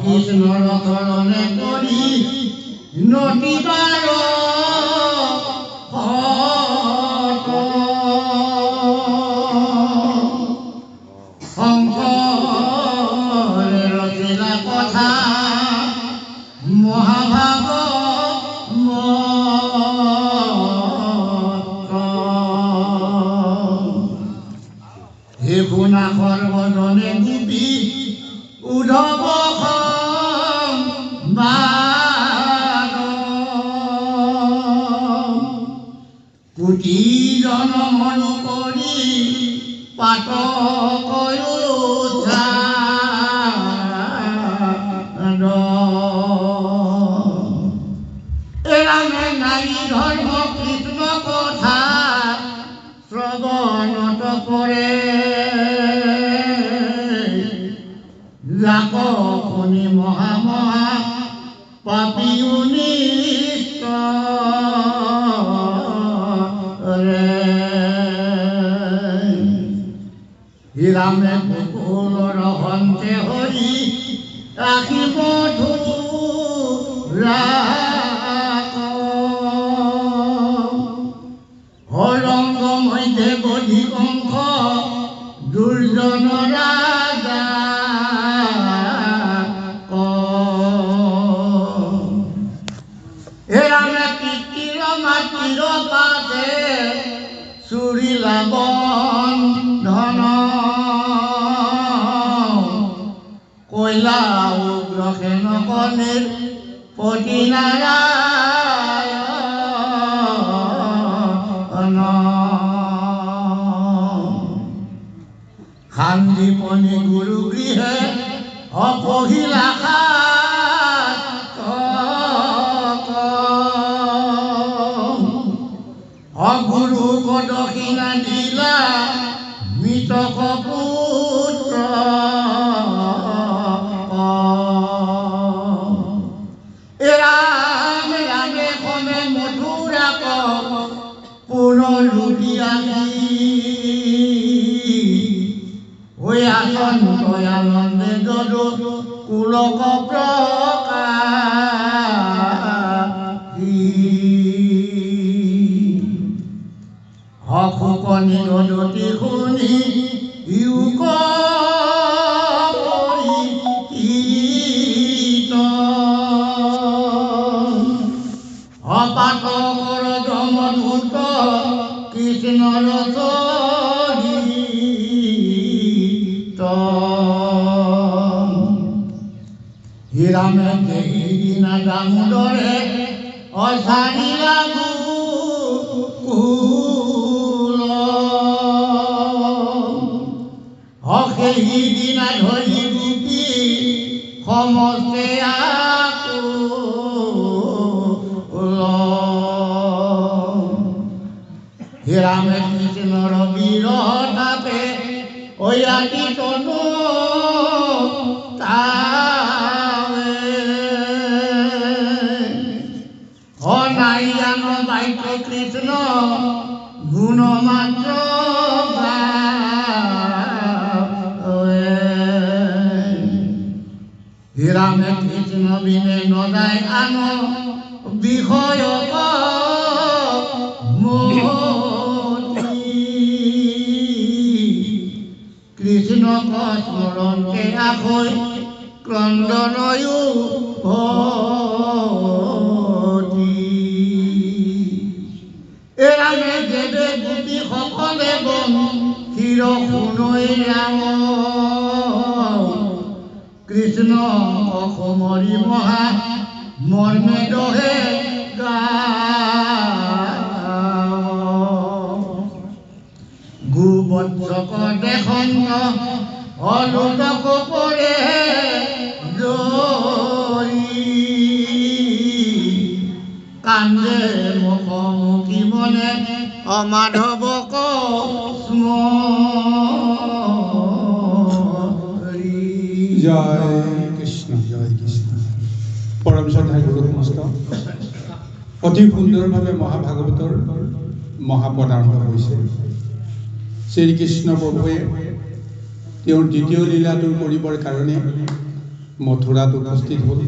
কৃষ্ণৰ চৰণে কৰি নটিবাৰ শংকৰে ৰচিলা কথা মহাভাগৱত হে শুনা সৰ্বজনে গোপী উদ্ধৱ কোটি জনমন কৰি পাতক এৰামে নাৰী ধৰ্ম কৃষ্ণ কথা শ্ৰৱণত কৰে যাক শুনি মহা পাপী অনিষ্ট হিৰামে কুকুলৰ হন্তে হৰি ৰাখি হৰংগ মধ্যে বধি কংস দুৰ্জন ৰাজা হেৰামে পিতৃৰ মাতৃৰ পাতে চুৰিলা বন্ধন কৈলা উগ্ৰসেন কণিৰ পতি নাৰায়ণ শান্তিপনি গুৰু গৃহে অপহিলা অগুৰুক দক্ষিণা দিলা মৃতক পুত্ৰ ৰামে ৰামে কমে মথুৰাক পুনৰুদ্ধি আহি হৈ আনন্দে যদু কুলক অশোকনি নদী শুনি ইউক অপাতকৰ যমদূত কৃষ্ণৰ চৰিত হিৰামে সেইদিনা দামোদৰে অচাৰিলা সেইদিনা ধৰি গোপী সমস্তে হিৰামে কৃষ্ণৰ বিৰতাপে অয়াতি তনু অনায়ান বাক্য কৃষ্ণ গুণ মাত্ৰ হিৰামে কৃষ্ণ বিনে নদায় আন বিষয় কৃষ্ণক স্মৰণতে আকৈ ক্ৰন্দনয়ো এৰামে দেৱে গোপী সকলে শিৰ শুনৈ ৰাম কৃষ্ণ অসমৰি মহা মৰ্মে দহে গোবৎসক দেখন অলুতক পৰে কান্দে মুখমুখি মনে অমাধৱক জয় কৃষ্ণ পৰম শ্ৰদ্ধাৰ গুৰু সমস্ত অতি সুন্দৰভাৱে মহাভাগৱতৰ মহাপদ আৰম্ভ হৈছে। শ্ৰীকৃষ্ণ প্ৰভুৱে তেওঁৰ দ্বিতীয় লীলাটো কৰিবৰ কাৰণে মথুৰাত উপস্থিত হ'ল।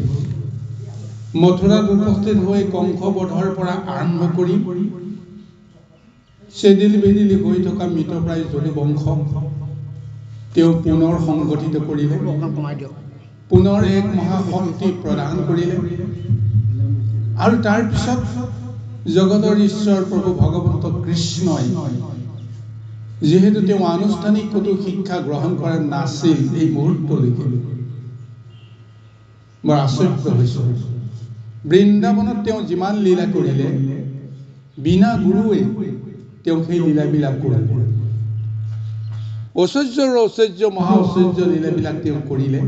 মথুৰাত উপস্থিত হৈ কংসবধৰ পৰা আৰম্ভ কৰি চেদিল বেদিলি হৈ থকা মৃতপ্ৰায় যদুবংশ তেওঁ পুনৰ সংগঠিত কৰিলে, পুনৰ এক মহাশক্তি প্ৰদান কৰিলে। আৰু তাৰপিছত জগতৰ ঈশ্বৰ প্ৰভু ভগৱন্ত কৃষ্ণই, যিহেতু তেওঁ আনুষ্ঠানিক ক'তো শিক্ষা গ্ৰহণ কৰা নাছিল এই মুহূৰ্তলৈকে, বৰ আচৰিত হৈছোঁ। বৃন্দাবনত তেওঁ যিমান লীলা কৰিলে বিনা গুৰুৱে তেওঁ সেই লীলাবিলাক কৰিলে। ঐশ্বৰ্যৰ ঐশ্বৰ্য মহা ঐশ্বৰ্য লীলাবিলাক তেওঁ কৰিলে।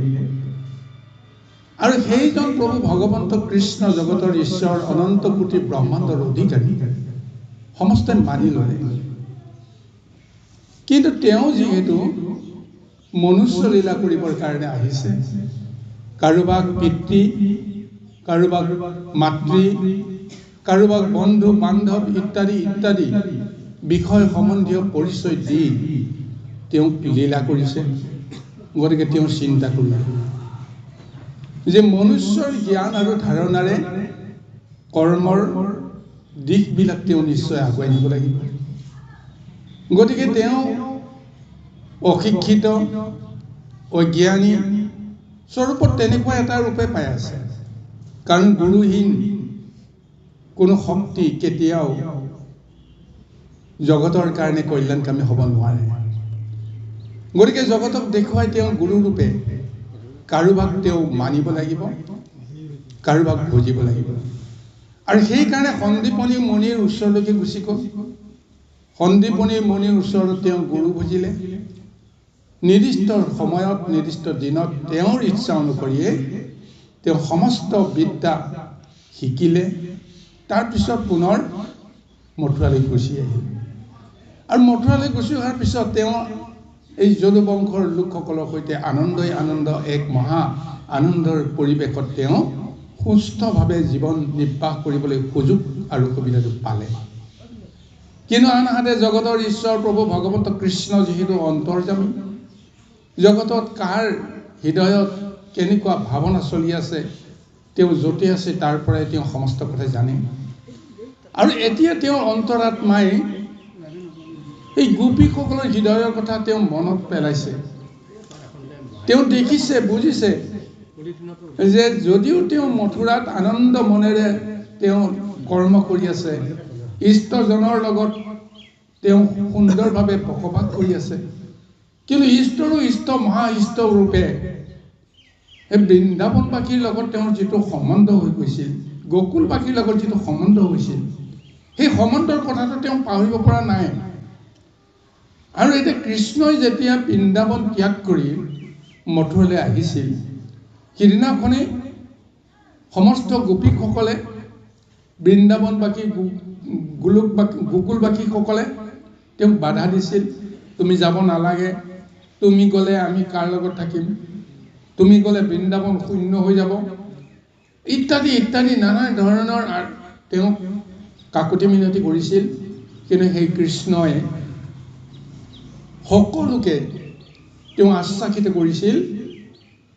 আৰু সেইজন প্ৰভু ভগৱন্ত কৃষ্ণ জগতৰ ঈশ্বৰ অনন্ত কোটি ব্ৰহ্মাণ্ডৰ অধিকাৰী, সমস্তে মানি ল'লে। কিন্তু তেওঁ যিহেতু মনুষ্য লীলা কৰিবৰ কাৰণে আহিছে, কাৰোবাক পিতৃ, কাৰোবাক মাতৃ, কাৰোবাক বন্ধু বান্ধৱ ইত্যাদি ইত্যাদি বিষয় সম্বন্ধীয় পৰিচয় দি তেওঁ লীলা কৰিছে। গতিকে তেওঁ চিন্তা কৰিলে যে মনুষ্যৰ জ্ঞান আৰু ধাৰণাৰে কৰ্মৰ দিশবিলাক তেওঁ নিশ্চয় আগুৱাই নিব লাগিব। গতিকে তেওঁ অশিক্ষিত অজ্ঞানী স্বৰূপত তেনেকুৱা এটা ৰূপে পাই আছে। কাৰণ গুৰুহীন কোনো শক্তি কেতিয়াও জগতৰ কাৰণে কল্যাণকামী হ'ব নোৱাৰে। গতিকে জগতক দেখুৱাই তেওঁ গুৰুৰূপে কাৰোবাক তেওঁ মানিব লাগিব, কাৰোবাক বুজিব লাগিব। আৰু সেইকাৰণে সন্দীপনী মুনিৰ ওচৰলৈকে গুচি গ'ল। সন্দীপনী মুনিৰ ওচৰত তেওঁ গুৰু বুজিলে। নিৰ্দিষ্ট সময়ত নিৰ্দিষ্ট দিনত তেওঁৰ ইচ্ছা অনুসৰিয়ে তেওঁ সমস্ত বিদ্যা শিকিলে। তাৰপিছত পুনৰ মথুৰালৈ গুচি আহিল। আৰু মথুৰালৈ গুচি অহাৰ পিছত তেওঁ এই যদুবংশৰ লোকসকলৰ সৈতে আনন্দই আনন্দ এক মহা আনন্দৰ পৰিৱেশত তেওঁ সুস্থভাৱে জীৱন নিৰ্বাহ কৰিবলৈ সুযোগ আৰু সুবিধাটো পালে। কিন্তু আনহাতে জগতৰ ঈশ্বৰ প্ৰভু ভগৱন্ত কৃষ্ণ যিহেতু অন্তৰ্যামী, জগতত কাৰ হৃদয়ত কেনেকুৱা ভাৱনা চলি আছে তেওঁ য'তে আছে তাৰ পৰাই তেওঁ সমস্ত কথা জানে। আৰু এতিয়া তেওঁৰ অন্তৰাত্মাই এই গোপীসকলৰ হৃদয়ৰ কথা তেওঁ মনত পেলাইছে। তেওঁ দেখিছে, বুজিছে যে যদিও তেওঁ মথুৰাত আনন্দ মনেৰে তেওঁ কৰ্ম কৰি আছে, ইষ্টজনৰ লগত তেওঁ সুন্দৰভাৱে বসবাস কৰি আছে, কিন্তু ইষ্টৰো ইষ্ট মহা ইষ্ট ৰূপে এই বৃন্দাবনবাসীৰ লগত তেওঁৰ যিটো সম্বন্ধ হৈ গৈছিল, গকুলবাসীৰ লগত যিটো সম্বন্ধ হৈছিল, সেই সম্বন্ধৰ কথাটো তেওঁ পাহৰিব পৰা নাই। আৰু এতিয়া কৃষ্ণই যেতিয়া বৃন্দাবন ত্যাগ কৰি মথুৰালৈ আহিছিল, সিদিনাখনেই সমস্ত গোপীসকলে, বৃন্দাবনবাসী গোকুলবাসীসকলে তেওঁক বাধা দিছিল। তুমি যাব নালাগে, তুমি গ'লে আমি কাৰ লগত থাকিম, তুমি গ'লে বৃন্দাবন শূন্য হৈ যাব, ইত্যাদি ইত্যাদি নানা ধৰণৰ তেওঁক কাকুতি মিনতি কৰিছিল। কিন্তু সেই কৃষ্ণই সকলোকে তেওঁ আশ্বাসিত কৰিছিল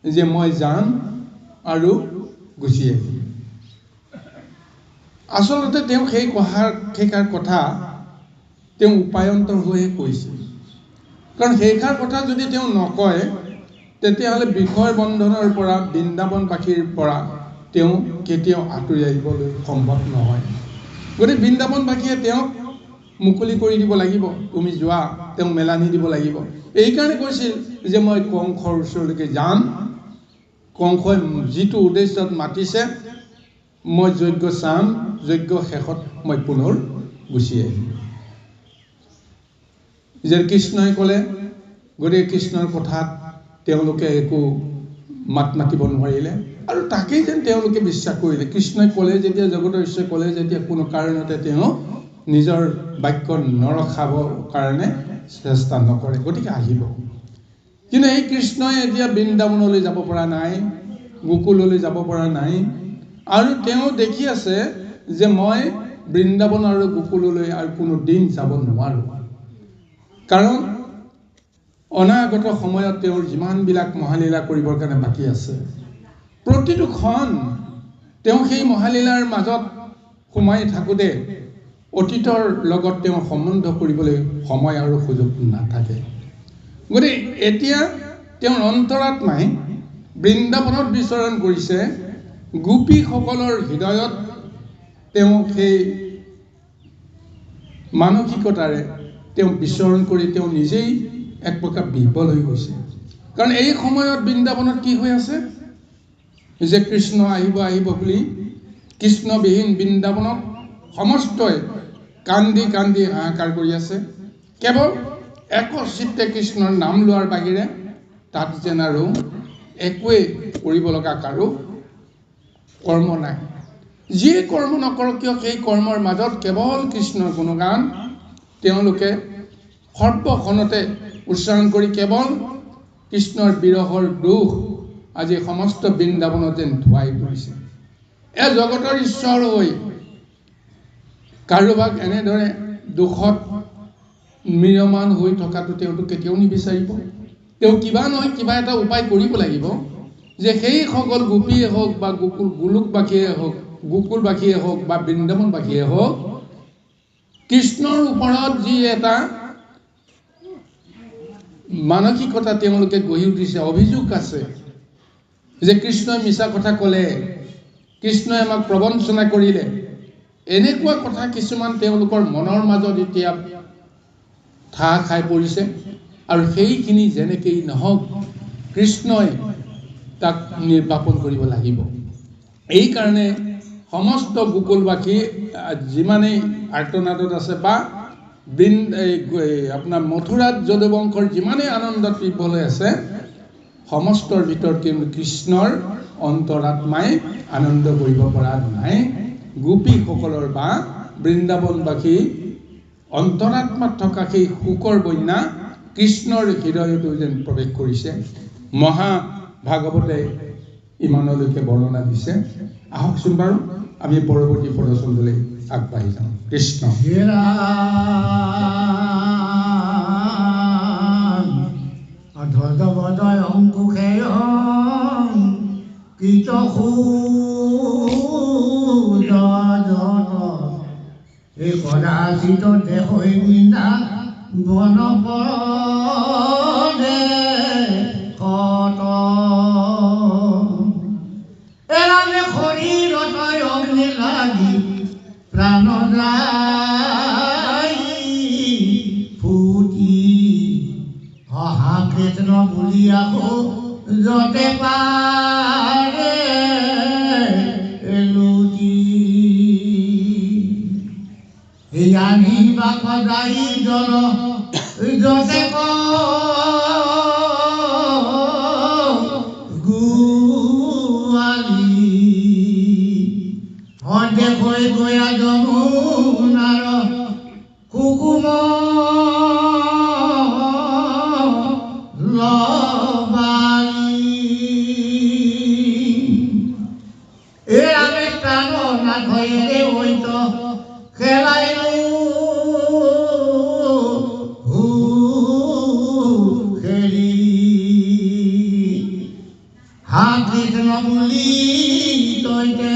যে মই যাম আৰু গুচি আহিম। আচলতে তেওঁ সেইষাৰ কথা তেওঁ উপায়ন্তৰ হৈহে কৈছিল। কাৰণ সেইষাৰ কথা যদি তেওঁ নকয় তেতিয়াহ'লে বিষয় বন্ধনৰ পৰা বৃন্দাবনবাসীৰ পৰা তেওঁ কেতিয়াও আঁতৰি আহিবলৈ সম্ভৱ নহয়। গতিকে বৃন্দাবনবাসীয়ে তেওঁক মুকলি কৰি দিব লাগিব, তুমি যোৱা, তেওঁক মেলানি দিব লাগিব। এইকাৰণে কৈছিল যে মই কংসৰ ওচৰলৈকে যাম, কংসই যিটো উদ্দেশ্যত মাতিছে মই যজ্ঞ চাম, যজ্ঞ শেষত মই পুনৰ গুচি আহিম। যে কৃষ্ণই ক'লে, গতিকে কৃষ্ণৰ কথাত তেওঁলোকে একো মাত মাতিব নোৱাৰিলে। আৰু তাকেই যেন তেওঁলোকে বিশ্বাস কৰিলে। কৃষ্ণই ক'লে যেতিয়া, জগতৰ ঈশ্বৰে ক'লে যেতিয়া, কোনো কাৰণতে তেওঁ নিজৰ বাক্য নৰখাবৰ কাৰণে চেষ্টা নকৰে, গতিকে আহিব। কিন্তু এই কৃষ্ণই এতিয়া বৃন্দাবনলৈ যাব পৰা নাই, গোকুললৈ যাব পৰা নাই। আৰু তেওঁ দেখি আছে যে মই বৃন্দাবন আৰু গোকুললৈ আৰু কোনো দিন যাব নোৱাৰোঁ। কাৰণ অনাগত সময়ত তেওঁৰ যিমানবিলাক মহালীলা কৰিবৰ কাৰণে বাকী আছে প্ৰতিটো ক্ষণ তেওঁ সেই মহালীলাৰ মাজত সোমাই থাকোঁতে অতীতৰ লগত তেওঁ সম্বন্ধ কৰিবলৈ সময় আৰু সুযোগ নাথাকে। গতিকে এতিয়া তেওঁৰ অন্তৰাত্মাই বৃন্দাবনত বিচৰণ কৰিছে, গোপীসকলৰ হৃদয়ত তেওঁ সেই মানসিকতাৰে তেওঁ বিচৰণ কৰি তেওঁ নিজেই এক প্ৰকাৰ বিহ্বল হৈ গৈছে। কাৰণ এই সময়ত বৃন্দাবনত কি হৈ আছে যে কৃষ্ণ আহিব আহিব বুলি কৃষ্ণবিহীন বৃন্দাবনত সমস্তই কান্দি কান্দি হাহাকাৰ কৰি আছে। কেৱল একচিত্তে কৃষ্ণৰ নাম লোৱাৰ বাহিৰে তাত যেন আৰু একোৱেই কৰিব লগা কাৰো কৰ্ম নাই। যিয়ে কৰ্ম নকৰক কিয় সেই কৰ্মৰ মাজত কেৱল কৃষ্ণৰ গুণগান তেওঁলোকে সৰ্বক্ষণতে উচ্চাৰণ কৰি কেৱল কৃষ্ণৰ বিৰহৰ দুখ আজি সমস্ত বৃন্দাবনত যেন ধুৱাই পৰিছে। জগতৰ ঈশ্বৰ হৈ কাৰোবাক এনেদৰে দুখত ম্ৰিয়মান হৈ থকাটো তেওঁতো কেতিয়াও নিবিচাৰিব। তেওঁ কিবা নহয় কিবা এটা উপায় কৰিব লাগিব যে সেইসকল গোপীয়ে হওক বা গোকুলবাসীয়ে হওক বা বৃন্দাবনবাসীয়ে হওক কৃষ্ণৰ ওপৰত যি এটা মানসিকতা তেওঁলোকে গঢ়ি উঠিছে, অভিযোগ আছে যে কৃষ্ণই মিছা কথা ক'লে, কৃষ্ণই আমাক প্ৰবঞ্চনা কৰিলে, এনেকুৱা কথা কিছুমান তেওঁলোকৰ মনৰ মাজত এতিয়া ঠাহ খাই পৰিছে। আৰু সেইখিনি যেনেকেই নহওক কৃষ্ণই তাক নিৰ্বাপন কৰিব লাগিব। এইকাৰণে সমস্ত গোকুলবাসী যিমানেই আৰ্তনাদত আছে বা আপোনাৰ মথুৰাত যদুবংশৰ যিমানেই আনন্দত বিভোল হৈ আছে, সমস্তৰ ভিতৰত কিন্তু কৃষ্ণৰ অন্তৰাত্মাই আনন্দ কৰিব পৰা নাই। গোপীসকলৰ বা বৃন্দাবনবাসী অন্তৰাত্মাত থকা সেই শোকৰ বন্যা কৃষ্ণৰ হৃদয়তো যেন প্ৰৱেশ কৰিছে। মহাভাগৱতে ইমানলৈকে বৰ্ণনা দিছে। আহকচোন বাৰু আমি পৰৱৰ্তী প্ৰদৰ্শনলৈ আগবাঢ়ি যাওঁ। কৃষ্ণ কদাচিত দেহৈ বিনা বনপদে কত এৰালে শৰীৰত অগ্নি লাগি প্ৰাণ যায় ফুটি অহা কৃষ্ণ বুলি আকৌ যতে পাৰে লুটি আনি বা সদাই জল যতে গুৱালি অদেশৈ গয়া যমুনাৰ কুকুম লবালি আমি প্ৰাণ নাথয়েৰে হৈত খেলাইলো কৃষ্ণ বুলি তইতে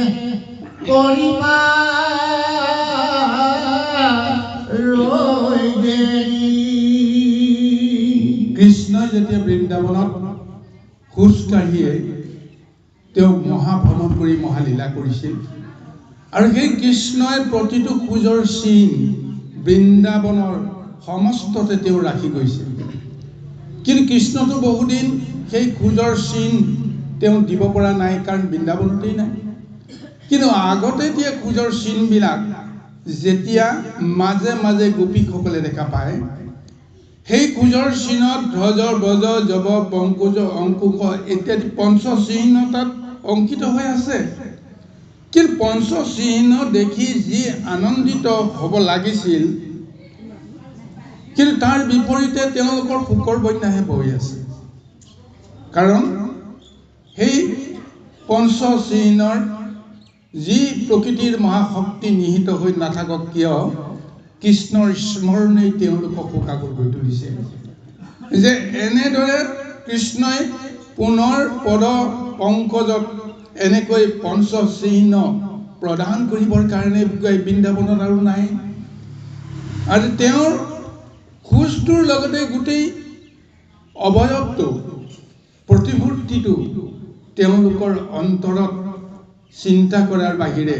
কৰিবা ৰৈ দেৰি। কৃষ্ণই যেতিয়া বৃন্দাবনত খোজকাঢ়িয়ে তেওঁ মহাভ্ৰমণ কৰি মহালীলা কৰিছিল আৰু সেই কৃষ্ণই প্ৰতিটো খোজৰ চিন বৃন্দাবনৰ সমস্ততে তেওঁ ৰাখি গৈছিল। কিন্তু কৃষ্ণটো বহুদিন সেই খোজৰ চিন তেওঁ দিব পৰা নাই, কাৰণ বৃন্দাবনতেই নাই। কিন্তু আগতে দিয়া খোজৰ চিনবিলাক যেতিয়া মাজে মাজে গোপীসকলে দেখা পায়, সেই খোজৰ চিনত ধ্বজ ব্ৰজ যৱ পংকুজ অংকুশ ইত্যাদি পঞ্চচিহ্ন তাত অংকিত হৈ আছে। কিন্তু পঞ্চচিহ্ন দেখি যি আনন্দিত হ'ব লাগিছিল, কিন্তু তাৰ বিপৰীতে তেওঁলোকৰ শোকৰ বন্যাহে বৈ আছে। কাৰণ সেই পঞ্চচিহ্নৰ যি প্ৰকৃতিৰ মহাশক্তি নিহিত হৈ নাথাকক কিয়, কৃষ্ণৰ স্মৰণেই তেওঁলোকক শোকাকুল কৰি তুলিছে। যে এনেদৰে কৃষ্ণই পুনৰ পদ পংকজত এনেকৈ পঞ্চ চিহ্ন প্ৰদান কৰিবৰ কাৰণে বৃন্দাবনত আৰু নাই। আৰু তেওঁৰ খোজটোৰ লগতে গোটেই অৱয়ৱটো প্ৰতিমূৰ্তিটো তেওঁলোকৰ অন্তৰত চিন্তা কৰাৰ বাহিৰে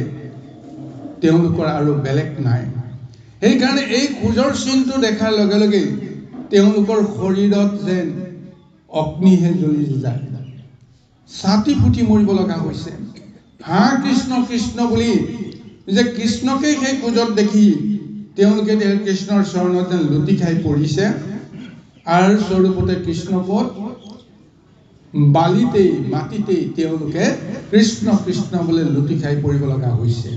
তেওঁলোকৰ আৰু বেলেগ নাই। সেইকাৰণে এই খোজৰ চিনটো দেখাৰ লগে লগে তেওঁলোকৰ শৰীৰত যেন অগ্নিহে জ্বলি যায়, ছাতি ফুটি মৰিব লগা হৈছে। হা কৃষ্ণ কৃষ্ণ বুলি যে কৃষ্ণকে সেই খোজত দেখি তেওঁলোকে কৃষ্ণৰ চৰণত যেন লুটি খাই পৰিছে। আৰু স্বৰূপতে কৃষ্ণপদ বালিতেই মাটিতেই তেওঁলোকে কৃষ্ণ কৃষ্ণ বুলি লুটি খাই পৰিব লগা হৈছে।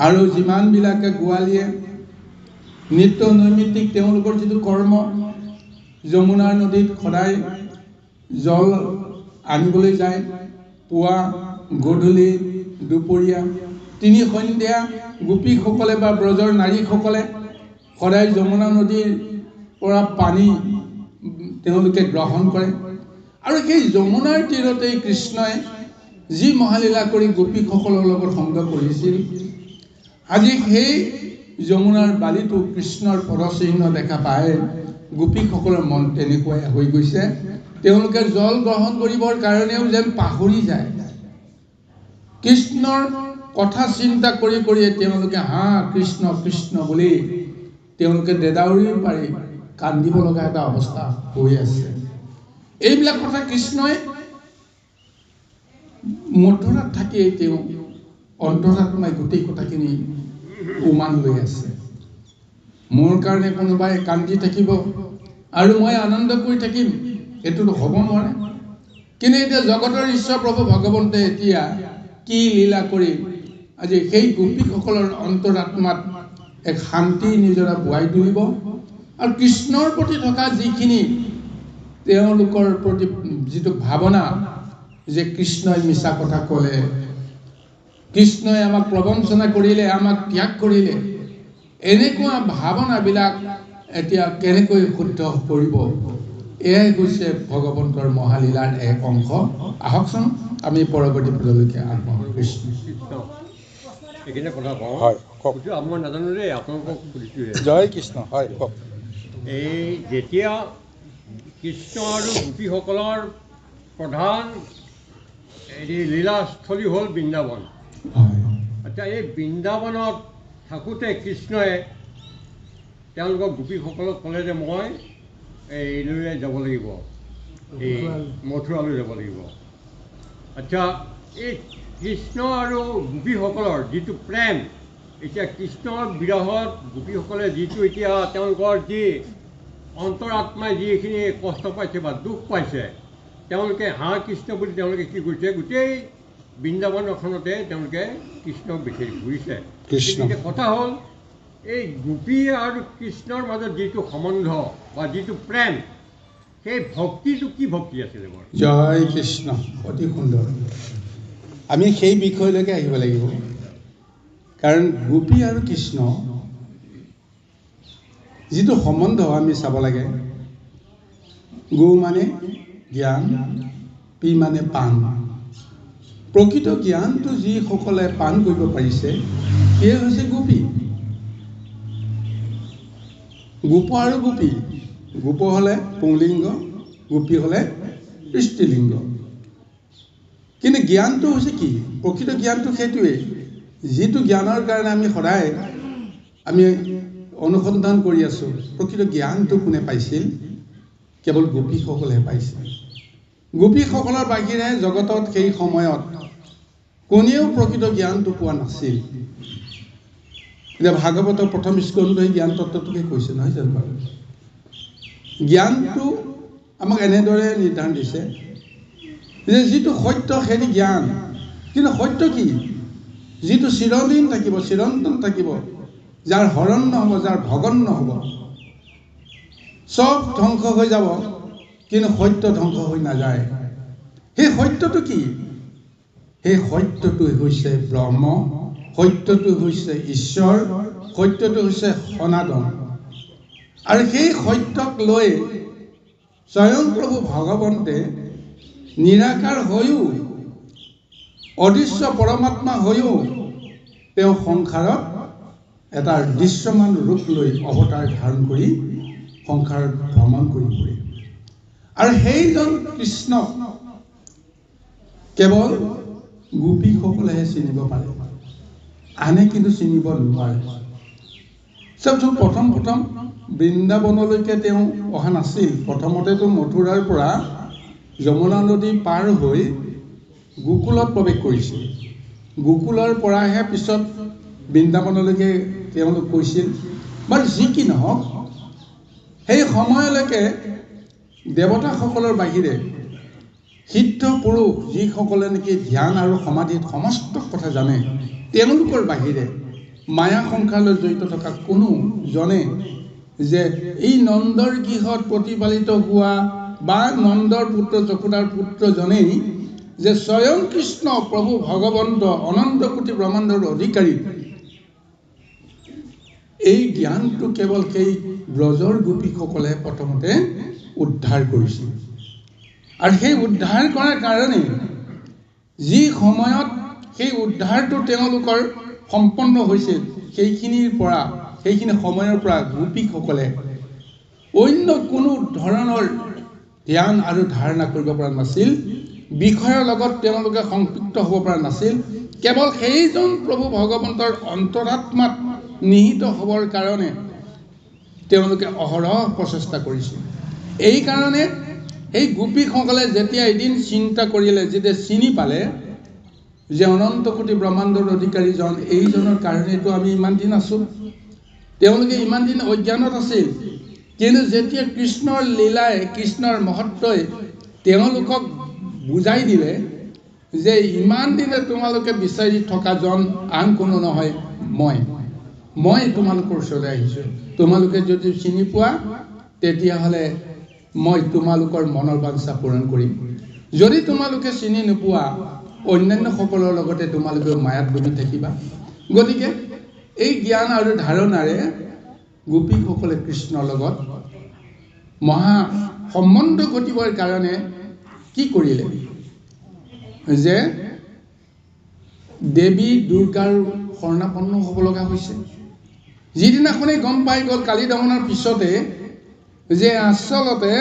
আৰু যিমানবিলাকে গোৱালীয়ে নিত্য নৈমিত্তিক তেওঁলোকৰ যিটো কৰ্ম, যমুনাৰ নদীত সদায় জল আনিবলৈ যায়, পুৱা গধূলি দুপৰীয়া 3 সন্ধ্যা গোপীসকলে বা ব্ৰজৰ নাৰীসকলে সদায় যমুনা নদীৰ পৰা পানী তেওঁলোকে গ্ৰহণ কৰে। আৰু সেই যমুনাৰ তীৰতেই কৃষ্ণই যি মহালীলা কৰি গোপীসকলৰ লগত সংগ কৰিছিল, আজি সেই যমুনাৰ বালিটো কৃষ্ণৰ পদচিহ্ন দেখা পায় গোপীসকলৰ মন তেনেকুৱাই হৈ গৈছে। তেওঁলোকে জল গ্ৰহণ কৰিবৰ কাৰণেও যেন পাহৰি যায়। কৃষ্ণৰ কথা চিন্তা কৰি কৰিয়ে তেওঁলোকে হা কৃষ্ণ কৃষ্ণ বুলি তেওঁলোকে দেদাউৰি পাৰি কান্দিব লগা এটা অৱস্থা হৈ আছে। এইবিলাক কথা কৃষ্ণই মথুৰাত থাকিয়েই তেওঁ অন্তৰাত্মাই গোটেই কথাখিনি উমান লৈ আছে। মোৰ কাৰণে কোনোবাই কান্দি থাকিব আৰু মই আনন্দ কৰি থাকিম, এইটোতো হ'ব নোৱাৰে। কিন্তু এতিয়া জগতৰ ঈশ্বৰ প্ৰভু ভগৱন্তে এতিয়া কি লীলা কৰি আজি সেই গোপীসকলৰ অন্তৰাত্মাত এক শান্তি নিজৰা বোৱাই তুলিব। আৰু কৃষ্ণৰ প্ৰতি থকা যিখিনি তেওঁলোকৰ প্ৰতি যিটো ভাৱনা যে কৃষ্ণই মিছা কথা ক'লে, কৃষ্ণই আমাক প্ৰবঞ্চনা কৰিলে, আমাক ত্যাগ কৰিলে, এনেকুৱা ভাৱনাবিলাক এতিয়া কেনেকৈ শুদ্ধ কৰিব, এয়াই হৈছে ভগৱন্তৰ মহালীলাৰ এক অংশ। আহকচোন আমি পৰৱৰ্তী পদলৈকে আগবাঢ়ো। কৃষ্ণ এইখিনি কথা কওঁ। হয় কওক। মই নাজানো দেই, আপোনালোকক সুধিছোঁহে। জয় কৃষ্ণ। হয় কওক। এই যেতিয়া কৃষ্ণ আৰু গোপীসকলৰ প্ৰধান লীলাস্থলী হ'ল বৃন্দাবন। এতিয়া এই বৃন্দাবনত থাকোঁতে কৃষ্ণই তেওঁলোকক গোপীসকলক ক'লে যে মই এইলৈ যাব লাগিব, এই মথুৰালৈ যাব লাগিব। আচ্ছা, এই কৃষ্ণ আৰু গোপীসকলৰ যিটো প্ৰেম, এতিয়া কৃষ্ণৰ বিৰহত গোপীসকলে যিটো এতিয়া তেওঁলোকৰ যি অন্তৰাত্মাই যিখিনি কষ্ট পাইছে বা দুখ পাইছে, তেওঁলোকে হা কৃষ্ণ বুলি তেওঁলোকে কি কৰিছে, গোটেই বৃন্দাবনখনতে তেওঁলোকে কৃষ্ণক বিচাৰি ঘূৰিছে। এতিয়া কথা হ'ল এই গোপী আৰু কৃষ্ণৰ মাজত যিটো সম্বন্ধ বা যিটো প্ৰেম, সেই ভক্তিটো কি ভক্তি আছিলে বাৰু? জয় কৃষ্ণ। অতি সুন্দৰ। আমি সেই বিষয়লৈকে আহিব লাগিব। কাৰণ গোপী আৰু কৃষ্ণ যিটো সম্বন্ধ আমি চাব লাগে। গো মানে জ্ঞান, পি মানে পাণ। প্ৰকৃত জ্ঞানটো যিসকলে পাণ কৰিব পাৰিছে সেয়ে হৈছে গোপী। গোপ আৰু গোপী, গোপ হ'লে পুংলিংগ, গোপী হ'লে স্ত্ৰীলিংগ। কিন্তু জ্ঞানটো হৈছে কি? প্ৰকৃত জ্ঞানটো সেইটোৱেই, যিটো জ্ঞানৰ কাৰণে আমি সদায় আমি অনুসন্ধান কৰি আছোঁ। প্ৰকৃত জ্ঞানটো কোনে পাইছিল? কেৱল গোপীসকলেহে পাইছিল। গোপীসকলৰ বাহিৰে জগতত সেই সময়ত কোনেও প্ৰকৃত জ্ঞানটো পোৱা নাছিল। এতিয়া ভাগৱতৰ প্ৰথম স্কন্ধই জ্ঞান তত্ত্বটোকে কৈছে, নহয় জানো বাৰু? জ্ঞানটো আমাক এনেদৰে নিৰ্ধাৰণ দিছে যে যিটো সত্য সেইটো জ্ঞান। কিন্তু সত্য কি? যিটো চিৰদিন থাকিব, চিৰন্তন থাকিব, যাৰ হৰণ নহ'ব, যাৰ ভগন নহ'ব, চব ধ্বংস হৈ যাব, কিন্তু সত্য ধ্বংস হৈ নাযায়। সেই সত্যটো কি? সেই সত্যটো হৈছে ব্ৰহ্ম, সত্যটো হৈছে ঈশ্বৰ, সত্যটো হৈছে সনাতন। আৰু সেই সত্যক লৈ স্বয়ং প্ৰভু ভগৱন্তে নিৰাকাৰ হৈও অদৃশ্য পৰমাত্মা হৈও তেওঁ সংসাৰত এটা দৃশ্যমান ৰূপ লৈ অৱতাৰ ধাৰণ কৰি সংসাৰত ভ্ৰমণ কৰি ফুৰে। আৰু সেইজন কৃষ্ণ কেৱল গোপীসকলেহে চিনিব পাৰে, আনে কিন্তু চিনিব নোৱাৰে। চাওকচোন, প্ৰথম বৃন্দাবনলৈকে তেওঁ অহা নাছিল। প্ৰথমতেতো মথুৰাৰ পৰা যমুনা নদী পাৰ হৈ গোকুলত প্ৰৱেশ কৰিছিল। গোকুলৰ পৰাহে পিছত বৃন্দাবনলৈকে তেওঁলোক গৈছিল। বাৰু যি কি নহওক, সেই সময়লৈকে দেৱতাসকলৰ বাহিৰে সিদ্ধ পুৰুষ যিসকলে নেকি ধ্যান আৰু সমাধিত সমস্ত কথা জানে, তেওঁলোকৰ বাহিৰে মায়া সংসাৰলৈ জড়িত থকা কোনো জনে যে এই নন্দৰ গৃহত প্ৰতিপালিত হোৱা বা নন্দৰ পুত্ৰ যশোদাৰ পুত্ৰজনেই যে স্বয়ং কৃষ্ণ প্ৰভু ভগৱন্ত অনন্ত কোটি ব্ৰহ্মাণ্ডৰ অধিকাৰী, এই জ্ঞানটো কেৱল সেই ব্ৰজৰ গোপীসকলে প্ৰথমতে উদ্ধাৰ কৰিছিল। আৰু সেই উদ্ধাৰ কৰাৰ কাৰণে যি সময়ত সেই উদ্ধাৰটো তেওঁলোকৰ সম্পন্ন হৈছিল, সেইখিনি সময়ৰ পৰা গোপীসকলে অন্য কোনো ধৰণৰ ধ্যান আৰু ধাৰণা কৰিব পৰা নাছিল, বিষয়ৰ লগত তেওঁলোকে সংপৃক্ত হ'ব পৰা নাছিল। কেৱল সেইজন প্ৰভু ভগৱন্তৰ অন্তৰাত্মাত নিহিত হ'বৰ কাৰণে তেওঁলোকে অহৰহ প্ৰচেষ্টা কৰিছিল। এই কাৰণে এই গোপীসকলে যেতিয়া এদিন চিন্তা কৰিলে, যেতিয়া চিনি পালে যে অনন্ত কোটি ব্ৰহ্মাণ্ডৰ অধিকাৰীজন এইজনৰ কাৰণেতো আমি ইমান দিন আছোঁ, তেওঁলোকে ইমান দিন অজ্ঞানত আছিল। কিন্তু যেতিয়া কৃষ্ণৰ লীলাই, কৃষ্ণৰ মহত্বই তেওঁলোকক বুজাই দিলে যে ইমান দিনে তোমালোকে বিচাৰি থকাজন আন কোনো নহয়, মই তোমালোকৰ ওচৰলৈ আহিছোঁ। তোমালোকে যদি চিনি পোৱা তেতিয়াহ'লে মই তোমালোকৰ মনৰ বাঞ্ছা পূৰণ কৰিম। যদি তোমালোকে চিনি নোপোৱা, অন্যান্যসকলৰ লগতে তোমালোকে মায়াত ডুবি থাকিবা। গতিকে এই জ্ঞান আৰু ধাৰণাৰে গোপীসকলে কৃষ্ণৰ লগত মহা সম্বন্ধ ঘটিবৰ কাৰণে কি কৰিলে যে দেৱী দুৰ্গাৰ শৰণাপন্ন হ'ব লগা হৈছে। যিদিনাখনেই গম পাই গ'ল কালী দমনৰ পিছতে যে আচলতে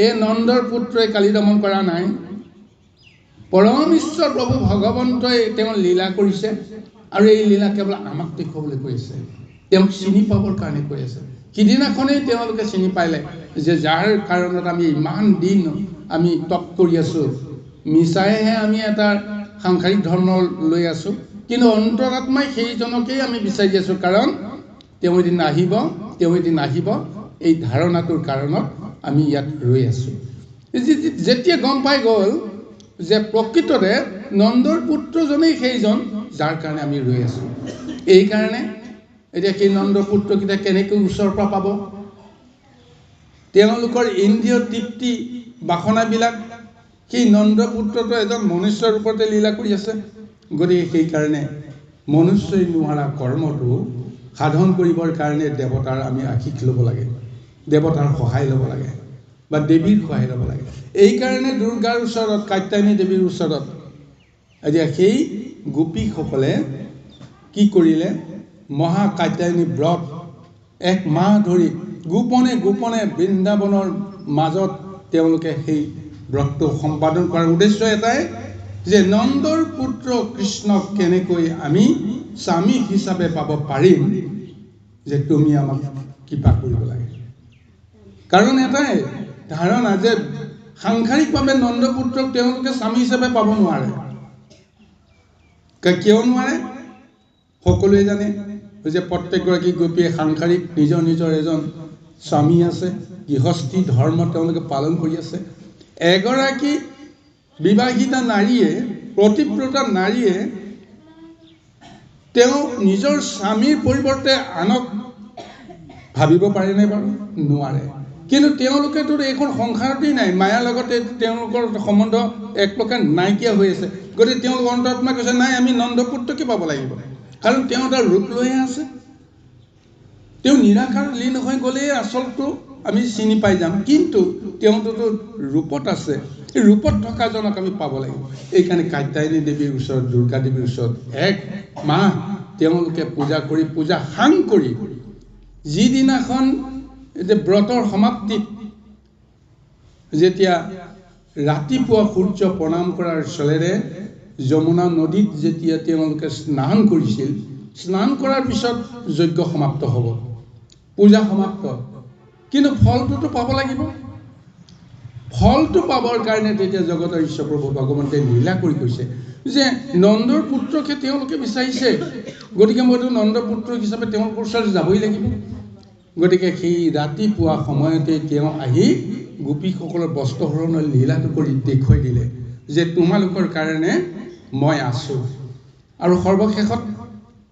এই নন্দৰ পুত্ৰই কালী দমন কৰা নাই, পৰম ঈশ্বৰ প্ৰভু ভগৱন্তই তেওঁ লীলা কৰিছে, আৰু এই লীলা কেৱল আমাক দেখুৱাবলৈ কৈ আছে, তেওঁক চিনি পাবৰ কাৰণে কৈ আছে। সিদিনাখনেই তেওঁলোকে চিনি পালে যে যাৰ কাৰণত আমি ইমান দিন আমি তপ কৰি আছোঁ, মিছাইহে আমি এটা সাংসাৰিক ধৰ্ম লৈ আছোঁ, কিন্তু অন্তৰাত্মাই সেইজনকেই আমি বিচাৰি আছোঁ। কাৰণ তেওঁ এদিন আহিব, এই ধাৰণাটোৰ কাৰণত আমি ইয়াত ৰৈ আছোঁ। যেতিয়া গম পাই গ'ল যে প্ৰকৃততে নন্দৰ পুত্ৰজনেই সেইজন যাৰ কাৰণে আমি ৰৈ আছোঁ, এই কাৰণে এতিয়া সেই নন্দৰ পুত্ৰকেইটা কেনেকৈ ওচৰৰ পৰা পাব? তেওঁলোকৰ ইন্দ্ৰিয় তৃপ্তি বাসনাবিলাক সেই নন্দ পুত্ৰটো এজন মনুষ্যৰ ওপৰতে লীলা কৰি আছে। গতিকে সেইকাৰণে মনুষ্যই নোৱাৰা কৰ্মটো সাধন কৰিবৰ কাৰণে দেৱতাৰ আমি আশীষ ল'ব লাগে, দেৱতাৰ সহায় ল'ব লাগে বা দেৱীৰ সহায় ল'ব লাগে। এইকাৰণে দুৰ্গাৰ ওচৰত, কাত্যায়নী দেৱীৰ ওচৰত এতিয়া সেই গোপীসকলে কি কৰিলে, মহা কাত্যায়নী ব্ৰত 1 মাহ ধৰি গোপনে বৃন্দাবনৰ মাজত তেওঁলোকে সেই ব্ৰতটো সম্পাদন কৰাৰ উদ্দেশ্য এটাই যে নন্দৰ পুত্ৰ কৃষ্ণক কেনেকৈ আমি স্বামী হিচাপে পাব পাৰিম, যে তুমি আমাক কৃপা কৰিব লাগে। কাৰণ এটাই ধাৰণা যে সাংসাৰিকভাৱে নন্দপুত্ৰক তেওঁলোকে স্বামী হিচাপে পাব নোৱাৰে। কিয় নোৱাৰে? সকলোৱে জানে যে প্ৰত্যেকগৰাকী গোপীয়ে সাংসাৰিক নিজৰ এজন স্বামী আছে, গৃহস্থী ধৰ্ম তেওঁলোকে পালন কৰি আছে। এগৰাকী বিবাহিতা নাৰীয়ে, প্ৰতিব্ৰতা নাৰীয়ে তেওঁ নিজৰ স্বামীৰ পৰিৱৰ্তে আনক ভাবিব পাৰেনে বাৰু? নোৱাৰে। কিন্তু তেওঁলোকেতো এইখন সংসাৰতেই নাই, মায়াৰ লগতে তেওঁলোকৰ সম্বন্ধ এক প্ৰকাৰ নাইকিয়া হৈ আছে। গতিকে তেওঁলোক অন্তৰাত্মা কৈছে নাই, আমি নন্দপুত্ৰকে পাব লাগিব, কাৰণ তেওঁ এটা ৰূপ লৈহে আছে। তেওঁ নিৰাকাৰ লীন হৈ গ'লেই আচলটো আমি চিনি পাই যাম, কিন্তু তেওঁটোতো ৰূপত আছে। এই ৰূপত থকাজনক আমি পাব লাগিব। এইকাৰণে কাত্যায়নী দেৱীৰ ওচৰত, দুৰ্গা দেৱীৰ ওচৰত 1 মাহ তেওঁলোকে পূজা কৰি, পূজা সাং কৰি, যিদিনাখন যে ব্ৰতৰ সমাপ্তিত যেতিয়া ৰাতিপুৱা সূৰ্য প্ৰণাম কৰাৰ চলেৰে যমুনা নদীত যেতিয়া তেওঁলোকে স্নান কৰিছিল, স্নান কৰাৰ পিছত যজ্ঞ সমাপ্ত হ'ব, পূজা সমাপ্ত। কিন্তু ফলটোতো পাব লাগিব। ফলটো পাবৰ কাৰণে তেতিয়া জগতৰ ঈশ্বৰ প্ৰভু ভগৱন্তে লীলা কৰি কৈছে যে নন্দৰ পুত্ৰকে তেওঁলোকে বিচাৰিছে, গতিকে মইতো নন্দৰ পুত্ৰ হিচাপে তেওঁলোকৰ ওচৰত যাবই লাগিব। গতিকে সেই ৰাতিপুৱা সময়তে তেওঁ আহি গোপীসকলৰ বস্ত্ৰহৰণৰ লীলাটো কৰি দেখুৱাই দিলে যে তোমালোকৰ কাৰণে মই আছোঁ। আৰু সৰ্বশেষত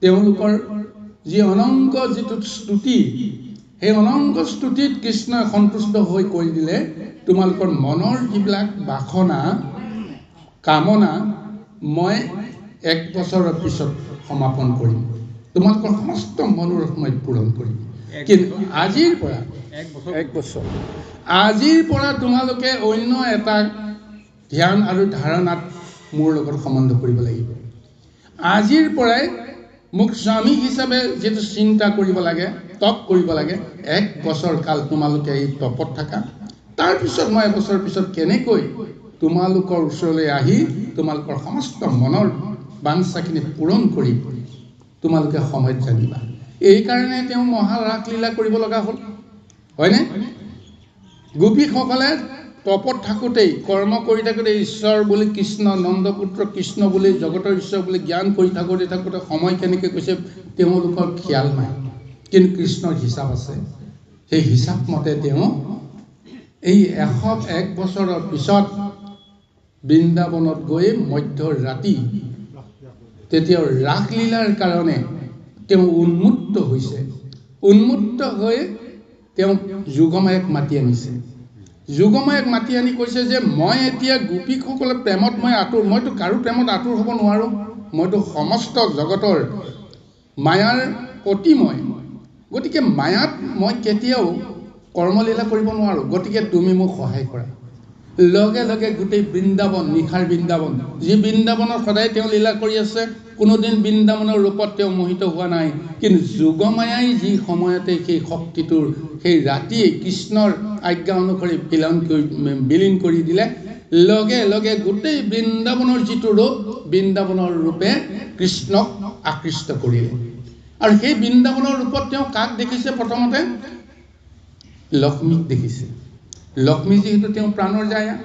তেওঁলোকৰ যি অনংগ যিটো স্তুতি, সেই অনংগ স্তুতিত কৃষ্ণই সন্তুষ্ট হৈ কৈ দিলে তোমালোকৰ মনৰ যিবিলাক বাসনা কামনা মই 1 বছৰৰ পিছত সমাপন কৰিম, তোমালোকৰ সমস্ত মনোৰথ মই পূৰণ কৰিম। কিন্তু আজিৰ পৰা 1 বছৰ আজিৰ পৰা তোমালোকে অন্য এটা ধ্যান আৰু ধাৰণাত মোৰ লগত সম্বন্ধ কৰিব লাগিব। আজিৰ পৰাই মোক স্বামী হিচাপে যিটো চিন্তা কৰিব লাগে, তপ কৰিব লাগে, 1 বছৰ কাল তোমালোকে এই তপত থাকা। তাৰপিছত মই 1 বছৰৰ পিছত কেনেকৈ তোমালোকৰ ওচৰলৈ আহি তোমালোকৰ সমস্ত মনৰ বাঞ্ছাখিনি পূৰণ কৰি তোমালোকে সময়ত জানিবা। এইকাৰণে তেওঁ মহাৰাসলীলা কৰিব লগা হ'ল, হয়নে? গোপীসকলে তপত থাকোঁতেই, কৰ্ম কৰি থাকোঁতে, ঈশ্বৰ বুলি কৃষ্ণ, নন্দপুত্ৰ কৃষ্ণ বুলি, জগতৰ ঈশ্বৰ বুলি জ্ঞান কৰি থাকোঁতে সময় কেনেকৈ কৈছে তেওঁলোকৰ খিয়াল নাই। কিন্তু কৃষ্ণৰ হিচাপ আছে। সেই হিচাপ মতে তেওঁ এই 101 বছৰৰ পিছত বৃন্দাবনত গৈ মধ্য ৰাতি তেতিয়া ৰাসলীলাৰ কাৰণে তেওঁ উন্মুক্ত হৈছে। উন্মুক্ত হৈ তেওঁ যোগমায়াক মাতি আনিছে। যোগমায়াক মাতি আনি কৈছে যে মই এতিয়া গোপীসকলৰ প্ৰেমত মই আঁতৰ, মইতো কাৰো প্ৰেমত আঁতৰ হ'ব নোৱাৰোঁ, মইতো সমস্ত জগতৰ মায়াৰ পতি মই, গতিকে মায়াত মই কেতিয়াও কৰ্মলীলা কৰিব নোৱাৰোঁ, গতিকে তুমি মোক সহায় কৰা। লগে লগে গোটেই বৃন্দাবন, নিশাৰ বৃন্দাবন, যি বৃন্দাবনত সদায় তেওঁ লীলা কৰি আছে, কোনোদিন বৃন্দাবনৰ ৰূপত তেওঁ মোহিত হোৱা নাই। কিন্তু যোগমায়াই যি সময়তে সেই শক্তিটোৰ সেই ৰাতিয়ে কৃষ্ণৰ আজ্ঞা অনুসৰি বিলীন কৰি দিলে, লগে লগে গোটেই বৃন্দাবনৰ যিটো ৰূপ, বৃন্দাবনৰ ৰূপে কৃষ্ণক আকৃষ্ট কৰিলে। আৰু সেই বৃন্দাবনৰ ৰূপত তেওঁ কাক দেখিছে? প্ৰথমতে লক্ষ্মীক দেখিছে। লক্ষ্মী যিহেতু তেওঁ প্ৰাণৰ জায়া।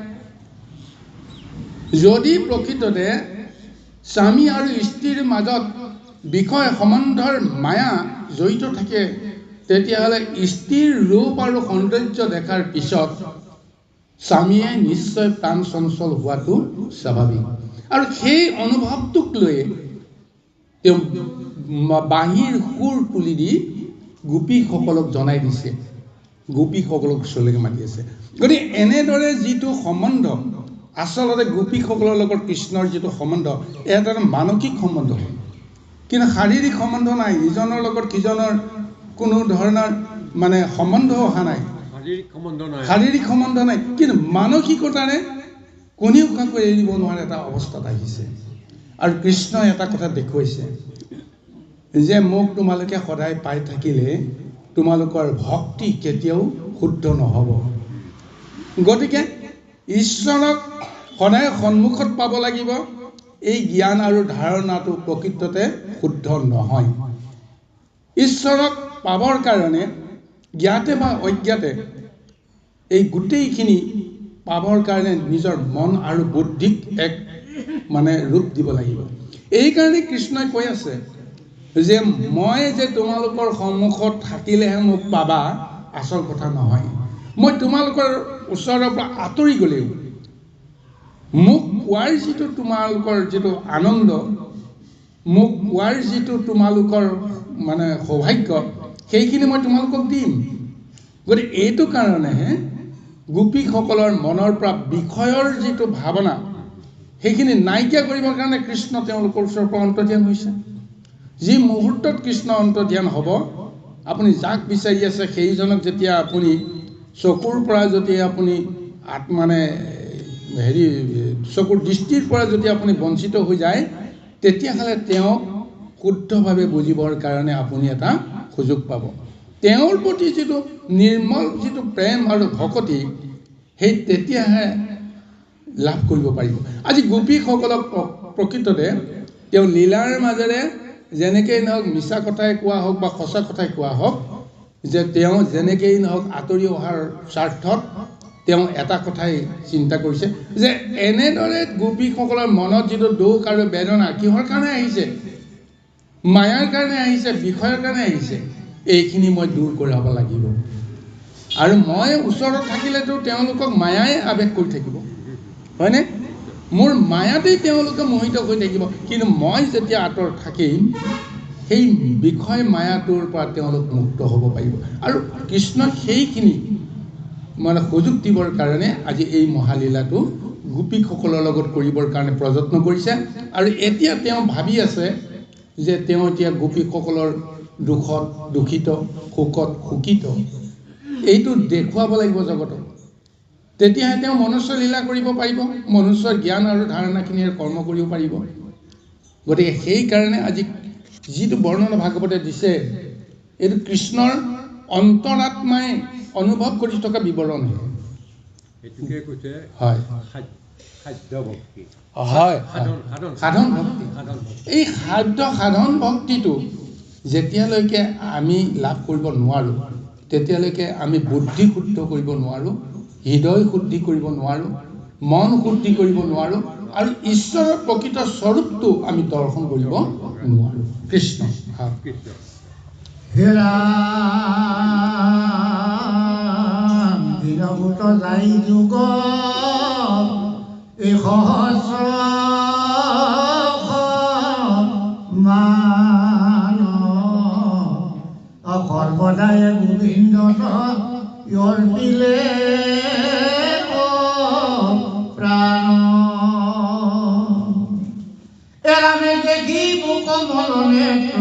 যদি প্ৰকৃততে স্বামী আৰু স্ত্ৰীৰ মাজত বিষয় সম্বন্ধৰ মায়া জড়িত থাকে, তেতিয়াহ'লে স্ত্ৰীৰ ৰূপ আৰু সৌন্দৰ্য দেখাৰ পিছত স্বামীয়ে নিশ্চয় প্ৰাণ চঞ্চল হোৱাটো স্বাভাৱিক। আৰু সেই অনুভৱটোক লৈ তেওঁ বাঁহীৰ সুৰ তুলি দি গোপীসকলক জনাই দিছে, গোপীসকলক ওচৰলৈকে মাতি আছে। গতিকে এনেদৰে যিটো সম্বন্ধ, আচলতে গোপীসকলৰ লগত কৃষ্ণৰ যিটো সম্বন্ধ, এটা মানসিক সম্বন্ধ, কিন্তু শাৰীৰিক সম্বন্ধ নাই। ইজনৰ লগত সিজনৰ কোনো ধৰণৰ মানে সম্বন্ধ অহা নাই, শাৰীৰিক সম্বন্ধ নাই, কিন্তু মানসিকতাৰে কোনেও কাকো এৰিব নোৱাৰে এটা অৱস্থাত আহিছে। আৰু কৃষ্ণই এটা কথা দেখুৱাইছে যে মোক তোমালোকে সদায় পাই থাকিলে তোমালোকৰ ভক্তি কেতিয়াও শুদ্ধ নহ'ব। গতিকে ঈশ্বৰক সদায় সন্মুখত পাব লাগিব। এই জ্ঞান আৰু ধাৰণাটো প্ৰকৃততে শুদ্ধ নহয়। ঈশ্বৰক পাবৰ কাৰণে জ্ঞাতে বা অজ্ঞাতে এই গোটেইখিনি পাবৰ কাৰণে নিজৰ মন আৰু বুদ্ধিক এক মানে ৰূপ দিব লাগিব। এইকাৰণে কৃষ্ণই কৈ আছে যে মই যে তোমালোকৰ সন্মুখত থাকিলেহে মোক পাবা, আচল কথা নহয়। মই তোমালোকৰ ওচৰৰ পৰা আঁতৰি গ'লেও মোক পোৱাৰ যিটো তোমালোকৰ যিটো আনন্দ, মোক পোৱাৰ যিটো তোমালোকৰ মানে সৌভাগ্য, সেইখিনি মই তোমালোকক দিম। গতিকে এইটো কাৰণেহে গোপীসকলৰ মনৰ পৰা বিষয়ৰ যিটো ভাৱনা, সেইখিনি নাইকিয়া কৰিবৰ কাৰণে কৃষ্ণ তেওঁলোকৰ ওচৰৰ পৰা অন্তৰ্ধান হৈছে। যি মুহূৰ্তত কৃষ্ণ অন্তৰ্ধান হ'ব, আপুনি যাক বিচাৰি আছে সেইজনক যেতিয়া আপুনি চকুৰ পৰা যদি আপুনি মানে হেৰি চকুৰ দৃষ্টিৰ পৰা যদি আপুনি বঞ্চিত হৈ যায় তেতিয়াহ'লে তেওঁক শুদ্ধভাৱে বুজিবৰ কাৰণে আপুনি এটা সুযোগ পাব। তেওঁৰ প্ৰতি যিটো নিৰ্মল যিটো প্ৰেম আৰু ভকতি সেই তেতিয়াহে লাভ কৰিব পাৰিব। আজি গোপীসকলক প্ৰকৃততে তেওঁ লীলাৰ মাজেৰে যেনেকেই নহওক মিছা কথাই কোৱা হওক বা সঁচা কথাই কোৱা হওক যে তেওঁ যেনেকেই নহওক আঁতৰি অহাৰ স্বাৰ্থত তেওঁ এটা কথাই চিন্তা কৰিছে যে এনেদৰে গোপীসকলৰ মনত যিটো দুখ আৰু বেদনা কিহৰ কাৰণে আহিছে, মায়াৰ কাৰণে আহিছে, বিষয়ৰ কাৰণে আহিছে, এইখিনি মই দূৰ কৰাব লাগিব। আৰু মই ওচৰত থাকিলেতো তেওঁলোকক মায়াই আৱেগ কৰি থাকিব, হয়নে? মোৰ মায়াতেই তেওঁলোকে মোহিত হৈ থাকিব। কিন্তু মই যেতিয়া আঁতৰত থাকিম সেই বিষয় মায়াটোৰ পৰা তেওঁলোক মুক্ত হ'ব পাৰিব। আৰু কৃষ্ণই সেইখিনি মানে সুযোগ দিবৰ কাৰণে আজি এই মহালীলাটো গোপীসকলৰ লগত কৰিবৰ কাৰণে প্ৰযত্ন কৰিছে। আৰু এতিয়া তেওঁ ভাবি আছে যে তেওঁ এতিয়া গোপীসকলৰ দুখত দুখিত, শোকত শোকিত, এইটো দেখুৱাব লাগিব জগতক। তেতিয়াহে তেওঁ মনুষ্য লীলা কৰিব পাৰিব, মনুষ্যৰ জ্ঞান আৰু ধাৰণাখিনিৰ কৰ্ম কৰিব পাৰিব। গতিকে সেইকাৰণে আজি যিটো বৰ্ণনা ভাগৱতে দিছে এইটো কৃষ্ণৰ অন্তৰাত্মাই অনুভৱ কৰি থকা বিৱৰণ। সেইটোকে কৈছে হয় সাধ্য ভক্তি, হয় সাধন ভক্তি। এই সাধ্য সাধন ভক্তিটো যেতিয়ালৈকে আমি লাভ কৰিব নোৱাৰোঁ তেতিয়ালৈকে আমি বুদ্ধি শুদ্ধ কৰিব নোৱাৰোঁ, হৃদয় শুদ্ধি কৰিব নোৱাৰোঁ, মন শুদ্ধি কৰিব নোৱাৰোঁ, আৰু ঈশ্বৰৰ প্ৰকৃত স্বৰূপটো আমি দৰ্শন কৰিব নোৱাৰোঁ। কৃষ্ণ কৃষ্ণ হে ৰাম দিনভূত যাই যুগ এই সহস্ৰ মান সৰ্বদাই গোবিন্দ অৰ্পিলে প্ৰাণ এৰামে দেখিব কমল নেত্ৰ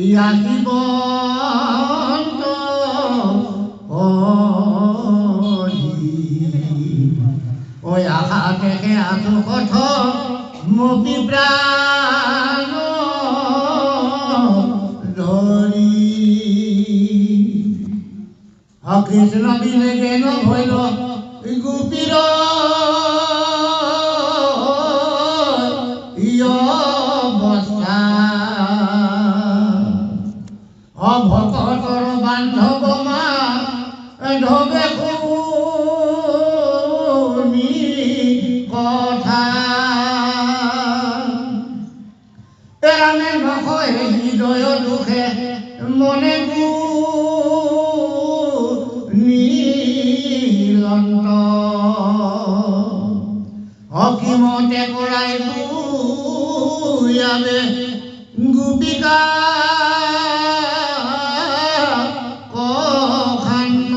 ইয়া জীৱন্ত ঐ আশা দেখে আছো কথ মপি প্ৰাণ ধৰি কৃষ্ণ বিলেগে নহৈল গোপীৰ অৱস্থা অভকতৰ বান্ধৱ মা ঢবে শুনি কথা এৰামে নকয় হৃদয় দুখে মনে নীলন্ত অকিমতে কৰাই বুয়াবে গোপিকা কখান্ত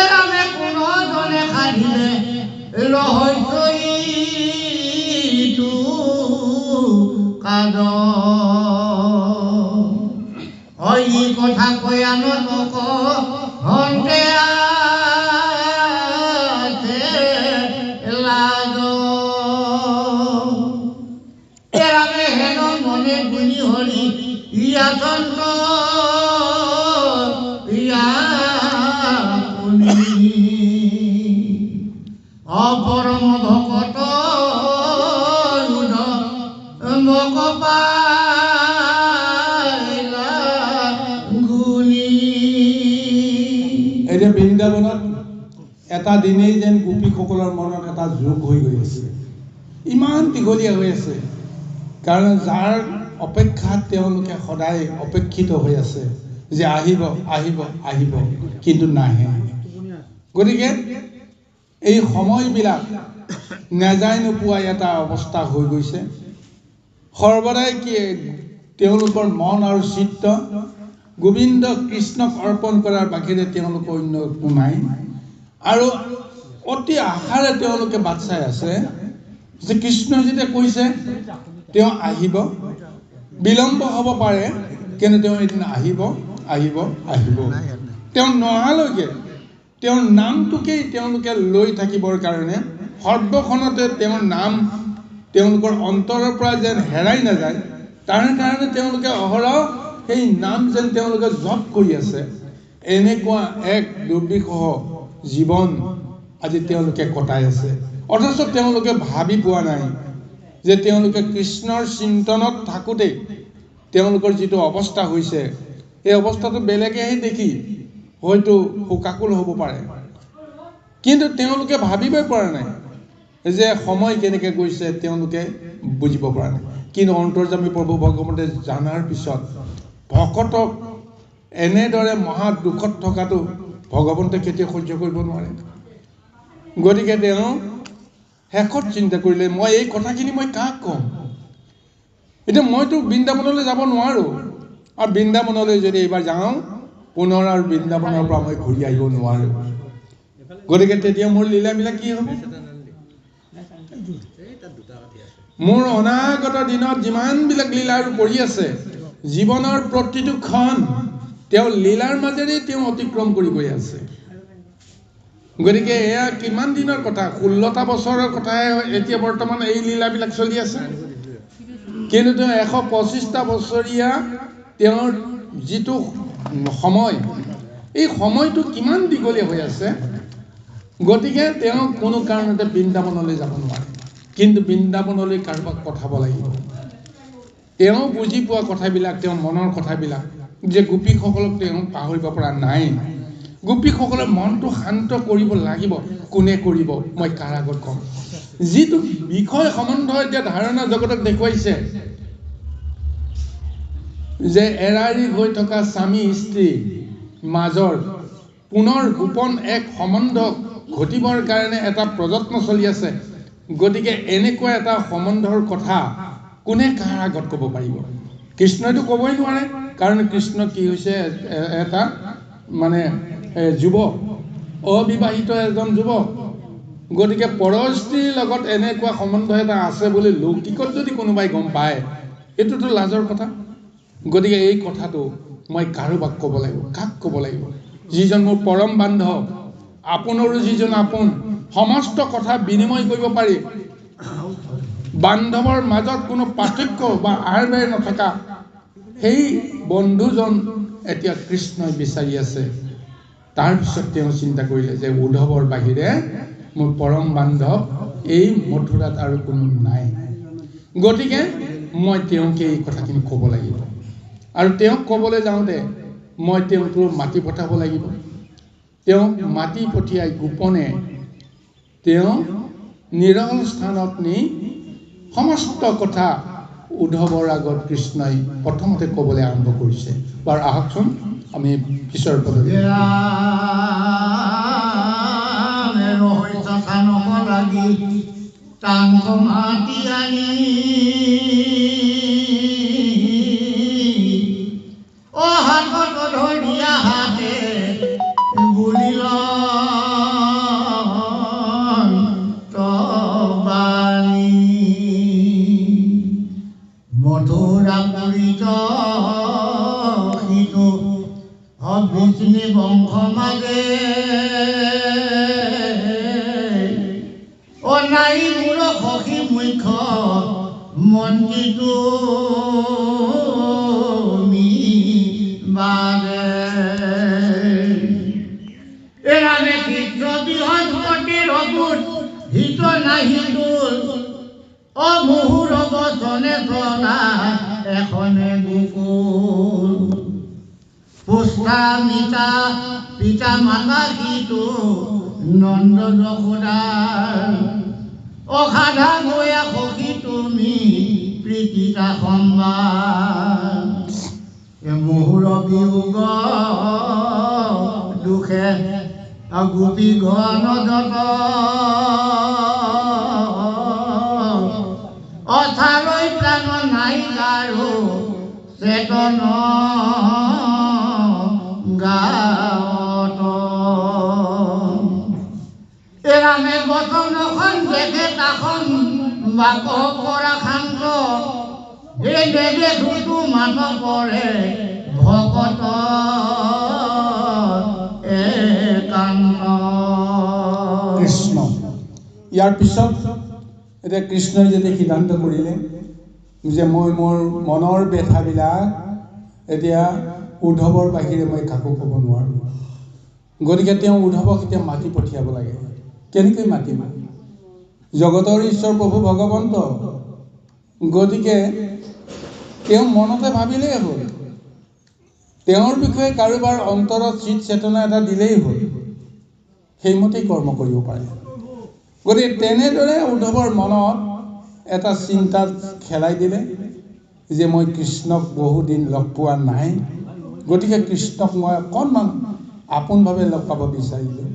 এৰামে কোনো জনে সাধিলে ৰহস্যইটো কাজ এই কথা কৈ আনক হন্তে আছে লাজ এৰামে হেন মনে গুণি হৰি ইয়া চন্দ্ৰ ইয়া অপৰম ভকত মক পাইলা গুণি। এতিয়া বৃন্দাবনত এটা দিনেই যেন গোপীসকলৰ মনত এটা যোগ হৈ গৈ আছে, ইমান দীঘলীয়া হৈ আছে। কাৰণ যাৰ অপেক্ষাত তেওঁলোকে সদায় অপেক্ষিত হৈ আছে যে আহিব আহিব আহিব, কিন্তু নাহে। গতিকে এই সময়বিলাক নেযায় নোপোৱাই এটা অৱস্থা হৈ গৈছে। সৰ্বদাই কি তেওঁলোকৰ মন আৰু চিত্ত গোবিন্দ কৃষ্ণক অৰ্পণ কৰাৰ বাহিৰে তেওঁলোকৰ অন্য একো নাই। আৰু অতি আশাৰে তেওঁলোকে বাট চাই আছে যে কৃষ্ণ যেতিয়া কৈছে তেওঁ আহিব, বিলম্ব হ'ব পাৰে কিন্তু তেওঁ এদিন আহিব আহিব আহিব। তেওঁ নহালৈকে তেওঁৰ নামটোকেই তেওঁলোকে লৈ থাকিবৰ কাৰণে সৰ্বখনতে তেওঁৰ নাম তেওঁলোকৰ অন্তৰৰ পৰা যেন হেৰাই নাযায়, তাৰ কাৰণে তেওঁলোকে অহৰহ সেই নাম যেন তেওঁলোকে জপ কৰি আছে। এনেকুৱা এক দুৰ্বিষহ জীৱন আজি তেওঁলোকে কটাই আছে, অথচ তেওঁলোকে ভাবি পোৱা নাই যে তেওঁলোকে কৃষ্ণৰ চিন্তনত থাকোঁতেই তেওঁলোকৰ যিটো অৱস্থা হৈছে, এই অৱস্থাটো বেলেগেহে দেখি হয়তো শোকাকুল হ'ব পাৰে, কিন্তু তেওঁলোকে ভাবিবই পৰা নাই যে সময় কেনেকৈ গৈছে, তেওঁলোকে বুজিব পৰা নাই। কিন্তু অন্তৰ্যামী প্ৰভু ভগৱন্তে জানাৰ পিছত ভকতক এনেদৰে মহা দুখত থকাটো ভগৱন্তে কেতিয়াও সহ্য কৰিব নোৱাৰে। গতিকে তেওঁ শেষত চিন্তা কৰিলে, মই এই কথাখিনি মই কাক ক'ম? এতিয়া মইতো বৃন্দাবনলৈ যাব নোৱাৰোঁ, আৰু বৃন্দাবনলৈ যদি এইবাৰ যাওঁ পুনৰ আৰু বৃন্দাবনৰ পৰা মই ঘূৰি আহিব নোৱাৰোঁ। গতিকে তেতিয়া মোৰ লীলাবিলাক কি হ'ব? মোৰ অনাগত দিনত যিমানবিলাক লীলা আৰু কৰি আছে, জীৱনৰ প্ৰতিটো ক্ষণ তেওঁ লীলাৰ মাজেৰেই তেওঁ অতিক্ৰম কৰি গৈ আছে। গতিকে এয়া কিমান দিনৰ কথা? 16টা বছৰৰ কথাহে এতিয়া বৰ্তমান এই লীলাবিলাক চলি আছে। কিন্তু তেওঁ 125টা বছৰীয়া তেওঁৰ যিটো সময়, এই সময়টো কিমান দীঘলীয়া হৈ আছে। গতিকে তেওঁ কোনো কাৰণতে বৃন্দাবনলৈ যাব নোৱাৰে, কিন্তু বৃন্দাবনলৈ কাৰোবাক পঠাব লাগিব। তেওঁ বুজি পোৱা কথাবিলাক, তেওঁ মনৰ কথাবিলাক, যে গোপীসকলক তেওঁ পাহৰিব পৰা নাই। গোপীসকলৰ মনটো শান্ত কৰিব লাগিব। কোনে কৰিব মই কাৰ আগত ক'ম? যিটো বিষয় সম্বন্ধ এতিয়া ধাৰণা জগতক দেখুৱাইছে যে এৰাৰি হৈ থকা স্বামী স্ত্ৰী মাজৰ পুনৰ গোপন এক সম্বন্ধ ঘটিবৰ কাৰণে এটা প্ৰযত্ন চলি আছে। গতিকে এনেকুৱা এটা সম্বন্ধৰ কথা কোনে কাৰ আগত ক'ব পাৰিব? কৃষ্ণইতো ক'বই নোৱাৰে, কাৰণ কৃষ্ণ কি হৈছে, এটা মানে যুৱক, অবিবাহিত এজন যুৱক। গতিকে পৰ স্ত্ৰীৰ লগত এনেকুৱা সম্বন্ধ এটা আছে বুলি লৌকিকত যদি কোনোবাই গম পায়, এইটোতো লাজৰ কথা। গতিকে এই কথাটো মই কাৰোবাক ক'ব লাগিব। কাক ক'ব লাগিব? যিজন মোৰ পৰম বান্ধৱ, আপোনৰো যিজন আপোন, সমস্ত কথা বিনিময় কৰিব পাৰি, বান্ধৱৰ মাজত কোনো পাৰ্থক্য বা আৰ বেৰ নথকা সেই বন্ধুজন এতিয়া কৃষ্ণই বিচাৰি আছে। তাৰপিছত তেওঁ চিন্তা কৰিলে যে উদ্ধৱৰ বাহিৰে মোৰ পৰম বান্ধৱ এই মথুৰাত আৰু কোনো নাই। গতিকে মই তেওঁকে এই কথাখিনি ক'ব লাগিব, আৰু তেওঁক ক'বলৈ যাওঁতে মই তেওঁকো মাতি পঠাব লাগিব। তেওঁক মাতি পঠিয়াই গোপনে তেওঁ নিৰল স্থানত নি সমস্ত কথা উদ্ধৱৰ আগত কৃষ্ণই প্ৰথমতে ক'বলৈ আৰম্ভ কৰিছে। বাৰু আহকচোন আমি পিছৰ পদবী বংশ মাগে নাই মোৰ সখী মুখ্য মন্দিৰটো বাৰে এৰানে চিত্ৰ বৃহস্পতিৰ অবুত হিত নাহিতুল অমুহুৰ বচনে চলা এখনে গোকুল পুষ্টা মিতা পিতা মাতা সিটো নন্দ যশোদাৰ অসাধা গয়া সখী তুমি প্ৰীতিতা সম্বাদ মুহুৰ বিয়োগ দুখে গোপী ঘন যত অথালৈ প্ৰাণ নাই কাৰো চেতন গাঁৱত এৰামে বচনখন দেখে তাখন বাক পৰা শান্ত এই নেদেখোতো মান পৰে ভকত ইয়াৰ পিছত এতিয়া কৃষ্ণই যেতিয়া সিদ্ধান্ত কৰিলে যে মই মোৰ মনৰ ব্যথাবিলাক এতিয়া উদ্ধৱৰ বাহিৰে মই কাকো ক'ব নোৱাৰোঁ, গতিকে তেওঁ উদ্ধৱক এতিয়া মাতি পঠিয়াব লাগে। কেনেকৈ মাতিব? জগতৰ ঈশ্বৰ প্ৰভু ভগৱন্ত, গতিকে তেওঁ মনতে ভাবিলেই হ'ল, তেওঁৰ বিষয়ে কাৰোবাৰ অন্তৰত চিত চেতনা এটা দিলেই হ'ল, সেইমতেই কৰ্ম কৰিব পাৰে। গতিকে তেনেদৰে উদ্ধৱৰ মনত এটা চিন্তা খেলাই দিলে যে মই কৃষ্ণক বহুদিন লগ পোৱা নাই, গতিকে কৃষ্ণক মই অকণমান আপোনভাৱে লগ পাব বিচাৰিলোঁ।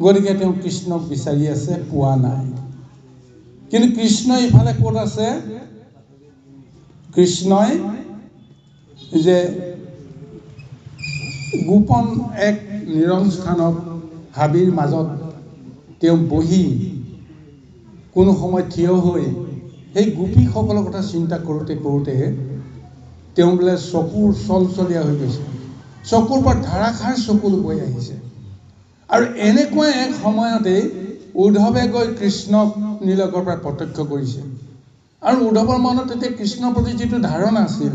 গতিকে তেওঁ কৃষ্ণক বিচাৰি আছে, পোৱা নাই। কিন্তু কৃষ্ণ ইফালে ক'ত আছে? কৃষ্ণই যে গোপন এক নিৰল স্থানত হাবিৰ মাজত তেওঁ বহি কোনো সময় থিয় হৈ সেই গোপীসকলৰ কথা চিন্তা কৰোঁতে কৰোঁতে তেওঁ বোলে চকুৰ চলচলীয়া হৈ গৈছে, চকুৰ পৰা ধাৰাসাৰ চকু বৈ আহিছে। আৰু এনেকুৱা এক সময়তেই উদ্ধৱে গৈ কৃষ্ণক নীলকৰ পৰা প্ৰত্যক্ষ কৰিছে। আৰু উদ্ধৱৰ মনত তেতিয়া কৃষ্ণৰ প্ৰতি যিটো ধাৰণা আছিল,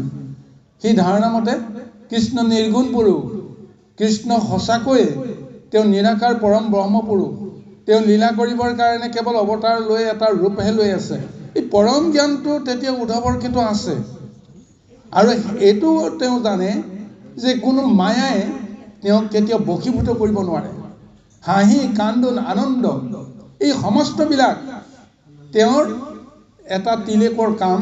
সেই ধাৰণা মতে কৃষ্ণ নিৰ্গুণ পুৰুষ, কৃষ্ণ সঁচাকৈয়ে তেওঁ নিৰাকাৰ পৰম ব্ৰহ্মপুৰুষ, তেওঁ লীলা কৰিবৰ কাৰণে কেৱল অৱতাৰ লৈ এটা ৰূপহে লৈ আছে। এই পৰম জ্ঞানটো তেতিয়া উদ্ধৱৰ কিন্তু আছে। আৰু এইটো তেওঁ জানে যে কোনো মায়াই তেওঁক কেতিয়াও বশীভূত কৰিব নোৱাৰে। হাঁহি কান্দোন আনন্দ এই সমস্তবিলাক তেওঁৰ এটা তিলেকৰ কাম।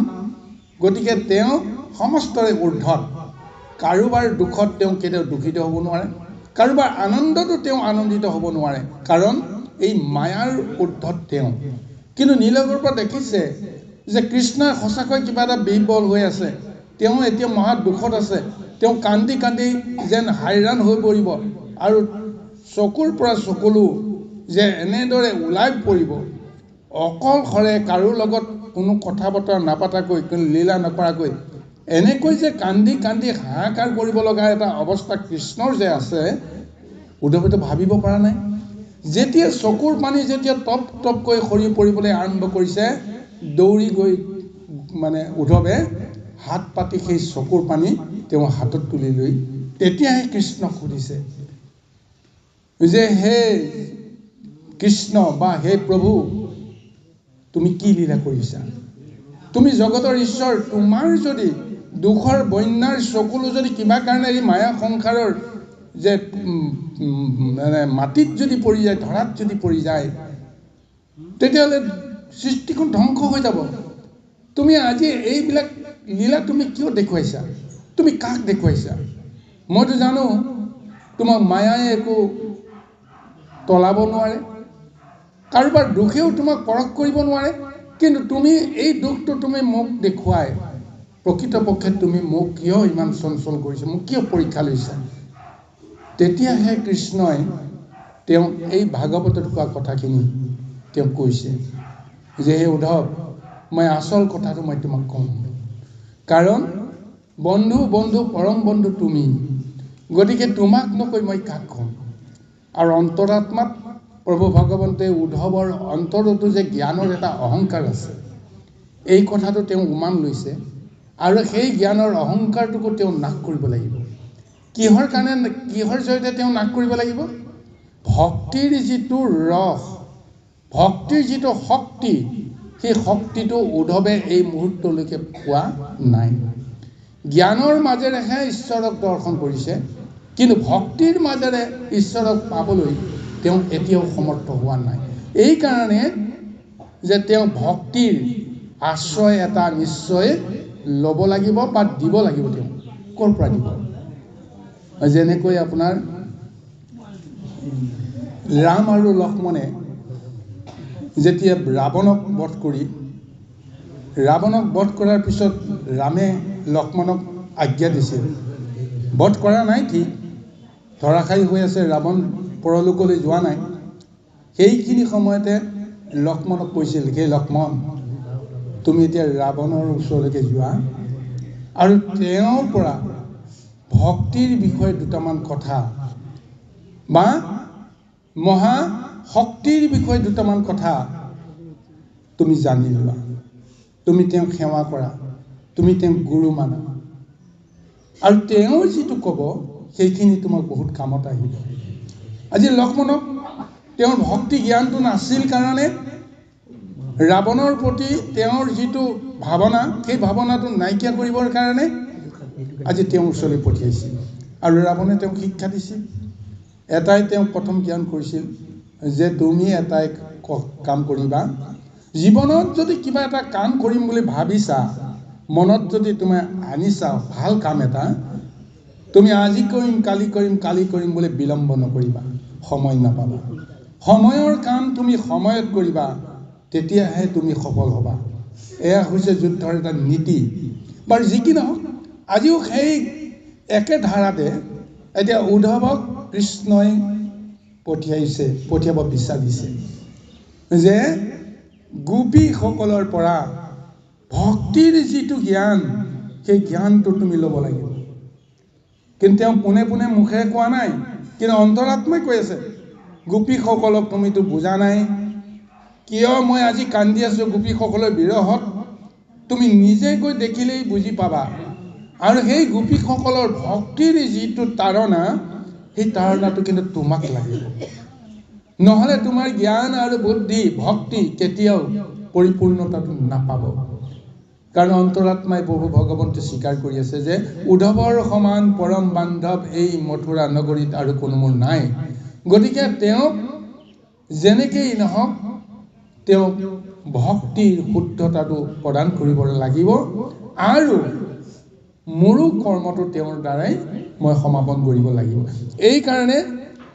গতিকে তেওঁ সমস্তৰে ঊৰ্ধত, কাৰোবাৰ দুখত তেওঁ কেতিয়াও দুখিত হ'ব নোৱাৰে, কাৰোবাৰ আনন্দতো তেওঁ আনন্দিত হ'ব নোৱাৰে, কাৰণ এই মায়াৰ ঊৰ্ধত তেওঁ। কিন্তু নীলকৰ পৰা দেখিছে যে কৃষ্ণই সঁচাকৈ কিবা এটা বিহ্বল হৈ আছে, তেওঁ এতিয়া মহা দুখত আছে, তেওঁ কান্দি কান্দি যেন হাইৰাণ হৈ পৰিব আৰু চকুৰ পৰা চকুলো যে এনেদৰে ওলাই পৰিব, অকলশৰে কাৰো লগত কোনো কথা বতৰা নাপাতাকৈ, কোনো লীলা নকৰাকৈ এনেকৈ যে কান্দি কান্দি হাহাকাৰ কৰিব লগা এটা অৱস্থা কৃষ্ণৰ যে আছে, উদ্ধৱেতো ভাবিব পৰা নাই। যেতিয়া চকুৰ পানী যেতিয়া টপ টপকৈ সৰি পৰিবলৈ আৰম্ভ কৰিছে, দৌৰি গৈ মানে উদ্ধৱে হাত পাতি সেই চকুৰ পানী তেওঁ হাতত তুলি লৈ তেতিয়াহে কৃষ্ণক সুধিছে যে হে কৃষ্ণ বা হে প্ৰভু, তুমি কি লীলা কৰিছা? তুমি জগতৰ ঈশ্বৰ, তোমাৰ যদি দুখৰ বন্যাৰ চকুলো যদি কিবা কাৰণে এই মায়া সংসাৰৰ যে মানে মাটিত যদি পৰি যায়, ধৰাত যদি পৰি যায়, তেতিয়াহ'লে সৃষ্টিখন ধ্বংস হৈ যাব। তুমি আজি এইবিলাক লীলা তুমি কিয় দেখুৱাইছা? তুমি কাক দেখুৱাইছা? মইতো জানো তোমাক মায়াই একো তলাব নোৱাৰে, কাৰোবাৰ দুখেও তোমাক পৰখ কৰিব নোৱাৰে, কিন্তু তুমি এই দুখটো তুমি মোক দেখুৱাই প্ৰকৃতপক্ষে তুমি মোক কিয় ইমান চঞ্চল কৰিছা, মোক কিয় পৰীক্ষা লৈছা? তেতিয়াহে কৃষ্ণই তেওঁ এই ভাগৱতত কোৱা কথাখিনি তেওঁ কৈছে যে হে উদ্ধৱ, মই আচল কথাটো মই তোমাক কওঁ, কাৰণ বন্ধু বন্ধু পৰম বন্ধু তুমি, গতিকে তোমাক নকৈ মই কাক কওঁ? আৰু অন্তৰাত্মাত প্ৰভু ভগৱন্তে উদ্ধৱৰ অন্তৰতো যে জ্ঞানৰ এটা অহংকাৰ আছে, এই কথাটো তেওঁ উমান লৈছে। আৰু সেই জ্ঞানৰ অহংকাৰটোকো তেওঁ নাশ কৰিব লাগিব। কিহৰ কাৰণে, কিহৰ জৰিয়তে তেওঁ নাশ কৰিব লাগিব? ভক্তিৰ যিটো ৰস, ভক্তিৰ যিটো শক্তি, সেই শক্তিটো উদ্ধৱে এই মুহূৰ্তলৈকে পোৱা নাই। জ্ঞানৰ মাজেৰেহে ঈশ্বৰক দৰ্শন কৰিছে, কিন্তু ভক্তিৰ মাজেৰে ঈশ্বৰক পাবলৈ তেওঁ এতিয়াও সমৰ্থ হোৱা নাই। এইকাৰণে যে তেওঁ ভক্তিৰ আশ্ৰয় এটা নিশ্চয় ল'ব লাগিব বা দিব লাগিব। তেওঁ ক'ৰ পৰা দিব? যেনেকৈ আপোনাৰ ৰাম আৰু লক্ষ্মণে যেতিয়া ৰাৱণক বধ কৰি, ৰাৱণক বধ কৰাৰ পিছত ৰামে লক্ষ্মণক আজ্ঞা দিছিল, বধ কৰা নাই ঠিক, ধৰাশায়ী হৈ আছে, ৰাৱণ পৰলোকলৈ যোৱা নাই। সেইখিনি সময়তে লক্ষ্মণক কৈছিল, হে লক্ষ্মণ, তুমি এতিয়া ৰাৱণৰ ওচৰলৈকে যোৱা আৰু তেওঁৰ পৰা ভক্তিৰ বিষয়ে দুটামান কথা বা মহা শক্তিৰ বিষয়ে দুটামান কথা তুমি জানি লোৱা, তুমি তেওঁক সেৱা কৰা, তুমি তেওঁক গুৰু মানা, আৰু তেওঁ যিটো ক'ব সেইখিনি তোমাক বহুত কামত আহিব। আজি লক্ষ্মণক তেওঁৰ ভক্তি জ্ঞানটো নাছিল কাৰণে ৰাৱণৰ প্ৰতি তেওঁৰ যিটো ভাৱনা, সেই ভাৱনাটো নাইকিয়া কৰিবৰ কাৰণে আজি তেওঁৰ ওচৰলৈ পঠিয়াইছিল, আৰু ৰাৱণে তেওঁক শিক্ষা দিছিল। এটাই তেওঁক প্ৰথম জ্ঞান কৰিছিল যে তুমি এটাই কাম কৰিবা, জীৱনত যদি কিবা এটা কাম কৰিম বুলি ভাবিছা, মনত যদি তুমি আনিছা ভাল কাম এটা, তুমি আজি কৰিম কালি কৰিম বুলি বিলম্ব নকৰিবা, সময় নাপাবা। সময়ৰ কাম তুমি সময়ত কৰিবা, তেতিয়াহে তুমি সফল হ'বা। এয়া হৈছে যুদ্ধৰ এটা নীতি। বাৰু যি কি নহওক, আজিও সেই একে ধাৰাতে এতিয়া উদ্ধৱক কৃষ্ণই পঠিয়াব বিচাৰিছে যে গোপীসকলৰ পৰা ভক্তিৰ যিটো জ্ঞান, সেই জ্ঞানটো তুমি ল'ব লাগিব। কিন্তু তেওঁ পোনে পোনে মুখেৰে কোৱা নাই, কিন্তু অন্তৰাত্মাই কৈ আছে, গোপীসকলক তুমিতো বুজা নাই, কিয় মই আজি কান্দি আছোঁ গোপীসকলৰ বিৰহত, তুমি নিজে গৈ দেখিলেই বুজি পাবা। আৰু সেই গোপীসকলৰ ভক্তিৰ যিটো তাৰণা, সেই তাৰণাটো কিন্তু তোমাক লাগিব, নহ'লে তোমাৰ জ্ঞান আৰু বুদ্ধি ভক্তি কেতিয়াও পৰিপূৰ্ণতাটো নাপাব। কাৰণ অন্তৰাত্মাই প্ৰভু ভগৱন্তই স্বীকাৰ কৰি আছে যে উদ্ধৱৰ সমান পৰম বান্ধৱ এই মথুৰা নগৰীত আৰু কোনো মোৰ নাই। গতিকে তেওঁক যেনেকেই নহওক তেওঁক ভক্তিৰ শুদ্ধতাটো প্ৰদান কৰিব লাগিব, আৰু মোৰো কৰ্মটো তেওঁৰ দ্বাৰাই মই সমাপন কৰিব লাগিব। এইকাৰণে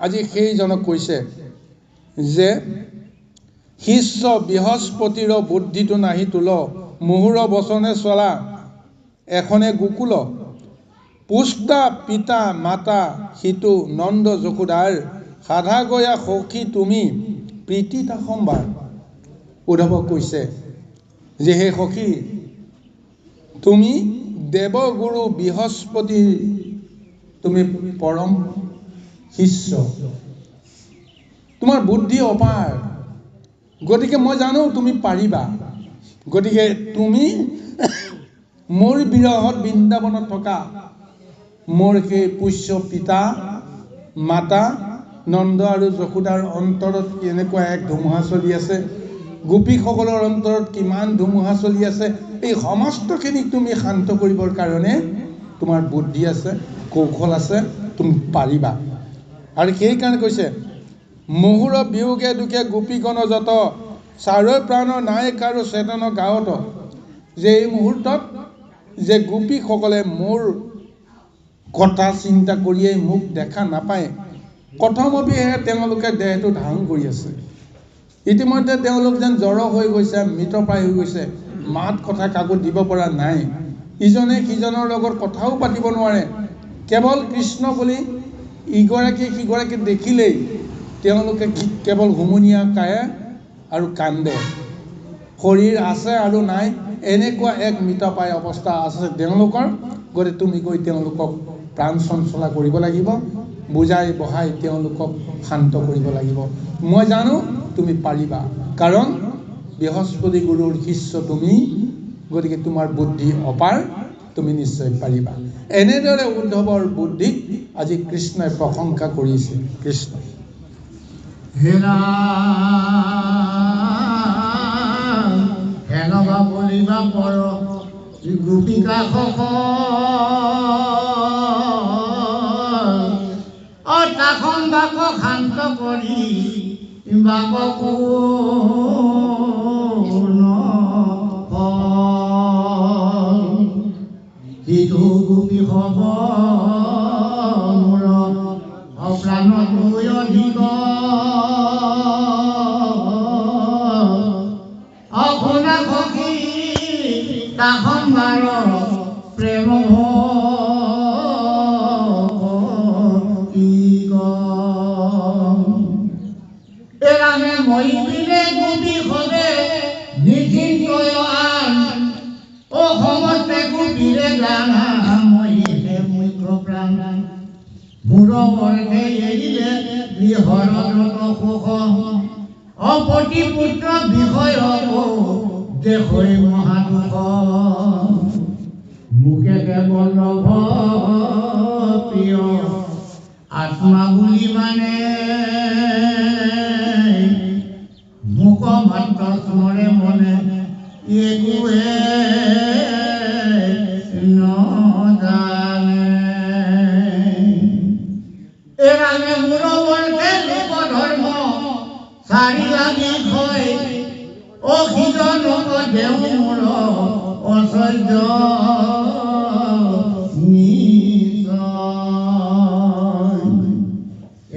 আজি সেইজনক কৈছে যে শিষ্য বৃহস্পতিৰ বুদ্ধিটো নাহি তোল, মুহুৰ বচনে চলা এখনে গোকুল, পুষ্টা পিতা মাতা সিটো নন্দ যশোদাৰ, সাধা গয়া সখী তুমি প্ৰীতিতা সম্বাৰ। উদ্ধৱক কৈছে যে হে সখী, তুমি দেৱগুৰু বৃহস্পতিৰ তুমি পৰম শিষ্য, তোমাৰ বুদ্ধি অপাৰ, গতিকে মই জানো তুমি পাৰিবা। গতিকে তুমি মোৰ বিৰহত বৃন্দাবনত থকা মোৰ সেই পুষ্য পিতা মাতা নন্দ আৰু যশোদাৰ অন্তৰত কেনেকুৱা এক ধুমুহা চলি আছে, গোপীসকলৰ অন্তৰত কিমান ধুমুহা চলি আছে, এই সমস্তখিনিক তুমি শান্ত কৰিবৰ কাৰণে তোমাৰ বুদ্ধি আছে, কৌশল আছে, তুমি পাৰিবা। আৰু সেইকাৰণে কৈছে মুহুৰ বিয়োগে দুখে গোপীগণ যত, চাৰৈ প্ৰাণ নাই কাৰো চেতন গাঁৱত, যে এই মুহূৰ্তত যে গোপীসকলে মোৰ কথা চিন্তা কৰিয়েই মোক দেখা নাপায়, কথমপিহে তেওঁলোকে দেহটো ধাৰণ কৰি আছে। ইতিমধ্যে তেওঁলোক যেন জড় হৈ গৈছে, মৃতপ্ৰায় হৈ গৈছে, মাত কথা কাকো দিব পৰা নাই, ইজনে সিজনৰ লগত কথাও পাতিব নোৱাৰে। কেৱল কৃষ্ণ বুলি ইগৰাকী সিগৰাকী দেখিলেই তেওঁলোকে কেৱল হুমুনিয়া কায়ে আৰু কান্দে, শৰীৰ আছে আৰু নাই, এনেকুৱা এক মৃতপ্ৰায় অৱস্থা আছে তেওঁলোকৰ। গতিকে তুমি গৈ তেওঁলোকক প্ৰাণ চঞ্চলা কৰিব লাগিব, বুজাই বহাই তেওঁলোকক শান্ত কৰিব লাগিব। মই জানো তুমি পাৰিবা, কাৰণ বৃহস্পতি গুৰুৰ শিষ্য তুমি, গতিকে তোমাৰ বুদ্ধি অপাৰ, তুমি নিশ্চয় পাৰিবা। এনেদৰে উদ্ধৱৰ বুদ্ধিক আজি কৃষ্ণই প্ৰশংসা কৰিছে। কৃষ্ণ হেৰা হেনবা বলিবা পৰ গোপিকা তাখন বাক শান্ত কৰি বাক সিটো গোপী হব মোৰ অপ্ৰাণতকৈ অধিক, অশুনা সখী তাখন বাৰ প্ৰেম এৰামে মই দিলে গোপী হবে নিশ্চিন্তয় আন, অসমতে গোপীৰে গানা মইহে মুখ্য প্ৰাণ, মোৰ বৰ্ষে এৰিলে গৃহৰ সুখ, অপতি পুত্ৰ বিষয় দেখৈ মহাদুখ মুখে কেৱল লভ প্ৰিয় আত্মা বুলি মানে মুখ মাত্ৰ স্মৰে মনে একোৱে নজানে এৰাঙে মূৰৱৰ্তে লোকধৰ্ম চাৰি লাগি হয় অসিজনক দেও মূৰ অচৰ্য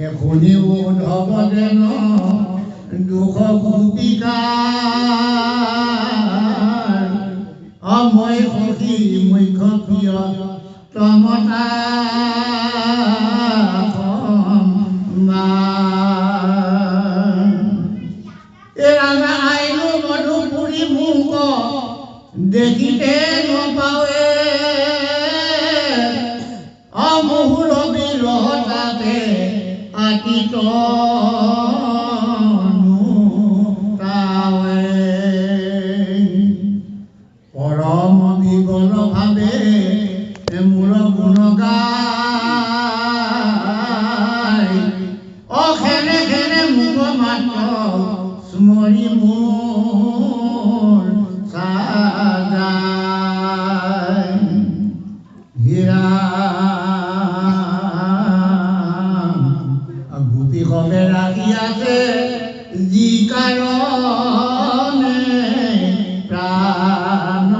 এখনি উদ্ধৱ যেন দুখ ভূপিকাৰ অময় সখী মুখ্য প্ৰিয় তমতা এৰাঙা আইনো মধুপুৰী মুখ দেখিতে নপাৱে অমুহুৰ বিৰহতাতে আতিত পৰম বিগল ভাৱে মূৰ গুণ গাই অখেনে খেনে মুখ মাত্ৰ স্মৰি মোৰ সাজাই হীৰা গোপী সবে ৰাখি আছে যি কাৰণে প্ৰাণ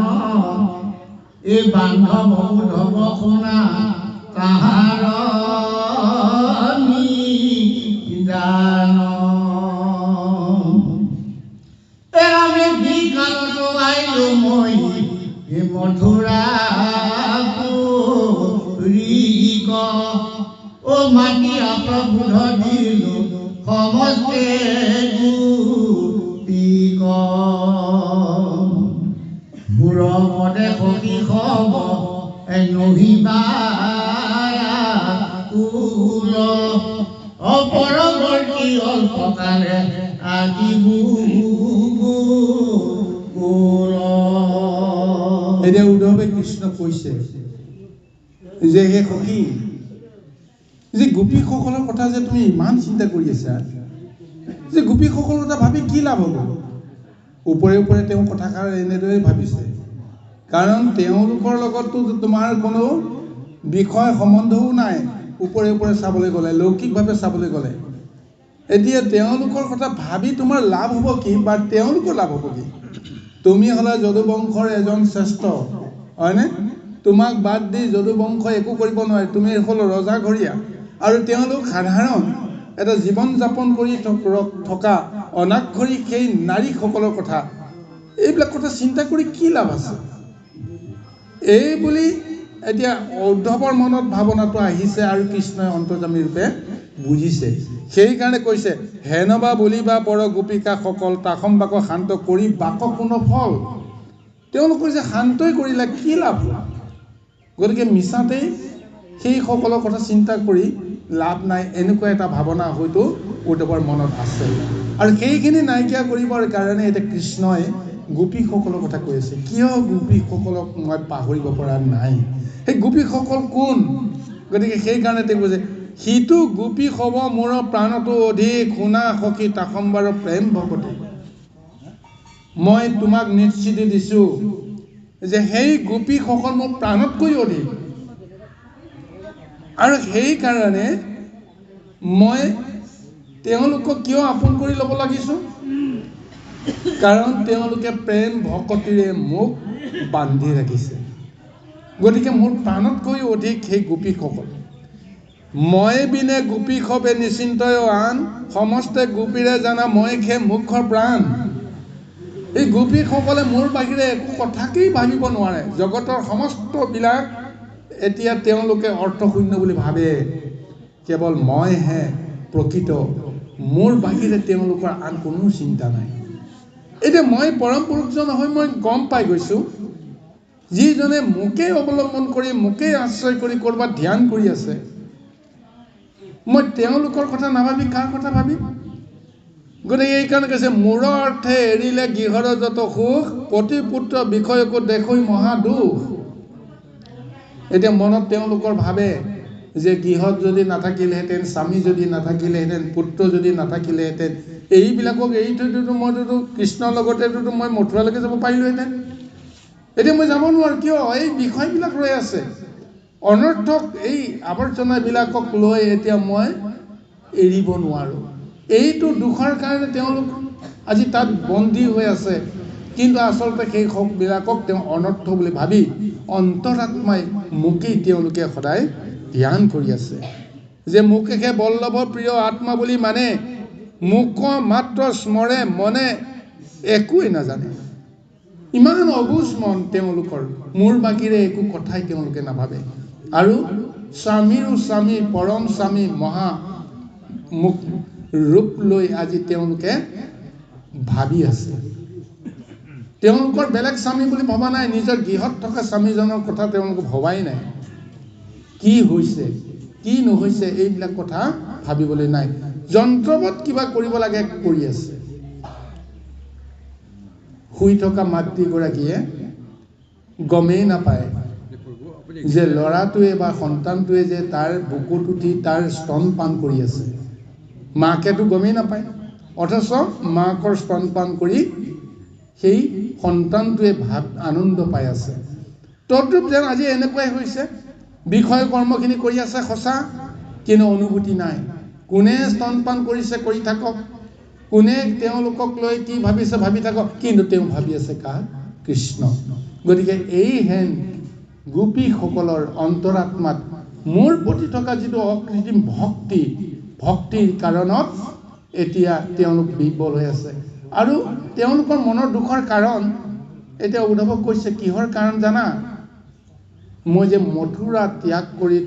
এই বান্ধৱ উদ্ধৱ শুনা তাহাৰ নিদান এৰামে যি কালত আইলো মই এই মথুৰা পুৰীক ও মাতিয়া প্ৰভুধ দিলো সমস্তে গোপীক মূৰ পদে সখী হব নহিবা কুল অপৰৱৰ্তী অল্পকালে আহিব এতিয়া উদ্ধৱে কৃষ্ণ কৈছে যে হে সখী যে গোপীসকলৰ কথা যে তুমি ইমান চিন্তা কৰি আছা যে গোপীসকলৰ কথা ভাবি কি লাভ হ'ব ওপৰে ওপৰে তেওঁ কথাষাৰ এনেদৰে ভাবিছে কাৰণ তেওঁলোকৰ লগততো তোমাৰ কোনো বিষয় সম্বন্ধও নাই ওপৰে ওপৰে চাবলৈ গ'লে লৌকিকভাৱে চাবলৈ গ'লে এতিয়া তেওঁলোকৰ কথা ভাবি তোমাৰ লাভ হ'ব কি বা তেওঁলোকৰ লাভ হ'ব কি তুমি হ'লা যদুবংশৰ এজন শ্ৰেষ্ঠ হয়নে তোমাক বাদ দি যদুবংশই একো কৰিব নোৱাৰে তুমি হ'ল ৰজাঘৰীয়া আৰু তেওঁলোক সাধাৰণ এটা জীৱন যাপন কৰি থকা অনাক্ষৰী সেই নাৰীসকলৰ কথা এইবিলাক কথা চিন্তা কৰি কি লাভ আছে এই বুলি এতিয়া উদ্ধৱৰ মনত ভাৱনাটো আহিছে আৰু কৃষ্ণই অন্তৰ্যামী ৰূপে বুজিছে সেইকাৰণে কৈছে হেনবা বুলিবা পৰ গোপিকাসকল তাসম্বাক শান্ত কৰি বাক কোনো ফল তেওঁলোকৰ যে শান্তই কৰিলে কি লাভ গতিকে মিছাতেই সেইসকলৰ কথা চিন্তা কৰি লাভ নাই এনেকুৱা এটা ভাৱনা হয়তো উদ্ধৱৰ মনত আছে আৰু সেইখিনি নাইকিয়া কৰিবৰ কাৰণে এতিয়া কৃষ্ণই গোপীসকলৰ কথা কৈ আছে কিয় গোপীসকলক মই পাহৰিব পৰা নাই সেই গোপীসকল কোন গতিকে সেইকাৰণে তেওঁ কৈছে সিটো গোপী হ'ব মোৰ প্ৰাণতো অধিক শুনা সখী তাসম্বাৰ প্ৰেম ভকতি মই তোমাক নিশ্চিত দিছোঁ যে সেই গোপীসকল মোৰ প্ৰাণতকৈ অধিক আৰু সেইকাৰণে মই তেওঁলোকক কিয় আপোন কৰি ল'ব লাগিছোঁ কাৰণ তেওঁলোকে প্ৰেম ভকতিৰে মোক বান্ধি ৰাখিছে গতিকে মোৰ প্ৰাণতকৈ অধিক সেই গোপীসকল মই বিনে গোপী সবে নিশ্চিন্তয় আন সমস্তে গোপীৰে জানা মই সেই মুখ্য প্ৰাণ এই গোপীসকলে মোৰ বাহিৰে একো কথাকেই ভাবিব নোৱাৰে জগতৰ সমস্তবিলাক এতিয়া তেওঁলোকে অৰ্থশূন্য বুলি ভাবে কেৱল মইহে প্ৰকৃত মোৰ বাহিৰে তেওঁলোকৰ আন কোনো চিন্তা নাই এতিয়া মই পৰম পুৰুষজন হৈ মই গম পাই গৈছোঁ যিজনে মোকেই অৱলম্বন কৰি মোকেই আশ্ৰয় কৰি ক'ৰবাত ধ্যান কৰি আছে মই তেওঁলোকৰ কথা নাভাবি কাৰ কথা ভাবিম গতিকে এইকাৰণে কৈছে মূৰৰ অৰ্থে এৰিলে গৃহৰ যত সুখ প্ৰতিপুত্ৰ বিষয়কো দেখোই মহাদুখ। এতিয়া মনত তেওঁলোকৰ ভাবে যে গৃহত যদি নাথাকিলেহেঁতেন, স্বামী যদি নাথাকিলেহেঁতেন, পুত্ৰ যদি নাথাকিলেহেঁতেন, এইবিলাকক এৰি থৈতো মইতো কৃষ্ণৰ লগতেতো মই মথুৰালৈকে যাব পাৰিলোহেঁতেন। এতিয়া মই যাব নোৱাৰোঁ, কিয়? এই বিষয়বিলাক ৰৈ আছে। অনৰ্থক এই আৱৰ্জনাবিলাকক লৈ এতিয়া মই এৰিব নোৱাৰোঁ। এইটো দুখৰ কাৰণে তেওঁলোক আজি তাত বন্দী হৈ আছে। কিন্তু আচলতে সেই সকবিলাকক তেওঁ অনৰ্থ বুলি ভাবি অন্তৰাত্মাই মোকেই তেওঁলোকে সদায় ধ্যান কৰি আছে যে মোকেহে বল্লভ প্ৰিয় আত্মা বুলি মানে, মোক মাত্ৰ স্মৰে মনে একোৱেই নাজানে। ইমান অবুজ মন তেওঁলোকৰ, মোৰ বাগিৰে একো কথাই তেওঁলোকে নাভাবে। আৰু স্বামীৰো স্বামী পৰম স্বামী মহা মোক ৰূপ লৈ আজি তেওঁলোকে ভাবি আছে। তেওঁলোকৰ বেলেগ স্বামী বুলি ভবা নাই, নিজৰ গৃহত থকা স্বামীজনৰ কথা তেওঁলোকে ভবাই নাই। কি হৈছে কি নহৈছে এইবিলাক কথা ভাবিবলৈ নাই। যন্ত্ৰবৎ কিবা কৰিব লাগে কৰি আছে। শুই থকা মাতৃগৰাকীয়ে গমেই নাপায় যে ল'ৰাটোৱে বা সন্তানটোৱে যে তাৰ বুকুত উঠি তাৰ স্তন পান কৰি আছে। মাকেতো গমেই নাপায়, অথচ মাকৰ স্তন পান কৰি সেই সন্তানটোৱে আনন্দ পাই আছে। তদ্ৰূপ যেন আজি এনেকুৱাই হৈছে। বিষয় কৰ্মখিনি কৰি আছে সঁচা, কিন্তু অনুভূতি নাই। কোনে স্তনপান কৰিছে কৰি থাকক, কোনে তেওঁলোকক লৈ কি ভাবিছে ভাবি থাকক, কিন্তু তেওঁ ভাবি আছে কাক? কৃষ্ণ। গতিকে এই হেন গোপীসকলৰ অন্তৰাত্মাত মোৰ প্ৰতি থকা যিটো অকৃত্ৰিম ভক্তিৰ কাৰণত এতিয়া তেওঁলোক বিফল হৈ আছে। আৰু তেওঁলোকৰ মনৰ দুখৰ কাৰণ এতিয়া উদ্ধৱক কৈছে, কিহৰ কাৰণ জানা? মই যে মথুৰা ত্যাগ কৰি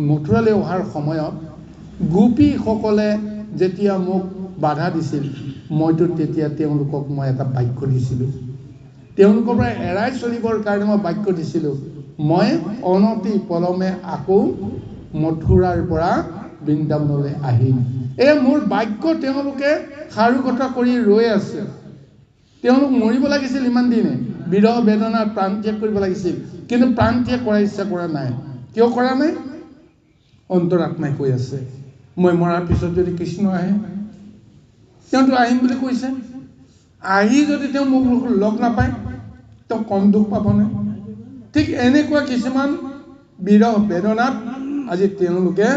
মথুৰালৈ অহাৰ সময়ত গোপীসকলে যেতিয়া মোক বাধা দিছিল, মইতো তেতিয়া তেওঁলোকক মই এটা বাক্য দিছিলোঁ। তেওঁলোকৰ পৰা এৰাই চলিবৰ কাৰণে মই বাক্য দিছিলোঁ, মই অনতি পলমে আকৌ মথুৰাৰ পৰা বৃন্দাবনলৈ আহিম। এই মোৰ বাক্য তেওঁলোকে সাৰোগত কৰি ৰৈ আছে। তেওঁলোক মৰিব লাগিছিল ইমান দিনে, বিৰহ বেদনাৰ প্ৰাণ ত্যাগ কৰিব লাগিছিল, কিন্তু প্ৰাণ ত্যাগ কৰাৰ ইচ্ছা কৰা নাই। কিয় কৰা নাই? অন্তৰাত্মাই কৈ আছে, মই মৰাৰ পিছত যদি কৃষ্ণ আহে, তেওঁতো আহিম বুলি কৈছে, আহি যদি তেওঁ মোক লগ নাপায়, তেওঁ কম দুখ পাবনে? ঠিক এনেকুৱা কিছুমান বিৰহ বেদনাত আজি তেওঁলোকে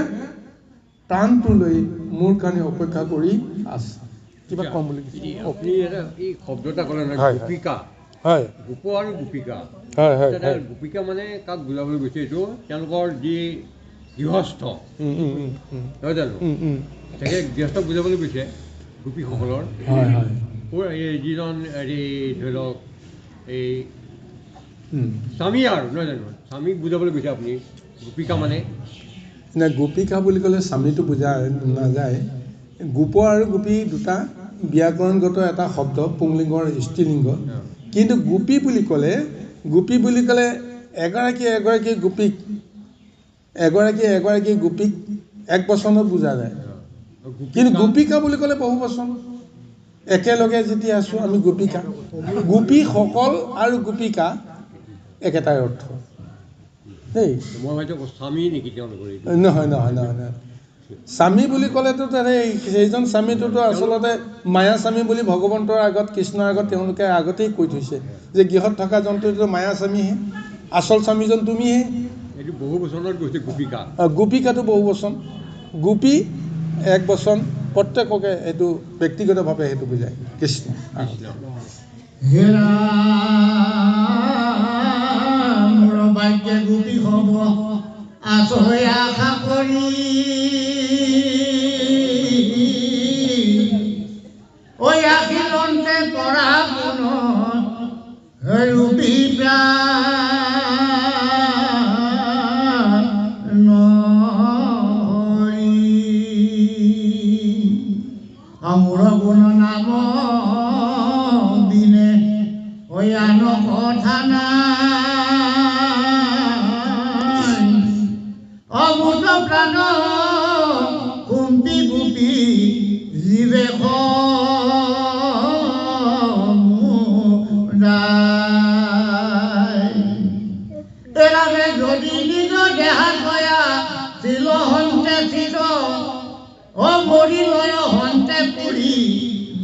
প্ৰাণটো লৈ মোৰ কাৰণে অপেক্ষা কৰি আছে। কিবা কম বুলি আপুনি এই শব্দ এটা ক'লে নহয়, গোপিকা। হয়, গোপ আৰু গোপিকা। হয় হয়। গোপিকা মানে কাক বুজাবলৈ গৈছে? এইটো তেওঁলোকৰ যি গৃহস্থ, নহয় জানো? তাকে গৃহস্থক বুজাবলৈ গৈছে গোপীসকলৰ। এই যিজন হেৰি ধৰি লওক এই স্বামী আৰু, নহয় জানো? স্বামীক বুজাবলৈ গৈছে আপুনি গোপিকা মানে? নাই, গোপিকা বুলি ক'লে স্বামীটো বুজা নাযায়। গোপ আৰু গোপী দুটা ব্যাকৰণগত এটা শব্দ, পুংলিংগৰ স্ত্ৰীলিংগ। কিন্তু গোপী বুলি ক'লে এগৰাকী গোপীক এক বচনত বুজা যায়। কিন্তু গোপিকা বুলি ক'লে বহু বচন। একেলগে যেতিয়া আছোঁ আমি গোপিকা। গোপীসকল আৰু গোপিকা একেটাই অৰ্থ দেই। নহয়। স্বামী বুলি ক'লেতো সেইজন স্বামীটোতো আচলতে মায়া স্বামী বুলি ভগৱন্তৰ আগত, কৃষ্ণৰ আগত তেওঁলোকে আগতেই কৈ থৈছে যে গৃহত থকা জন্তুটো মায়া স্বামীহে, আচল স্বামীজন তুমিহে। বহু বচনত গৈছে গোপিকা। গোপিকাটো বহু বচন, গোপী এক বচন। প্ৰত্যেককে এইটো ব্যক্তিগতভাৱে সেইটো বুজায় কৃষ্ণ। মোৰ বাক্যে গোপী হ'ব আচৈ আশা কৰি, ঐ আখিলন্তে পৰা পুনৰ ৰূপী প্ৰাণ অমূৰ গুণ নাম বিনে আন কথা নাই, অমূৰ্ত প্ৰাণ কুন্তি গোপী জীৱে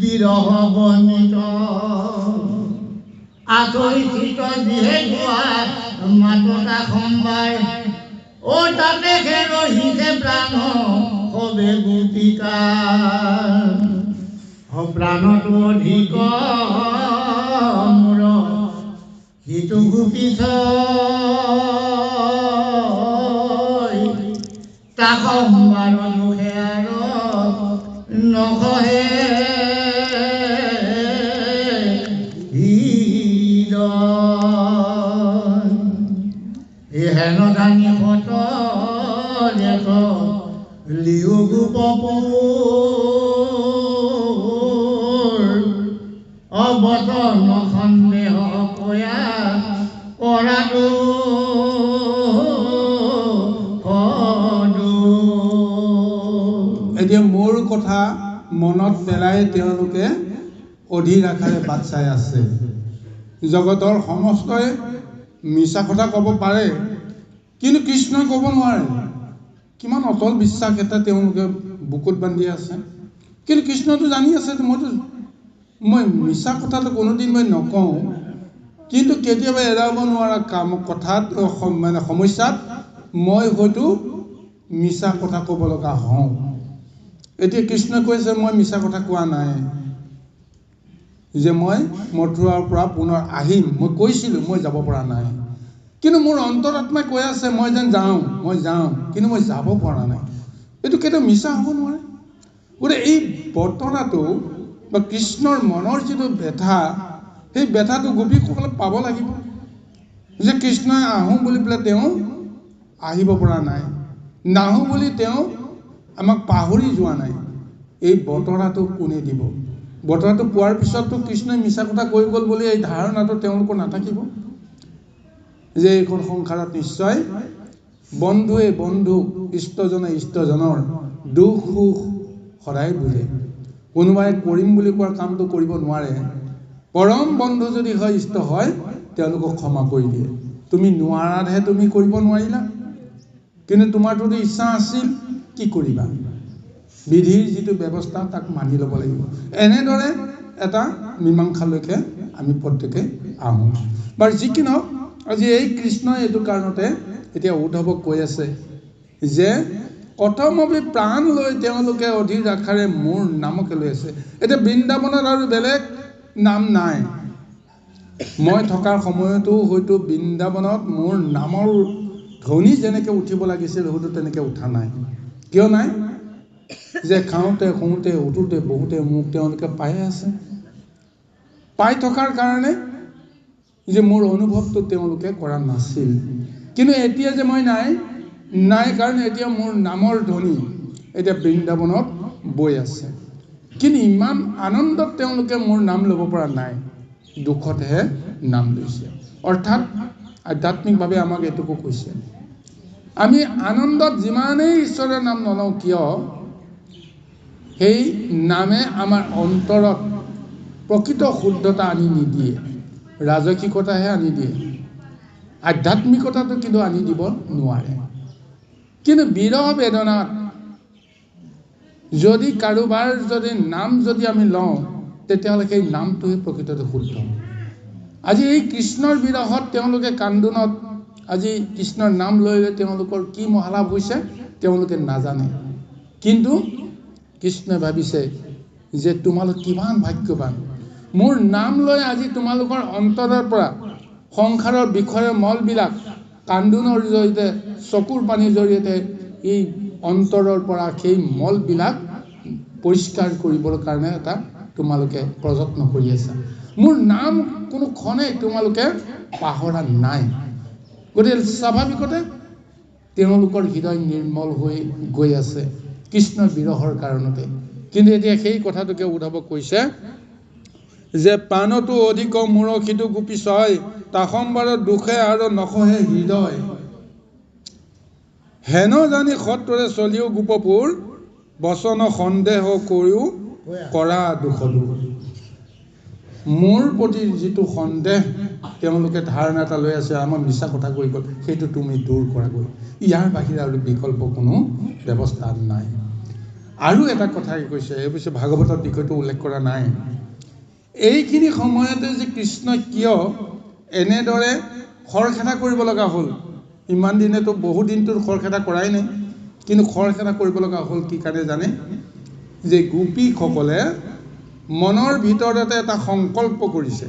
বিৰহ বনিত আচৰিত যিহেতু মাতটা সম্বাই ও তাতে ৰহিছে প্ৰাণ হবে গোপিকা প্ৰাণটো অধিক মোৰ সিটো গোপিছ তাক সম্বাৰ নোহে আৰু নকহে হেন জানি সত দেখ লিও গোপপুৰ অৱতন সন্দেহ কয়া কৰাটো এতিয়া মোৰ কথা মনত পেলাই তেওঁলোকে অধীৰ আশাৰে বাট চাই আছে। জগতৰ সমস্তই মিছা কথা ক'ব পাৰে, কিন্তু কৃষ্ণই ক'ব নোৱাৰে। কিমান অটল বিশ্বাস এটা তেওঁলোকে বুকুত বান্ধি আছে। কিন্তু কৃষ্ণটো জানি আছে মই মিছা কথাটো কোনোদিন মই নকওঁ, কিন্তু কেতিয়াবা এৰাব নোৱাৰা কথাত মানে সমস্যাত মই হয়তো মিছা কথা ক'ব লগা হওঁ। এতিয়া কৃষ্ণই কৈছে মই মিছা কথা কোৱা নাই, যে মই মথুৰাৰ পৰা পুনৰ আহিম। মই কৈছিলোঁ মই যাব পৰা নাই, কিন্তু মোৰ অন্তৰাত্মাই কৈ আছে মই যেন যাওঁ, কিন্তু মই যাব পৰা নাই। এইটো কেতিয়াও মিছা হ'ব নোৱাৰে। গতিকে এই বতৰাটো বা কৃষ্ণৰ মনৰ যিটো ব্যথা, সেই ব্যথাটো গোপীসকলে পাব লাগিব, যে কৃষ্ণই আহোঁ বুলি পেলাই তেওঁ আহিব পৰা নাই, নাহোঁ বুলি তেওঁ আমাক পাহৰি যোৱা নাই। এই বতৰাটো কোনে দিব? বতৰাটো পোৱাৰ পিছততো কৃষ্ণই মিছা কথা কৈ গ'ল বুলি এই ধাৰণাটো তেওঁলোকৰ নাথাকিব, যে এইখন সংসাৰত নিশ্চয় বন্ধুৱে বন্ধুক ইষ্টজনে ইষ্টজনৰ দুখ সুখ সদায় বুজে। কোনোবাই কৰিম বুলি কোৱাৰ কামটো কৰিব নোৱাৰে। পৰম বন্ধু যদি হয়, ইষ্ট হয়, তেওঁলোকক ক্ষমা কৰি দিয়ে। তুমি নোৱাৰাতহে তুমি কৰিব নোৱাৰিলা, কিন্তু তোমাৰতো ইচ্ছা আছিল, কি কৰিবা? বিধিৰ যিটো ব্যৱস্থা তাক মানি ল'ব লাগিব। এনেদৰে এটা মীমাংসালৈকে আমি প্ৰত্যেকে আহোঁ। বাৰু যি কি নহওক, আজি এই কৃষ্ণই এইটো কাৰণতে এতিয়া উদ্ধৱক কৈ আছে যে কথমপি প্ৰাণ লৈ তেওঁলোকে অধীৰ আশাৰে মোৰ নামকে লৈ আছে। এতিয়া বৃন্দাবনত আৰু বেলেগ নাম নাই। মই থকাৰ সময়তো হয়তো বৃন্দাবনত মোৰ নামৰ ধ্বনি যেনেকৈ উঠিব লাগিছিল হয়তো তেনেকৈ উঠা নাই। কিয় নাই? যে খাওঁতে শুওঁতে উঠোঁতে বহুতে মোক তেওঁলোকে পায়ে আছে। পাই থকাৰ কাৰণে যে মোৰ অনুভৱটো তেওঁলোকে কৰা নাছিল। কিন্তু এতিয়া যে মই নাই কাৰণে এতিয়া মোৰ নামৰ ধ্বনি এতিয়া বৃন্দাবনত বৈ আছে। কিন্তু ইমান আনন্দত তেওঁলোকে মোৰ নাম ল'ব পৰা নাই, দুখতহে নাম লৈছে। অৰ্থাৎ আধ্যাত্মিকভাৱে আমাক এইটোকো কৈছে, আমি আনন্দত যিমানেই ঈশ্বৰৰ নাম নলওঁ কিয়, সেই নামে আমাৰ অন্তৰত প্ৰকৃত শুদ্ধতা আনি নিদিয়ে, ৰাজসিকতাহে আনি দিয়ে। আধ্যাত্মিকতাটো কিন্তু আনি দিব নোৱাৰে। কিন্তু বিৰহ বেদনাত যদি কাৰোবাৰ যদি নাম যদি আমি লওঁ, তেতিয়াহ'লে সেই নামটোৱে প্ৰকৃততে শুদ্ধ। আজি এই কৃষ্ণৰ বিৰহত তেওঁলোকে কান্দোনত আজি কৃষ্ণৰ নাম লৈ তেওঁলোকৰ কি মহালাভ হৈছে তেওঁলোকে নাজানে। কিন্তু কৃষ্ণই ভাবিছে যে তোমালোক কিমান ভাগ্যৱান, মোৰ নাম লৈ আজি তোমালোকৰ অন্তৰৰ পৰা সংসাৰৰ বিষয়ৰ মলবিলাক কান্দোনৰ জৰিয়তে, চকুৰ পানীৰ জৰিয়তে এই অন্তৰৰ পৰা সেই মলবিলাক পৰিষ্কাৰ কৰিবৰ কাৰণে এটা তোমালোকে প্ৰযত্ন কৰি আছা। মোৰ নাম কোনো ক্ষণে তোমালোকে পাহৰা নাই। গতিকে স্বাভাৱিকতে তেওঁলোকৰ হৃদয় নিৰ্মল হৈ গৈ আছে কৃষ্ণৰ বিৰহৰ কাৰণতে। কিন্তু এতিয়া সেই কথাটোকে উদ্ধৱক কৈছে যে প্ৰাণতো অধিক মূৰসিটো গোপী ছয়, তাসম্বাৰৰ দুখে আৰু নখহে হৃদয়। হেন জানি সত্ৰৰে চলিও গোপপুৰ, বচন সন্দেহ কৰিও কৰা দুখ দূৰ। মোৰ প্ৰতি যিটো সন্দেহ তেওঁলোকে ধাৰণা এটা লৈ আছে, আমাৰ মিছা কথা কৈ গ'ল, সেইটো তুমি দূৰ কৰাগৈ। ইয়াৰ বাহিৰে আৰু বিকল্প কোনো ব্যৱস্থা নাই। আৰু এটা কথা কৈছে, অৱশ্যে ভাগৱতৰ বিষয়টো উল্লেখ কৰা নাই। এইখিনি সময়তে যে কৃষ্ণই কিয় এনেদৰে খৰখেদা কৰিব লগা হ'ল, ইমান দিনেতো বহু দিনটো খৰখেদা কৰাই নাই, কিন্তু খৰখেদা কৰিব লগা হ'ল কি কাৰণে জানে? যে গোপীসকলে মনৰ ভিতৰতে এটা সংকল্প কৰিছে,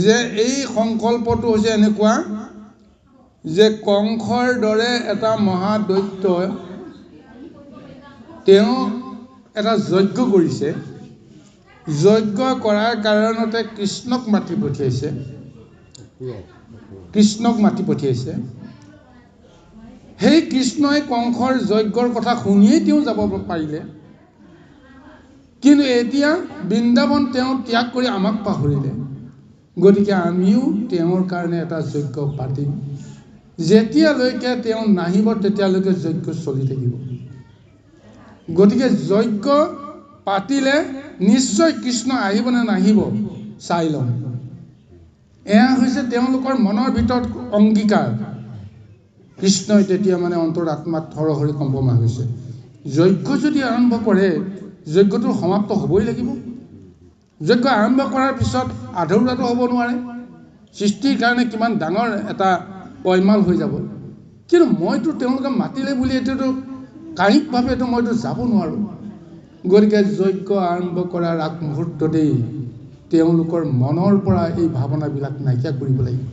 যে এই সংকল্পটো হৈছে এনেকুৱা যে কংসৰ দৰে এটা মহাদৈত্য তেওঁ এটা যজ্ঞ কৰিছে, যজ্ঞ কৰাৰ কাৰণতে কৃষ্ণক মাতি পঠিয়াইছে, সেই কৃষ্ণই কংসৰ যজ্ঞৰ কথা শুনিয়েই তেওঁ যাব পাৰিলে, কিন্তু এতিয়া বৃন্দাবন তেওঁ ত্যাগ কৰি আমাক পাহৰিলে। গতিকে আমিও তেওঁৰ কাৰণে এটা যজ্ঞ পাতিম, যেতিয়ালৈকে তেওঁ নাহিব তেতিয়ালৈকে যজ্ঞ চলি থাকিব। গতিকে যজ্ঞ পাতিলে নিশ্চয় কৃষ্ণ আহিব নে নাহিব চাই ল'ম। এয়া হৈছে তেওঁলোকৰ মনৰ ভিতৰত অংগীকাৰ। কৃষ্ণই তেতিয়া মানে অন্তৰাত্মাত থৰহৰি কম্পমান হৈছে। যজ্ঞ যদি আৰম্ভ কৰে, যজ্ঞটো সমাপ্ত হ'বই লাগিব। যজ্ঞ আৰম্ভ কৰাৰ পিছত আধৰুৱাটো হ'ব নোৱাৰে। সৃষ্টিৰ কাৰণে কিমান ডাঙৰ এটা পয়মাল হৈ যাব। কিন্তু মইতো তেওঁলোকে মাতিলে বুলি এইটোতো কায়িকভাৱেতো মইতো যাব নোৱাৰোঁ। গতিকে যজ্ঞ আৰম্ভ কৰাৰ আগমুহূৰ্ততেই তেওঁলোকৰ মনৰ পৰা এই ভাৱনাবিলাক নাইকিয়া কৰিব লাগিব।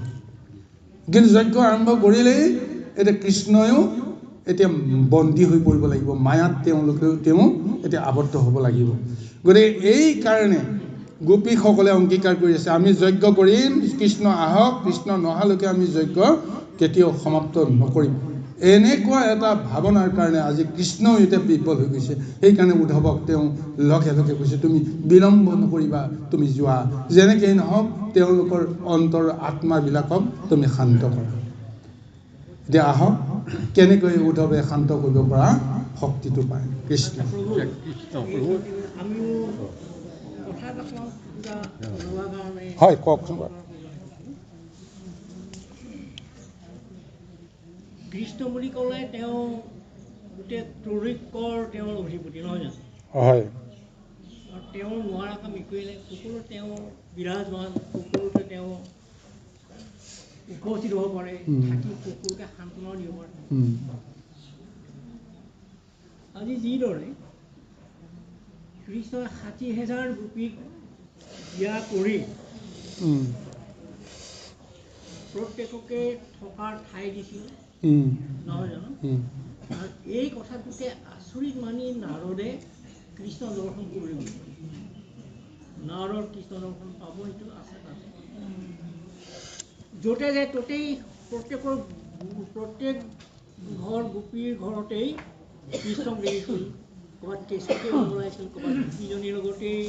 কিন্তু যজ্ঞ আৰম্ভ কৰিলেই এতিয়া কৃষ্ণয়ো এতিয়া বন্দী হৈ পৰিব লাগিব, মায়াত তেওঁ এতিয়া আবদ্ধ হ'ব লাগিব। গতিকে এই কাৰণে গোপীসকলে অংগীকাৰ কৰি আছে, আমি যজ্ঞ কৰিম, কৃষ্ণ আহক, কৃষ্ণ নহালৈকে আমি যজ্ঞ কেতিয়াও সমাপ্ত নকৰিম। এনেকুৱা এটা ভাৱনাৰ কাৰণে আজি কৃষ্ণও এতিয়া বিফল হৈ গৈছে। সেইকাৰণে উদ্ধৱক তেওঁ লগে লগে কৈছে, তুমি বিলম্ব নকৰিবা, তুমি যোৱা, যেনেকেই নহওক তেওঁলোকৰ অন্তৰ আত্মাবিলাকক তুমি শান্ত কৰা। এতিয়া আহক কেনেকৈ উদ্ধৱে শান্ত কৰিব পৰা শক্তিটো পায় কৃষ্ণ। হয়, কওকচোন বাৰু। কৃষ্ণ বুলি ক'লে তেওঁ গোটেই ত্ৰৈলোক্যৰ তেওঁৰ অধিপতি, নহয় জানো? হয়। আৰু তেওঁৰ নোৱাৰা কাম একোৱেই নাই। সকলো তেওঁ বিৰাজমান, সকলোতে তেওঁ উপস্থিত হ'ব পাৰে, থাকি সকলোকে সান্তনাও দিব পাৰে। আজি যিদৰে কৃষ্ণই ৬০,০০০ গোপীক বিয়া কৰি প্ৰত্যেককে থকাৰ ঠাই দিছিল, নহয় জানো? আৰু এই কথাটোকে আচৰিত মানি নাৰদে কৃষ্ণ দৰ্শন কৰিব। নাৰদ কৃষ্ণ দৰ্শন পাব, সেইটো আছে তাত। য'তে যায় ত'তেই প্ৰত্যেক ঘৰ গোপীৰ ঘৰতেই কৃষ্ণক দেখিছিল। ক'ৰবাত কেঁচুকে ওলাইছিল, ক'ৰবাত গোপীজনীৰ লগতেই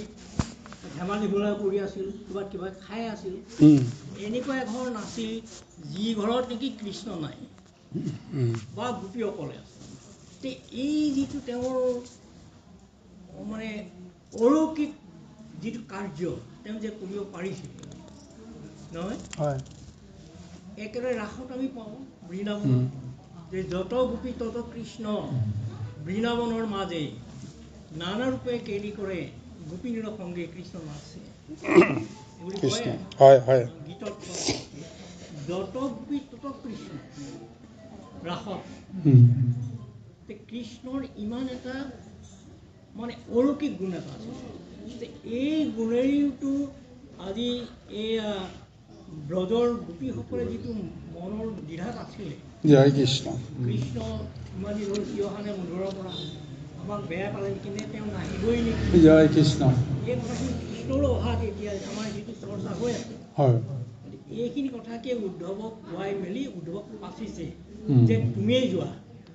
ধেমালি ধূলা কৰি আছিল, ক'ৰবাত কিবা খাই আছিল। এনেকুৱা এঘৰ নাছিল যি ঘৰত নেকি কৃষ্ণ নাই বা গোপীসকলে আছে। এই যিটো তেওঁৰ মানে অলৌকিক যিটো কাৰ্য তেওঁ যে কৰিব পাৰিছিল, নহয়? একেবাৰে ৰাসত আমি পাওঁ বৃন্দাবন, যে যত গোপী তত কৃষ্ণ, বৃন্দাবনৰ মাজে নানা ৰূপে কেলি কৰে গোপীনীৰ সংগে কৃষ্ণ নাচে বুলি কয় গীতত। যত গোপী তত কৃষ্ণ ৰাসত। কৃষ্ণৰ ইমান এটা মানে অলৌকিক গুণ এটা আছে, এই গুণেৰেতো আজি এয়া ব্ৰজৰ গোপীসকলে যিটো মনৰ দ্বিধাত আছিলে, জয় কৃষ্ণ, কৃষ্ণ ইমান দিন হ'ল কিয় অহা নাই মধুৰৰ পৰা, আমাক বেয়া পালে নেকি, তেওঁ নাহিবই নেকি, জয় কৃষ্ণ। এই কথাখিনি কৃষ্ণৰো অহাত এতিয়া আমাৰ যিটো চৰ্চা হৈ আছে, এইখিনি কথাকে উদ্ধৱক কোৱাই মেলি উদ্ধৱক পাচিছে যে তুমিয়েই যোৱা,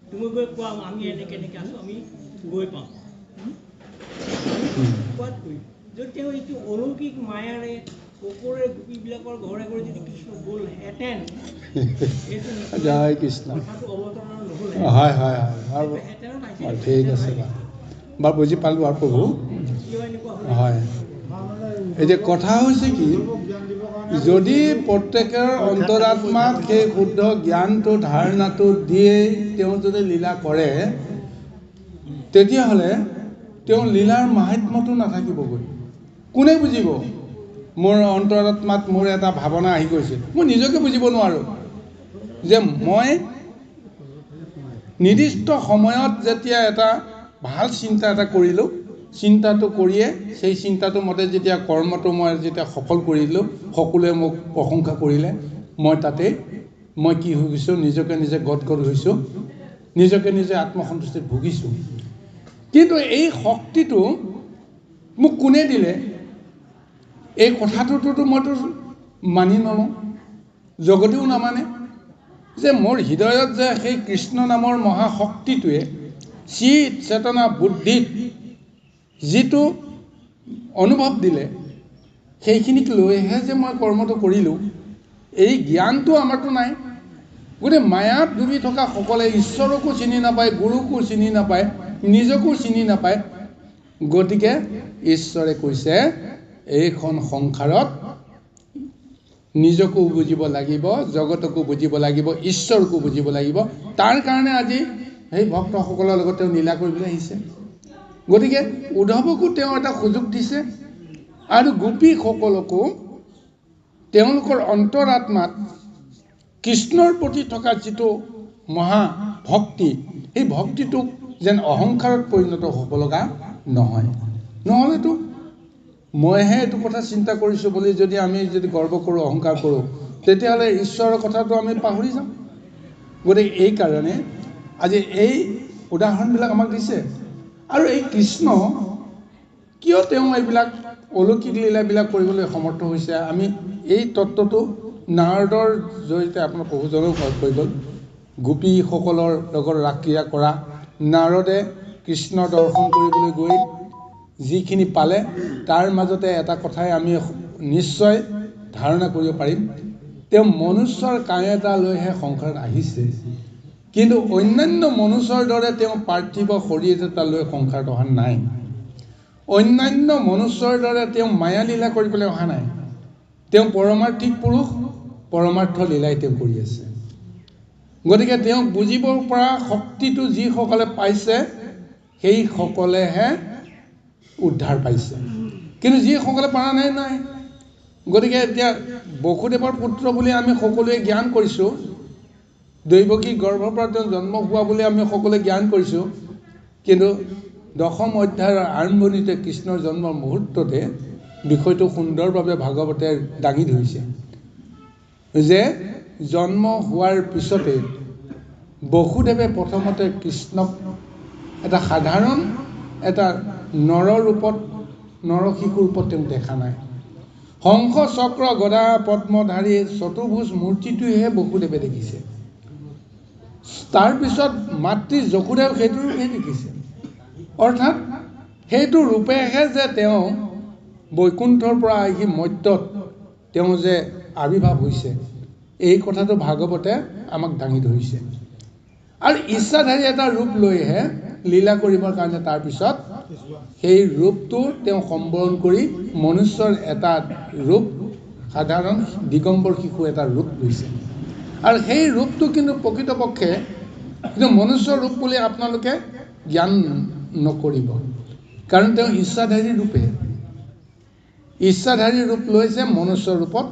তুমি গৈ কোৱা আমি এনেকৈ আছোঁ, আমি গৈ পাম। কোৱাত কৰিম যদি তেওঁ এইটো অলৌকিক মায়াৰে সকলোৰে গোপীবিলাকৰ ঘৰে ঘৰে যদি কৃষ্ণ গ'লহেঁতেন, জয় কৃষ্ণ। কথাটো অৱতৰণ নহ'লে। ঠিক আছে বাৰু, বুজি পালোঁ আৰু প্ৰভু। হয়, এতিয়া কথা হৈছে কি, যদি প্ৰত্যেকৰ অন্তৰাত্মাত সেই শুদ্ধ জ্ঞানটো ধাৰণাটো দিয়েই তেওঁ যদি লীলা কৰে, তেতিয়াহ'লে তেওঁ লীলাৰ মাহাত্ম্যটো নাথাকিবগৈ। কোনে বুজিব? মোৰ অন্তৰাত্মাত মোৰ এটা ভাৱনা আহি গৈছে, মই নিজকে বুজিব নোৱাৰোঁ যে মই নিৰ্দিষ্ট সময়ত যেতিয়া এটা ভাল চিন্তা এটা কৰিলোঁ, চিন্তাটো কৰিয়ে সেই চিন্তাটো মতে যেতিয়া কৰ্মটো মই যেতিয়া সফল কৰিলোঁ, সকলোৱে মোক প্ৰশংসা কৰিলে, মই তাতে মই কি হৈ গৈছোঁ, নিজকে নিজে গদগদ হৈছোঁ, নিজকে নিজে আত্মসন্তুষ্টিত ভুগিছোঁ। কিন্তু এই শক্তিটো মোক কোনে দিলে? এই কথাটোতো মইতো মানি নলওঁ, জগতেও নামানে, যে মোৰ হৃদয়ত যে সেই কৃষ্ণ নামৰ মহাশক্তিটোৱে চিত চেতনা বুদ্ধিত যিটো অনুভৱ দিলে, সেইখিনিক লৈহে যে মই কৰ্মটো কৰিলোঁ, এই জ্ঞানটো আমাৰতো নাই। গতিকে মায়াত ডুবি থকা সকলে ঈশ্বৰকো চিনি নাপায়, গুৰুকো চিনি নাপায়, নিজকো চিনি নাপায়। গতিকে ঈশ্বৰে কৈছে এইখন সংসাৰত নিজকো বুজিব লাগিব, জগতকো বুজিব লাগিব, ঈশ্বৰকো বুজিব লাগিব। তাৰ কাৰণে আজি সেই ভক্তসকলৰ লগত তেওঁ লীলা কৰিবলৈ আহিছে। গতিকে উদ্ধৱকো তেওঁ এটা সুযোগ দিছে আৰু গোপীসকলকো তেওঁলোকৰ অন্তৰাত্মাত কৃষ্ণৰ প্ৰতি থকা যিটো মহা ভক্তি, সেই ভক্তিটোক যেন অহংকাৰত পৰিণত হ'ব লগা নহয়। নহ'লেতো মইহে এইটো কথা চিন্তা কৰিছোঁ বুলি যদি আমি যদি গৰ্ব কৰোঁ, অহংকাৰ কৰোঁ, তেতিয়াহ'লে ঈশ্বৰৰ কথাটো আমি পাহৰি যাম। গতিকে এইকাৰণে আজি এই উদাহৰণবিলাক আমাক দিছে। আৰু এই কৃষ্ণ কিয় তেওঁ এইবিলাক অলৌকিক লীলাবিলাক কৰিবলৈ সমৰ্থ হৈছে, আমি এই তত্ত্বটো নাৰদৰ জৰিয়তে আপোনাৰ প্ৰভুজনেও কৈ গ'ল। গোপীসকলৰ লগত ৰাসক্ৰীড়া কৰা নাৰদে কৃষ্ণ দৰ্শন কৰিবলৈ গৈ যিখিনি পালে, তাৰ মাজতে এটা কথাই আমি নিশ্চয় ধাৰণা কৰিব পাৰিম, তেওঁ মনুষ্যৰ কাঁড় এটা লৈহে সংসাৰত আহিছে, কিন্তু অন্যান্য মনুষ্যৰ দৰে তেওঁ পাৰ্থিৱ শৰীৰ এটা লৈ সংসাৰত অহা নাই। অন্যান্য মনুষ্যৰ দৰে তেওঁ মায়া লীলা কৰিবলৈ অহা নাই। তেওঁ পৰমাৰ্থিক পুৰুষ, পৰমাৰ্থ লীলাই তেওঁ কৰি আছে। গতিকে তেওঁক বুজিব পৰা শক্তিটো যিসকলে পাইছে, সেইসকলেহে উদ্ধাৰ পাইছে, কিন্তু যিসকলে পৰা নাই, নাই। গতিকে এতিয়া বসুদেৱৰ পুত্ৰ বুলি আমি সকলোৱে জ্ঞান কৰিছোঁ, দৈৱকী গৰ্ভৰ পৰা তেওঁ জন্ম হোৱা বুলি আমি সকলোৱে জ্ঞান কৰিছোঁ, কিন্তু দশম অধ্যায়ৰ আৰম্ভণিতে কৃষ্ণৰ জন্মৰ মুহূৰ্ততে বিষয়টো সুন্দৰভাৱে ভাগৱতে দাঙি ধৰিছে যে জন্ম হোৱাৰ পিছতে বসুদেৱে প্ৰথমতে কৃষ্ণক এটা সাধাৰণ এটা নৰৰূপত, নৰশিশুৰ ৰূপত তেওঁ দেখা নাই। হংস চক্ৰ গদা পদ্মধাৰী চতুৰ্ভুজ মূৰ্তিটোহে বসুদেৱে দেখিছে। তাৰপিছত মাতৃ যশোদাও সেইটো ৰূপে দেখিছে। অৰ্থাৎ সেইটো ৰূপেহে যে তেওঁ বৈকুণ্ঠৰ পৰা আহি মৰ্ত্যত তেওঁ যে আবিৰ্ভাৱ হৈছে, এই কথাটো ভাগৱতে আমাক দাঙি ধৰিছে। আৰু ইচ্ছাধাৰী এটা ৰূপ লৈহে লীলা কৰিবৰ কাৰণে তাৰপিছত সেই ৰূপটো তেওঁ সম্বৰণ কৰি মনুষ্যৰ এটা ৰূপ, সাধাৰণ দিগম্বৰ শিশু এটা ৰূপ লৈছে। আৰু সেই ৰূপটো কিন্তু প্ৰকৃতপক্ষে কিন্তু মনুষ্যৰ ৰূপ বুলি আপোনালোকে জ্ঞান নকৰিব, কাৰণ তেওঁ ইচ্ছাধাৰী ৰূপে, ইচ্ছাধাৰী ৰূপ লৈছে মনুষ্যৰ ৰূপত।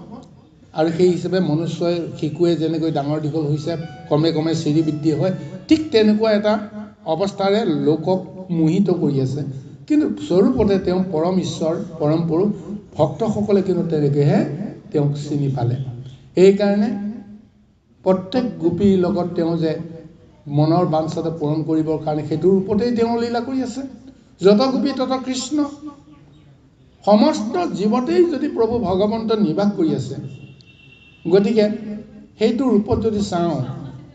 আৰু সেই হিচাপে মনুষ্যই শিশুৱে যেনেকৈ ডাঙৰ দীঘল হৈছে, ক্ৰমে ক্ৰমে শ্ৰী বৃদ্ধি হয়, ঠিক তেনেকুৱা এটা অৱস্থাৰে লোকক মোহিত কৰি আছে। কিন্তু স্বৰূপতে তেওঁ পৰম ঈশ্বৰ, পৰম পুৰুষ। ভক্তসকলে কিন্তু তেনেকৈহে তেওঁক চিনি পালে। সেইকাৰণে প্ৰত্যেক গোপীৰ লগত তেওঁ যে মনৰ বাঞ্ছাটো পূৰণ কৰিবৰ কাৰণে সেইটো ৰূপতেই তেওঁ লীলা কৰি আছে। যত গোপী তত কৃষ্ণ, সমস্ত জীৱতেই যদি প্ৰভু ভগৱন্ত নিবাস কৰি আছে, গতিকে সেইটো ৰূপত যদি চাওঁ,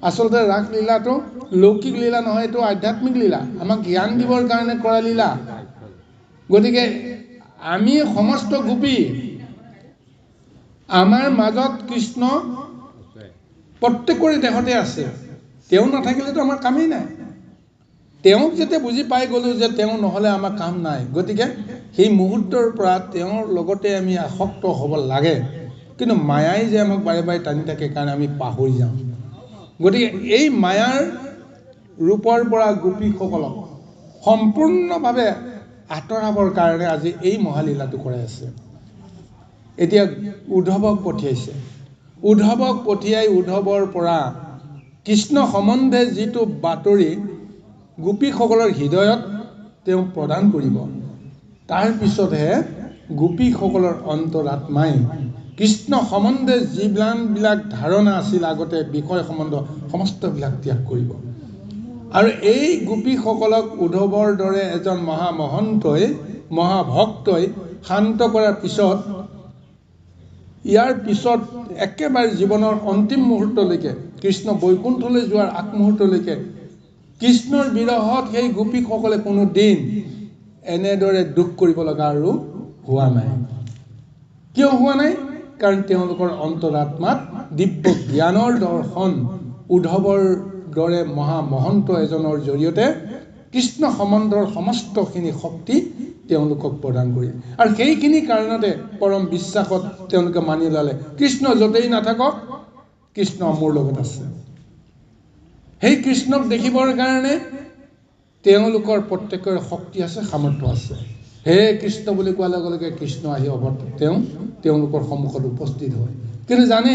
আচলতে ৰাসলীলাটো লৌকিক লীলা নহয়, এইটো আধ্যাত্মিক লীলা, আমাক জ্ঞান দিবৰ কাৰণে কৰা লীলা। গতিকে আমি সমস্ত গোপী, আমাৰ মাজত কৃষ্ণ প্ৰত্যেকৰে দেহতে আছে। তেওঁ নাথাকিলেতো আমাৰ কামেই নাই। তেওঁক যেতিয়া বুজি পাই গ'লোঁ যে তেওঁ নহ'লে আমাৰ কাম নাই, গতিকে সেই মুহূৰ্তৰ পৰা তেওঁৰ লগতে আমি আসক্ত হ'ব লাগে। কিন্তু মায়াই যে আমাক বাৰে বাৰে টানি থাকে কাৰণে আমি পাহৰি যাওঁ। গতিকে এই মায়াৰ ৰূপৰ পৰা গোপীসকলক সম্পূৰ্ণভাৱে আঁতৰাবৰ কাৰণে আজি এই মহালীলাটো কৰাই আছে। এতিয়া উদ্ধৱক পঠিয়াইছে, উদ্ধৱক পঠিয়াই উদ্ধৱৰ পৰা কৃষ্ণ সম্বন্ধে যিটো বাতৰি গোপীসকলৰ হৃদয়ত তেওঁ প্ৰদান কৰিব, তাৰ পিছতহে গোপীসকলৰ অন্তৰাত্মাই কৃষ্ণ সম্বন্ধে যিবিলাক ধাৰণা আছিল আগতে বিষয় সম্বন্ধ সমস্তবিলাক ত্যাগ কৰিব। আৰু এই গোপীসকলক উদ্ধৱৰ দৰে এজন মহামহন্তই মহাভক্তই শান্ত কৰাৰ পিছত ইয়াৰ পিছত একেবাৰে জীৱনৰ অন্তিম মুহূৰ্তলৈকে কৃষ্ণ বৈকুণ্ঠলৈ যোৱাৰ আগমুহূৰ্তলৈকে কৃষ্ণৰ বিৰহত সেই গোপীসকলে কোনো দিন এনেদৰে দুখ কৰিব লগা আৰু হোৱা নাই। কিয় হোৱা নাই? কাৰণ তেওঁলোকৰ অন্তৰাত্মাত দিব্য জ্ঞানৰ দৰ্শন উদ্ধৱৰ দৰে মহামহন্ত এজনৰ জৰিয়তে কৃষ্ণ সম্বন্ধৰ সমস্তখিনি শক্তি তেওঁলোকক প্ৰদান কৰিল। আৰু সেইখিনি কাৰণতে পৰম বিশ্বাসত তেওঁলোকে মানি ল'লে কৃষ্ণ য'তেই নাথাকক কৃষ্ণ মোৰ লগত আছে। সেই কৃষ্ণক দেখিবৰ কাৰণে তেওঁলোকৰ প্ৰত্যেকৰে শক্তি আছে, সামৰ্থ্য আছে। হে কৃষ্ণ বুলি কোৱাৰ লগে লগে কৃষ্ণ আহি তেওঁলোকৰ সন্মুখত উপস্থিত হয়। কিন্তু জানে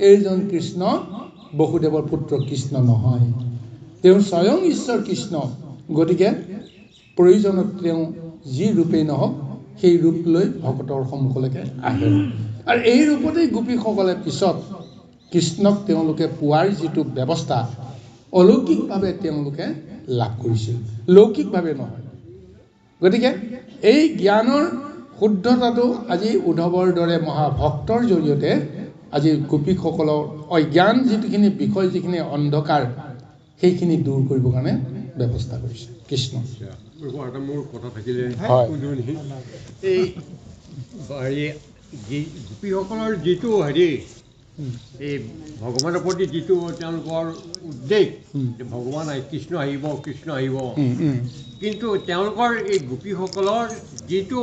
এইজন কৃষ্ণ বসুদেৱৰ পুত্ৰ কৃষ্ণ নহয়, তেওঁ স্বয়ং ঈশ্বৰ কৃষ্ণ। গতিকে প্ৰয়োজনত তেওঁ যি ৰূপেই নহওক সেই ৰূপ লৈ ভকতৰ সন্মুখলৈকে আহে। আৰু এই ৰূপতেই গোপীসকলে পিছত কৃষ্ণক তেওঁলোকে পোৱাৰ যিটো ব্যৱস্থা অলৌকিকভাৱে তেওঁলোকে লাভ কৰিছিল, লৌকিকভাৱে নহয়। গতিকে এই জ্ঞানৰ শুদ্ধতাটো আজি উদ্ধৱৰ দৰে মহাভক্তৰ জৰিয়তে আজি গোপীসকলৰ অজ্ঞান যিখিনি বিষয়, যিখিনি অন্ধকাৰ, সেইখিনি দূৰ কৰিবৰ কাৰণে ব্যৱস্থা কৰিছে কৃষ্ণ। এটা মোৰ কথা থাকিলে এই গোপীসকলৰ যিটো এই ভগৱানৰ প্ৰতি যিটো তেওঁলোকৰ উদ্বেগ, ভগৱান কৃষ্ণ আহিব, কৃষ্ণ আহিব, কিন্তু তেওঁলোকৰ এই গোপীসকলৰ যিটো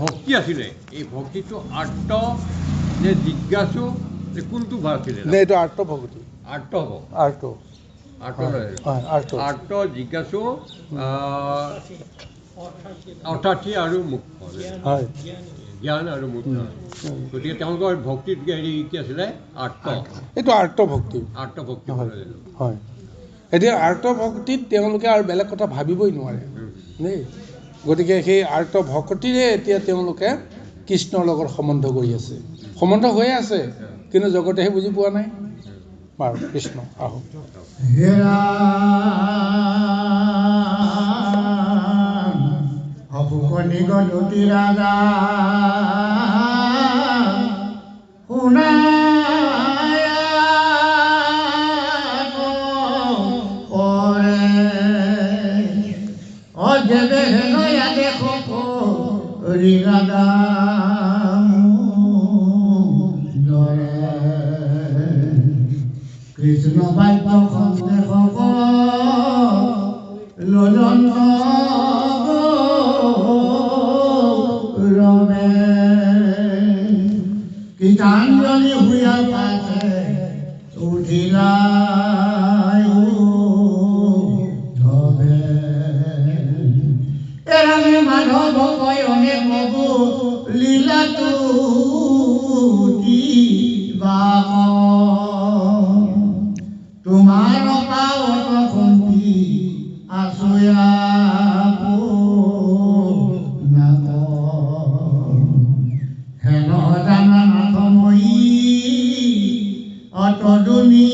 ভক্তি আছিলে, এই ভক্তিটো আৰ্ত নে জিজ্ঞাসু নে কোনটো ভাৱ আছিলে? এইটো আৰ্ত ভক্তি। আৰ্ত হ'ব, আৰ্ত জিজ্ঞাসু, অৰ্থাৰ্থী আৰু মুখ্য, জ্ঞান আৰু মুখ্য। গতিকে তেওঁলোকৰ ভক্তিত কি আছিলে? আৰ্ত। এইটো আৰ্ত ভক্তি। আৰ্ত ভক্তি হয়। এতিয়া আৰ্ত ভক্তিত তেওঁলোকে আৰু বেলেগ কথা ভাবিবই নোৱাৰে দেই। গতিকে সেই আৰ্ত ভক্তিৰে এতিয়া তেওঁলোকে কৃষ্ণৰ লগত সম্বন্ধ কৰি আছে, সম্বন্ধ হৈয়ে আছে, কিন্তু জগতেহে বুজি পোৱা নাই। বাৰু কৃষ্ণ আহক। অপুকনি গণতি ৰাজা শুনায় অজবে নয়া দেখো ৰিৰাদা কৃষ্ণ বাক্য সন্দেহ লজন্ত ৰমে গীতাঞ্জলি হুয়া পাছে উঠিলা ধবে এৰামে মাধৱ কয়নে প্ৰভু লীলাটো তোমাৰ পাৱত কম্পি আছয়া নাম হেন জানা নাথময়ী অতদুনী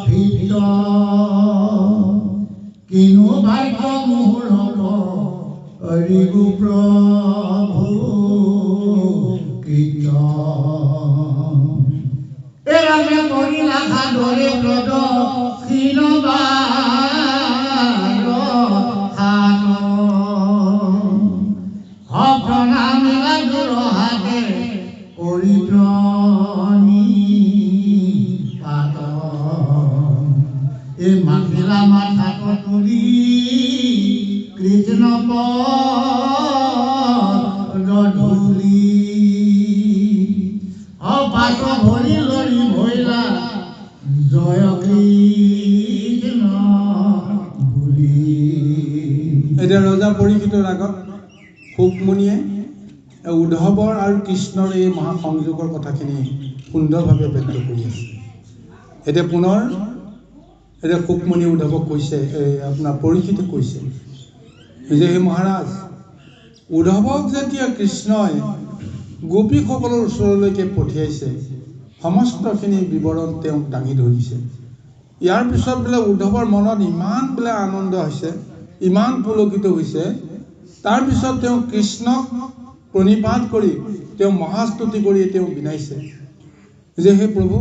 ভিত কিনো ভাগ্য মুহূৰ্ত ৰিগু প্ৰভু এরামে করিলা খাদরে ব্রত ক্ষীণবার খান হপ্রণামিলা দূর হাতে পরিপ্রণী পাত এ মাখিলা মাথা তুলি কৃষ্ণ পদধূলি অপাত ভরি লরি ভৈলা জয় কৃষ্ণ আগত শুকমুনিয়ে উদ্ধৱৰ আৰু কৃষ্ণৰ এই মহাসংযোগৰ কথাখিনি সুন্দৰভাৱে ব্যক্ত কৰি আছে। এতিয়া পুনৰ শুকমুনি উদ্ধৱক কৈছে, আপোনাৰ পৰীক্ষিতে কৈছে যে হে মহাৰাজ, উদ্ধৱক যেতিয়া কৃষ্ণই গোপীসকলৰ ওচৰলৈকে পঠিয়াইছে, সমস্তখিনি বিৱৰণ তেওঁক দাঙি ধৰিছে। ইয়াৰ পিছত বোলে উদ্ধৱৰ মনত ইমান বোলে আনন্দ হৈছে, ইমান পুলকিত হৈছে, তাৰপিছত তেওঁ কৃষ্ণক প্ৰণিপাত কৰি তেওঁ মহাস্তুতি কৰি তেওঁ বিনাইছে যে হে প্ৰভু,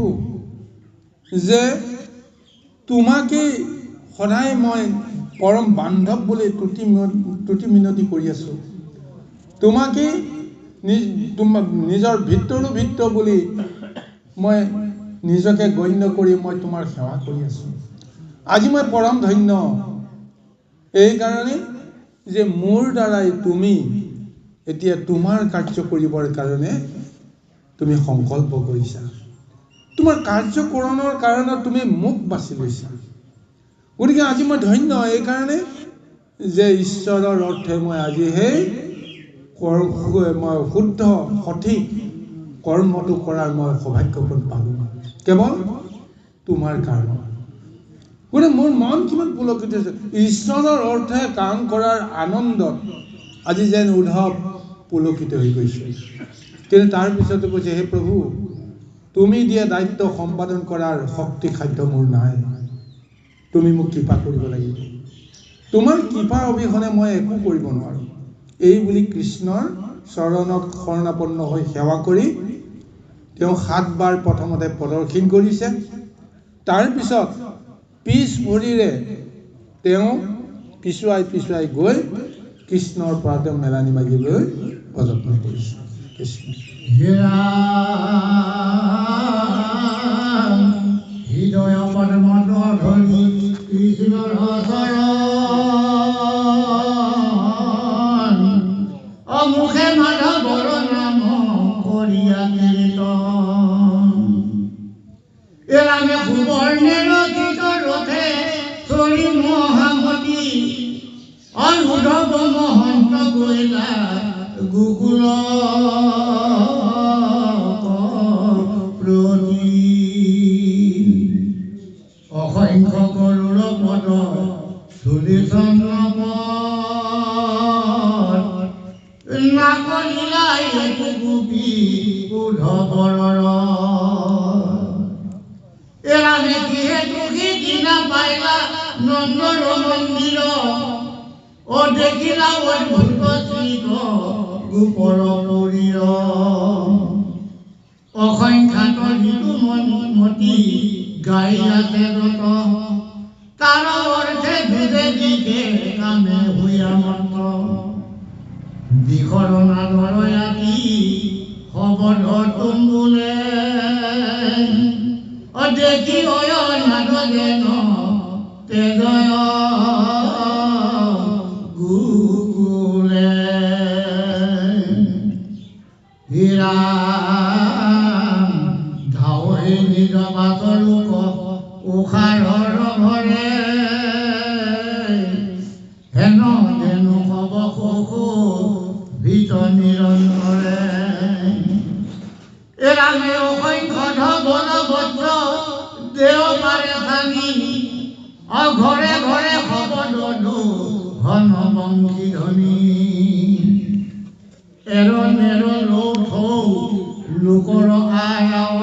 যে তোমাকেই সদায় মই পৰম বান্ধৱ বুলি তুতি মিনতি কৰি আছোঁ, তোমাকেই নিজৰ ভিতৰো বুলি মই নিজকে গণ্য কৰি মই তোমাৰ সেৱা কৰি আছোঁ। আজি মই পৰম ধন্য এইকাৰণে যে মোৰ দ্বাৰাই তুমি এতিয়া তোমাৰ কাৰ্য কৰিবৰ কাৰণে তুমি সংকল্প কৰিছা, তোমাৰ কাৰ্যকৰণৰ কাৰণে তুমি মোক বাছি লৈছা। গতিকে আজি মই ধন্য এইকাৰণে যে ঈশ্বৰৰ অৰ্থে মই আজি সেই মই শুদ্ধ সঠিক কৰ্মটো কৰাৰ মই সৌভাগ্যপন পালোঁ, কেৱল তোমাৰ কাৰণত। গতিকে মোৰ মন কিমান পুলকিত হৈছে, ঈশ্বৰৰ অৰ্থে কাম কৰাৰ আনন্দত আজি যেন উদ্ধৱ পুলকিত হৈ গৈছে। কিন্তু তাৰপিছতো কৈছে, হে প্ৰভু, তুমি দিয়া দায়িত্ব সম্পাদন কৰাৰ শক্তি সাধ্য মোৰ নাই, তুমি মোক কৃপা কৰিব লাগিব, তোমাৰ কৃপাৰ অবিহনে মই একো কৰিব নোৱাৰোঁ। এই বুলি কৃষ্ণৰ চৰণত শৰণাপন্ন হৈ সেৱা কৰি তেওঁ 7 বাৰ প্ৰথমতে প্ৰদৰ্শন কৰিছে। তাৰপিছত পিছ ভৰিৰে তেওঁ পিছুৱাই গৈ কৃষ্ণৰ পৰা তেওঁ মেলানি মাগিবলৈ প্ৰযত্ন কৰিছে। কৃষ্ণ হৃদয় পদ্মত ধৰি কৃষ্ণৰ চৰণ, অমুখে মাধৱৰ নাম কৰিয়া কীৰ্তন। এৰামে সুবৰ্ণেৰ ৰথে চৰি মহামতি, উদ্ধৱ মহন্ত গৈলা গোকুল প্ৰতি। অসংখ্য গৰুড় পদ ধূলি চন্দ্ৰপদ, নাকলিলাই গোপী উদ্ধৱৰ। এৰামে যিহেতু সিদিনা পাইলা নন্দৰ মন্দিৰ, দেখিলা অদ্ভুত শ্ৰীক গোপৰ শৰীৰ। অসংখ্যাত ঋতু মতি গাই আছে যত, তাৰ অৰ্থে যুগে দিশে কামে ভূঞা মন্ত্ৰ। দিশৰ নাদৰ আদি শবদ তুম্বুলে, দেখি অয় নাদ যেন তেজয় গুকুলে। হীৰা ধাৱৈ নিজ বাতলোক উষাৰৰ ঘৰে, হেন ধেনু হব শোষো ভীত নিৰন্তৰে। এৰামে অসংখ্য ধবল বজ্ৰ দেও পাৰে ভাঙি, ঘৰে ঘৰে শবদ ঘন বংশী ধ্বনি। এৰ লৌঠৌ লোকৰ আয়াৱ,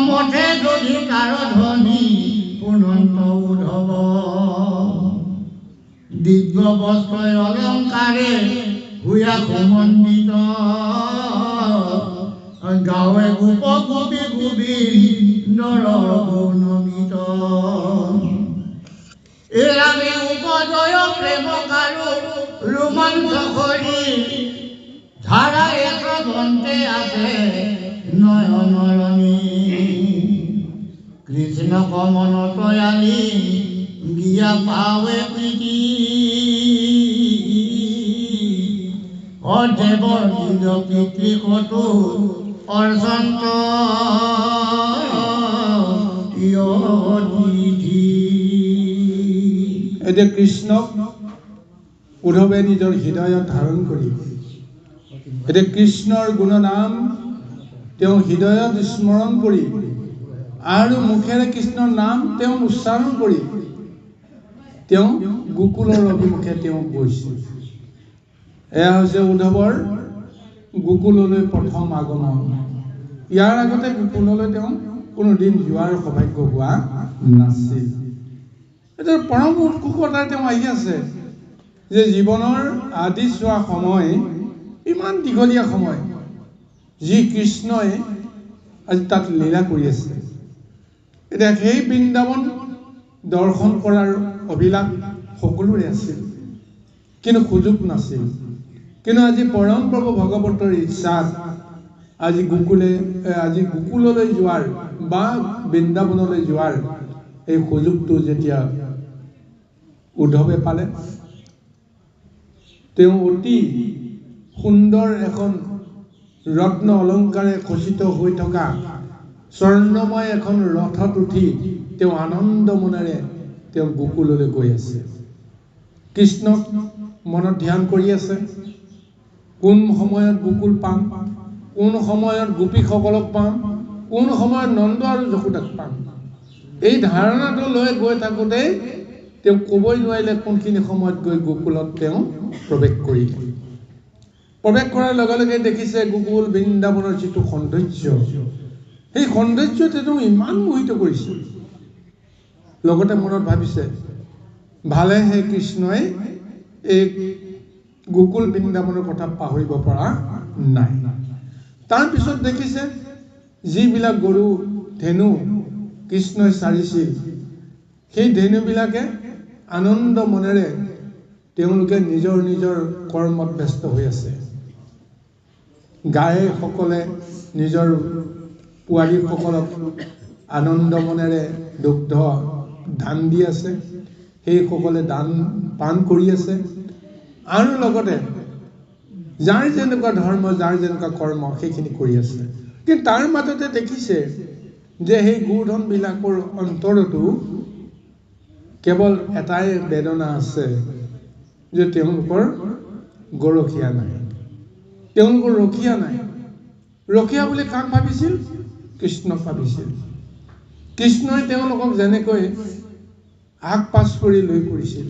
মঠে যদি কাৰ ধ্বনি পুনন্ত উদ্ধৱ। দিব্য বস্ত্ৰ অলংকাৰে ভূঞা সুমণ্ডিত, গাঁৱে গোপ গোপী গোবিন্দৰ গৌনমিত। এৰামে উপজয় প্ৰেম কাৰো ৰোমাঞ্চ কৰি, ধাৰা এক বন্তে আছে নয়নৰণী। কৃষ্ণক মন তয়ালি গিয়া পাৱে প্ৰীতি, দেৱৰ নিজ পিতৃকতো অৰ্চন্ত এতিয়া কৃষ্ণক উদ্ধৱে নিজৰ হৃদয়ত ধাৰণ কৰি এতিয়া কৃষ্ণৰ গুণনাম তেওঁ হৃদয়ত স্মৰণ কৰি আৰু মুখেৰে কৃষ্ণৰ নাম তেওঁ উচ্চাৰণ কৰি তেওঁ গোকুলৰ অভিমুখে তেওঁ গৈছিল। এয়া হৈছে উদ্ধৱৰ গোকুললৈ প্ৰথম আগমন। ইয়াৰ আগতে গোকুললৈ তেওঁ কোনোদিন যোৱাৰ সৌভাগ্য হোৱা নাছিল। এতিয়া পৰম উৎসুকতাৰে তেওঁ আহি আছে যে জীৱনৰ আদি চোৱা সময়, ইমান দীঘলীয়া সময় যি কৃষ্ণই আজি তাত লীলা কৰি আছে। এতিয়া সেই বৃন্দাবন দৰ্শন কৰাৰ অভিলাষ সকলোৰে আছিল, কিন্তু সুযোগ নাছিল। কিন্তু আজি পৰম প্ৰভু ভগৱতৰ ইচ্ছাত আজি গোকুললৈ যোৱাৰ বা বৃন্দাবনলৈ যোৱাৰ এই সুযোগটো যেতিয়া উদ্ধৱে পালে, তেওঁ অতি সুন্দৰ এখন ৰত্ন অলংকাৰে খচিত হৈ থকা স্বৰ্ণময় এখন ৰথত উঠি তেওঁ আনন্দ মনেৰে তেওঁ গোকুললৈ গৈ আছে। কৃষ্ণক মনত ধ্যান কৰি আছে। কোন সময়ত গোকুল পাম, কোন সময়ত গোপীসকলক পাম, কোন সময়ত নন্দ আৰু যশোদাক পাম, এই ধাৰণাটো লৈ গৈ থাকোঁতে তেওঁ ক'বই নোৱাৰিলে কোনখিনি সময়ত গৈ গোকুলত তেওঁ প্ৰৱেশ কৰিলে। প্ৰৱেশ কৰাৰ লগে লগে দেখিছে গোকুল বৃন্দাবনৰ যিটো সৌন্দৰ্য, সেই সৌন্দৰ্যতে তেওঁ ইমান মোহিত কৰিছে। লগতে মনত ভাবিছে ভালেহে কৃষ্ণই এই গোকুল বৃন্দাবনৰ কথা পাহৰিব পৰা নাই। তাৰপিছত দেখিছে যিবিলাক গৰু ধেনু কৃষ্ণই চাৰিছিল, সেই ধেনুবিলাকে আনন্দ মনেৰে তেওঁলোকে নিজৰ নিজৰ কৰ্মত ব্যস্ত হৈ আছে। গায়সকলে নিজৰ পোৱালীসকলক আনন্দ মনেৰে দুগ্ধ দান দি আছে, সেইসকলে দান পান কৰি আছে। আৰু লগতে যাৰ যেনেকুৱা ধৰ্ম, যাৰ যেনেকুৱা কৰ্ম, সেইখিনি কৰি আছে। কিন্তু তাৰ মাজতে দেখিছে যে সেই গোধনবিলাকৰ অন্তৰতো কেৱল এটাই বেদনা আছে যে তেওঁলোকৰ গৰখীয়া নাই, তেওঁলোকৰ ৰখীয়া নাই। ৰখীয়া বুলি কাক ভাবিছিল? কৃষ্ণক ভাবিছিল। কৃষ্ণই তেওঁলোকক যেনেকৈ আগ পাছ কৰি লৈ ফুৰিছিল,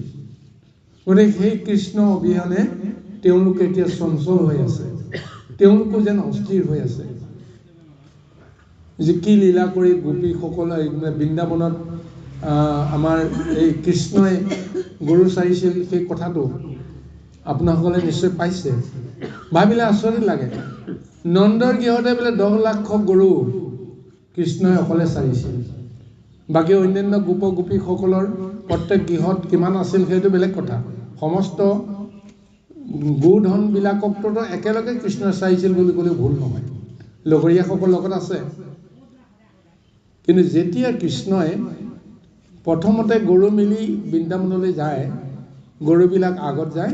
গতিকে সেই কৃষ্ণ অবিহনে তেওঁলোকে এতিয়া চঞ্চল হৈ আছে, তেওঁলোকো যেন অস্থিৰ হৈ আছে। যে কি লীলা কৰি গোপীসকলে বৃন্দাবনত আমাৰ এই কৃষ্ণই গৰু চাৰিছিল, সেই কথাটো আপোনাসকলে নিশ্চয় পাইছে। ভাবিলে আচৰিত লাগে। নন্দৰ গৃহতে বোলে 10 লাখ গৰু কৃষ্ণই অকলে চাৰিছিল। বাকী অন্যান্য গোপীসকলৰ প্ৰত্যেক গৃহত কিমান আছিল সেইটো বেলেগ কথা। সমস্ত গোধনবিলাককতো একেলগে কৃষ্ণই চাৰিছিল বুলি ক'লেও ভুল নহয়, লগৰীয়াসকল লগত আছে। কিন্তু যেতিয়া কৃষ্ণই প্ৰথমতে গৰু মিলি বৃন্দাবনলৈ যায়, গৰুবিলাক আগত যায়,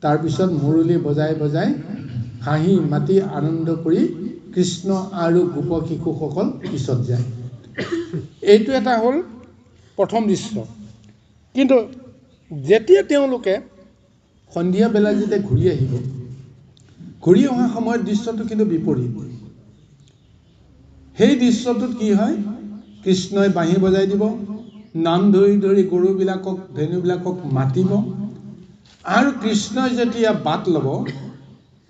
তাৰপিছত মুৰলী বজাই বজাই হাঁহি মাতি আনন্দ কৰি কৃষ্ণ আৰু গোপ শিশুসকল পিছত যায়। এইটো এটা হ'ল প্ৰথম দৃশ্য। কিন্তু যেতিয়া তেওঁলোকে সন্ধিয়া বেলা যেতিয়া ঘূৰি আহিব, ঘূৰি অহা সময়ত দৃশ্যটো কিন্তু বিপৰীত। সেই দৃশ্যটোত কি হয়? কৃষ্ণই বাঁহী বজাই দিব, নাম ধৰি ধৰি গৰুবিলাকক ধেনুবিলাকক মাতিব, আৰু কৃষ্ণই যেতিয়া বাট ল'ব,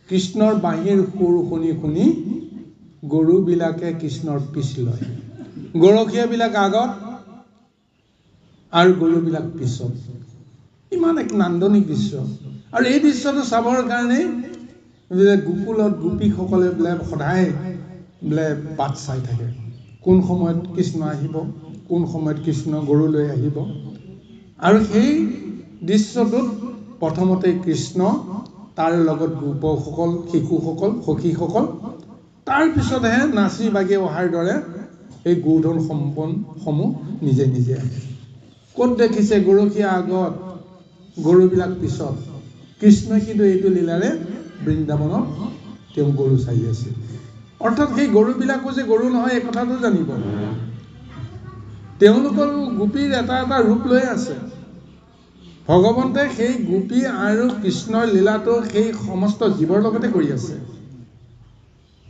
কৃষ্ণৰ বাঁহীৰ সুৰ শুনি শুনি গৰুবিলাকে কৃষ্ণৰ পিছ লয়। গৰখীয়াবিলাক আগত আৰু গৰুবিলাক পিছত। ইমান এক নান্দনিক দৃশ্য। আৰু এই দৃশ্যটো চাবৰ কাৰণে গোকুলত গোপীসকলে বোলে সদায় বোলে বাট চাই থাকে, কোন সময়ত কৃষ্ণ আহিব, কোন সময়ত কৃষ্ণ গৰু লৈ আহিব। আৰু সেই দৃশ্যটোত প্ৰথমতে কৃষ্ণ, তাৰ লগত গোপসকল, শিশুসকল, সখীসকল, তাৰপিছতহে নাচি বাগি অহাৰ দৰে এই গোধন সম্পন্নসমূহ নিজে নিজে আহে। ক'ত দেখিছে গৰখীয়া আগত, গৰুবিলাক পিছত। কৃষ্ণই কিন্তু এইটো লীলাৰে বৃন্দাবনত তেওঁ গৰু চাই আছে। অৰ্থাৎ সেই গৰুবিলাকো যে গৰু নহয় এই কথাটো জানিব। তেওঁলোকৰ গোপীৰ এটা এটা ৰূপ লৈ আছে। ভগৱন্তে সেই গোপী আৰু কৃষ্ণৰ লীলাটো সেই সমস্ত জীৱৰ লগতে কৰি আছে।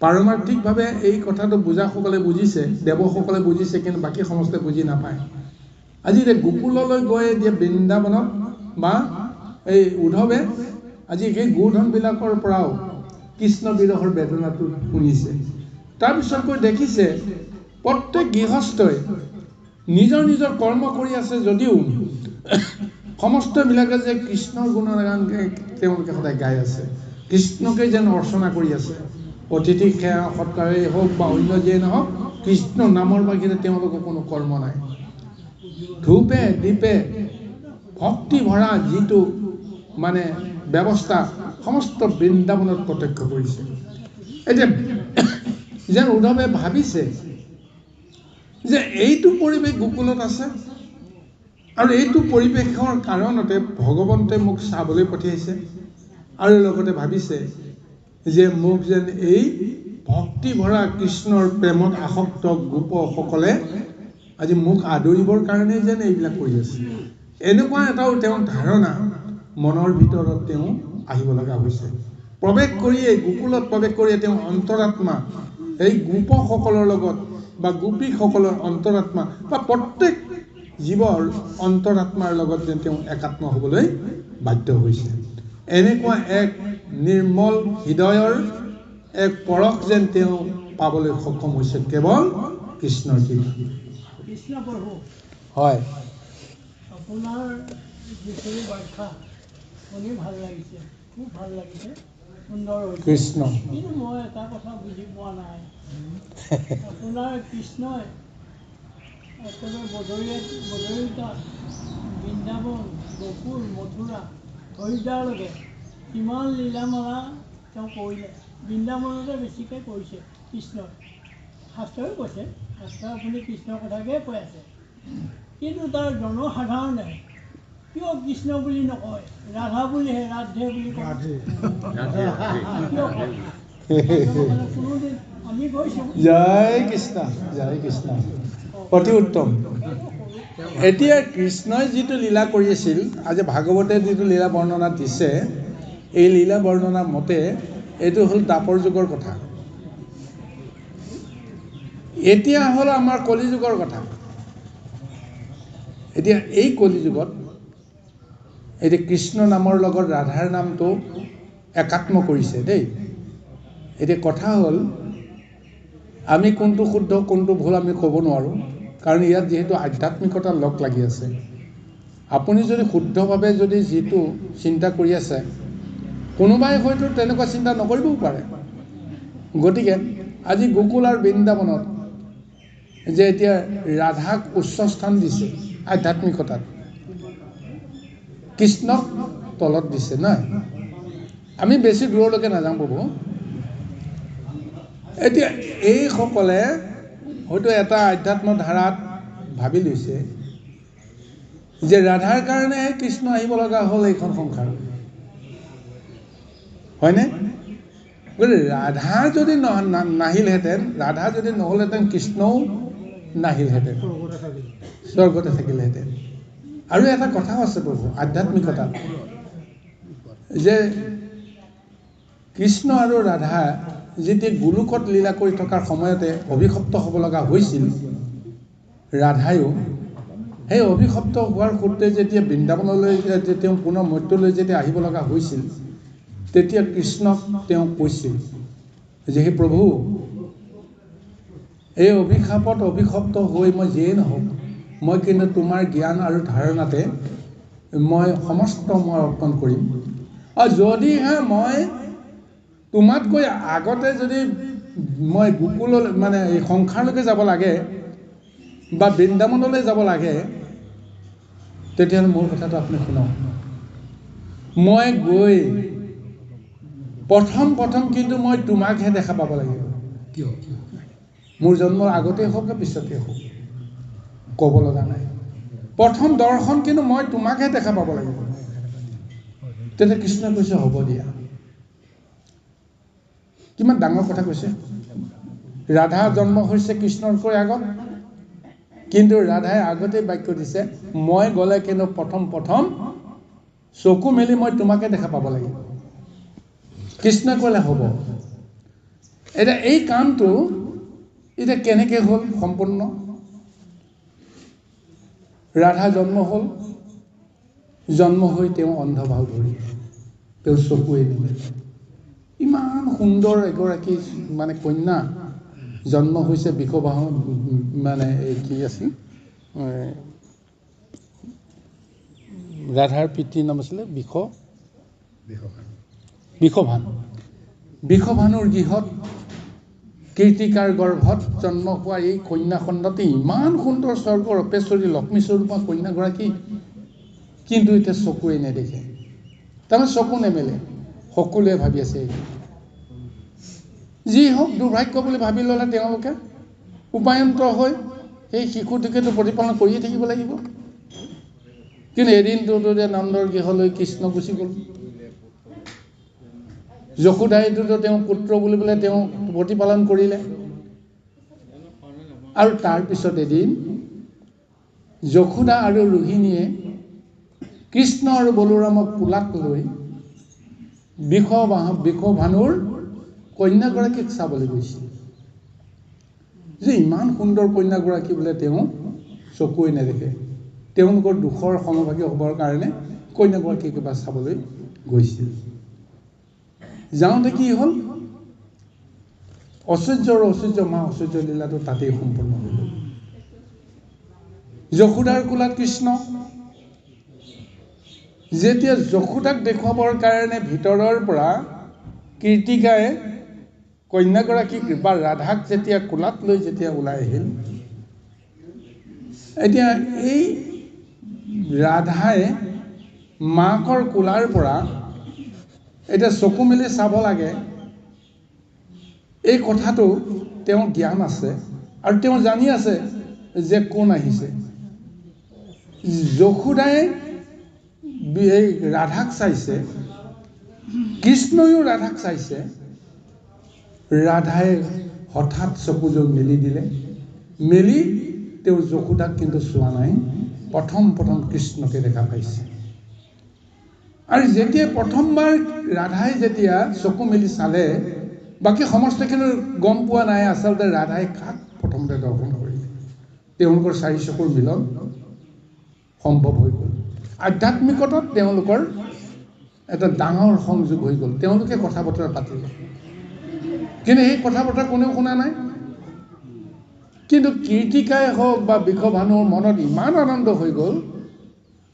পাৰমাৰ্থিকভাৱে এই কথাটো বুজাসকলে বুজিছে, দেৱসকলে বুজিছে, কিন্তু বাকী সমস্তে বুজি নাপায়। আজি এতিয়া গোকুললৈ গৈ এতিয়া বৃন্দাবনত বা এই উদ্ধৱে আজি সেই গোধনবিলাকৰ পৰাও কৃষ্ণ বিৰহৰ বেদনাটো শুনিছে। তাৰপিছত গৈ দেখিছে প্ৰত্যেক গৃহস্থই নিজৰ নিজৰ কৰ্ম কৰি আছে যদিও সমস্তবিলাকে যে কৃষ্ণৰ গুণগান তেওঁলোকে সদায় গাই আছে, কৃষ্ণকে যেন অৰ্চনা কৰি আছে। অতিথি সেৱা সৎকাৰেই হওক বা অন্য যিয়ে নহওক, কৃষ্ণ নামৰ বাহিৰে তেওঁলোকৰ কোনো কৰ্ম নাই। ধূপে দীপে ভক্তি ভৰা যিটো মানে ব্যৱস্থা সমস্ত বৃন্দাবনত প্ৰত্যক্ষ কৰিছে। এতিয়া যেন উদ্ধৱে ভাবিছে যে এইটো পৰিৱেশ গোকুলত আছে আৰু এইটো পৰিৱেশৰ কাৰণতে ভগৱন্তে মোক চাবলৈ পঠিয়াইছে, আৰু লগতে ভাবিছে যে মোক যেন এই ভক্তি ভৰা কৃষ্ণৰ প্ৰেমত আসক্ত গোপসকলে আজি মোক আদৰিবৰ কাৰণে যেন এইবিলাক কৰি আছে। এনেকুৱা এটাও তেওঁৰ ধাৰণা মনৰ ভিতৰত তেওঁ আহিব লগা হৈছে। প্ৰৱেশ কৰিয়ে গোকুলত প্ৰৱেশ কৰিয়ে তেওঁ অন্তৰাত্মা এই গোপসকলৰ লগত বা গোপীসকলৰ অন্তৰাত্মা বা প্ৰত্যেক জীৱৰ অন্তৰাত্মাৰ লগত যেন তেওঁ একাত্ম হ'বলৈ বাধ্য হৈছে। এনেকুৱা এক নিৰ্মল হৃদয়ৰ এক পৰশ যেন তেওঁ পাবলৈ সক্ষম হৈছে কেৱল কৃষ্ণৰ কৃপা। কৃষ্ণ প্ৰভু, হয়, আপোনাৰ যিটো ব্যাখ্যা শুনি ভাল লাগিছে, খুব ভাল লাগিছে, সুন্দৰ হৈছে। কৃষ্ণ কিন্তু মই এটা কথা বুজি পোৱা নাই। আপোনাৰ কৃষ্ণই একেবাৰে বদৰিতা, বৃন্দাবন, গকুল, মথুৰা, হৰিদ্বাৰলৈকে কিমান লীলামালা তেওঁ কৰিলে। বৃন্দাবনতে বেছিকৈ কৰিছে কৃষ্ণই। শাস্ত্ৰই কৈছে, শাস্ত্ৰই আপুনি কৃষ্ণৰ কথাকে কৈ আছে। কিন্তু তাৰ জনসাধাৰণে কিয় কৃষ্ণ বুলি নকয়, ৰাধা বুলিহে, ৰাধে বুলি কয়? কিয় কয়? কোনোদিন আমি গৈছোঁ। জয় কৃষ্ণ, জয় কৃষ্ণ, অতি উত্তম। এতিয়া কৃষ্ণই যিটো লীলা কৰি আছিল, আজি ভাগৱতে যিটো লীলা বৰ্ণনা দিছে, এই লীলা বৰ্ণনা মতে এইটো হ'ল দ্বাপৰ যুগৰ কথা। এতিয়া হ'ল আমাৰ কলিযুগৰ কথা। এতিয়া এই কলিযুগত এতিয়া কৃষ্ণ নামৰ লগত ৰাধাৰ নামটো একাত্ম কৰিছে দেই। এতিয়া কথা হ'ল আমি কোনটো শুদ্ধ কোনটো ভুল আমি ক'ব নোৱাৰোঁ, কাৰণ ইয়াত যিহেতু আধ্যাত্মিকতা লগ লাগি আছে। আপুনি যদি শুদ্ধভাৱে যদি যিটো চিন্তা কৰি আছে, কোনোবাই হয়তো তেনেকুৱা চিন্তা নকৰিবও পাৰে। গতিকে আজি গোকুল আৰু বৃন্দাবনত যে এতিয়া ৰাধাক উচ্চ স্থান দিছে আধ্যাত্মিকতাত, কৃষ্ণক তলত দিছে নহয়। আমি বেছি দূৰলৈকে নাযাওঁ প্ৰভু। এতিয়া এইসকলে হয়তো এটা আধ্যাত্ম ধাৰাত ভাবি লৈছে যে ৰাধাৰ কাৰণেহে কৃষ্ণ আহিব লগা হ'ল এইখন সংসাৰ, হয়নে? গতিকে ৰাধা যদি নাহিলহেঁতেন, ৰাধা যদি নহ'লহেঁতেন, কৃষ্ণও নাহিলহেঁতেন, স্বৰ্গতে থাকিলহেঁতেন। আৰু এটা কথাও আছে প্ৰভু আধ্যাত্মিকতাত, যে কৃষ্ণ আৰু ৰাধা যেতিয়া গোলোকত লীলা কৰি থকাৰ সময়তে অভিশপ্ত হ'ব লগা হৈছিল, ৰাধায়ো সেই অভিশপ্ত হোৱাৰ সূত্ৰে যেতিয়া বৃন্দাবনলৈ তেওঁ পুনৰ মৰ্ত্যলৈ যেতিয়া আহিব লগা হৈছিল, তেতিয়া কৃষ্ণক তেওঁ কৈছিল যে হে প্ৰভু, এই অভিশাপত অভিশপ্ত হৈ মই যিয়েই নহওক, মই কিন্তু তোমাৰ জ্ঞান আৰু ধাৰণাতে মই সমস্ত মই অৰ্পণ কৰিম। আৰু যদিহে মই তোমাতকৈ আগতে যদি মই গোকুললৈ মানে এই সংসাৰলৈকে যাব লাগে বা বৃন্দাবনলৈ যাব লাগে, তেতিয়াহ'লে মোৰ কথাটো আপুনি শুনক। মই গৈ প্ৰথম কিন্তু মই তোমাকহে দেখা পাব লাগিব। কিয়? মোৰ জন্মৰ আগতেই হওক বা পিছতেই হওক, ক'ব লগা নাই। প্ৰথম দৰ্শন কিন্তু মই তোমাকহে দেখা পাব লাগিব। তেতিয়া কৃষ্ণই কৈছে হ'ব দিয়া। কিমান ডাঙৰ কথা কৈছে। ৰাধা জন্ম হৈছে কৃষ্ণতকৈ আগত, কিন্তু ৰাধাই আগতেই বাক্য দিছে, মই গ'লে কিন্তু প্ৰথম চকু মেলি মই তোমাকে দেখা পাব লাগিব। কৃষ্ণই ক'লে হ'ব। এতিয়া এই কামটো এতিয়া কেনেকৈ হ'ল সম্পূৰ্ণ? ৰাধা জন্ম হ'ল, জন্ম হৈ তেওঁ অন্ধভাৱ ধৰিলে, তেওঁ চকুৱে নিমিলে। ইমান সুন্দৰ এগৰাকী মানে কন্যা জন্ম হৈছে বৃষবাহন, মানে কি আছিল ৰাধাৰ পিতৃৰ নাম আছিলে বৃষভানুৰ গৃহত কীৰ্তিকাৰ গৰ্ভত জন্ম হোৱা এই কন্যাখণ্ডতে ইমান সুন্দৰ স্বৰ্গৰ অপেশ্বৰী লক্ষ্মীস্বৰূপা কন্যাগৰাকী, কিন্তু এতিয়া চকুৱে নেদেখে। তাৰমানে চকু নেমেলে। সকলোৱে ভাবি আছে যি হওক দুৰ্ভাগ্য বুলি ভাবি ল'লে তেওঁলোকে। উপায়ন্তৰ হৈ সেই শিশুটিকেতো প্ৰতিপালন কৰিয়ে থাকিব লাগিব। কিন্তু এদিনটোতো যে নন্দৰ গৃহলৈ কৃষ্ণ গুচি গ'ল। যশোদাইটোতো তেওঁ পুত্ৰ বুলি পেলাই তেওঁ প্ৰতিপালন কৰিলে। আৰু তাৰপিছত এদিন যশোদা আৰু ৰোহিণীয়ে কৃষ্ণ আৰু বলোৰামক কোলাত লৈ বৃষভানুৰ কন্যাগৰাকীক চাবলৈ গৈছিল। যে ইমান সুন্দৰ কন্যাগৰাকী বোলে তেওঁ চকুৱে নেদেখে। তেওঁলোকৰ দুখৰ সমভাগী হ'বৰ কাৰণে কন্যাগৰাকীক এবাৰ চাবলৈ গৈছিল। যাওঁতে কি হ'ল? ঐশ্বৰ্য মা ঐশ্বৰ্য লীলাটো তাতেই সম্পূৰ্ণ হৈ গ'ল। যশোদাৰ কোলাত কৃষ্ণ। যেতিয়া যশোদাক দেখুৱাবৰ কাৰণে ভিতৰৰ পৰা কীৰ্তিকায়ে কন্যাগৰাকীক বা ৰাধাক যেতিয়া কোলাত লৈ যেতিয়া ওলাই আহিল, এতিয়া এই ৰাধাই মাকৰ কোলাৰ পৰা এতিয়া চকু মেলি চাব লাগে, এই কথাটো তেওঁৰ জ্ঞান আছে আৰু তেওঁ জানি আছে যে কোন আহিছে। যশোদাই এই ৰাধাক চাইছে, কৃষ্ণইও ৰাধাক চাইছে। ৰাধাই হঠাৎ চকুযোৰ মেলি দিলে। মেলি তেওঁ যশোদাক কিন্তু চোৱা নাই, প্ৰথম কৃষ্ণকে দেখা পাইছে। আৰু যেতিয়া প্ৰথমবাৰ ৰাধাই যেতিয়া চকু মেলি চালে, বাকী সমস্তখিনি গম পোৱা নাই আচলতে ৰাধাই কাক প্ৰথমতে দৰ্শন কৰিলে। তেওঁলোকৰ চাৰি চকুৰ মিলন সম্ভৱ হৈ গ'ল। আধ্যাত্মিকতাত তেওঁলোকৰ এটা ডাঙৰ সংযোগ হৈ গ'ল। তেওঁলোকে কথা বতৰা পাতিলে, কিন্তু সেই কথা বতৰা কোনেও শুনা নাই। কিন্তু কীৰ্তিকাই হওক বা বৃষভানুৰ মনত ইমান আনন্দ হৈ গ'ল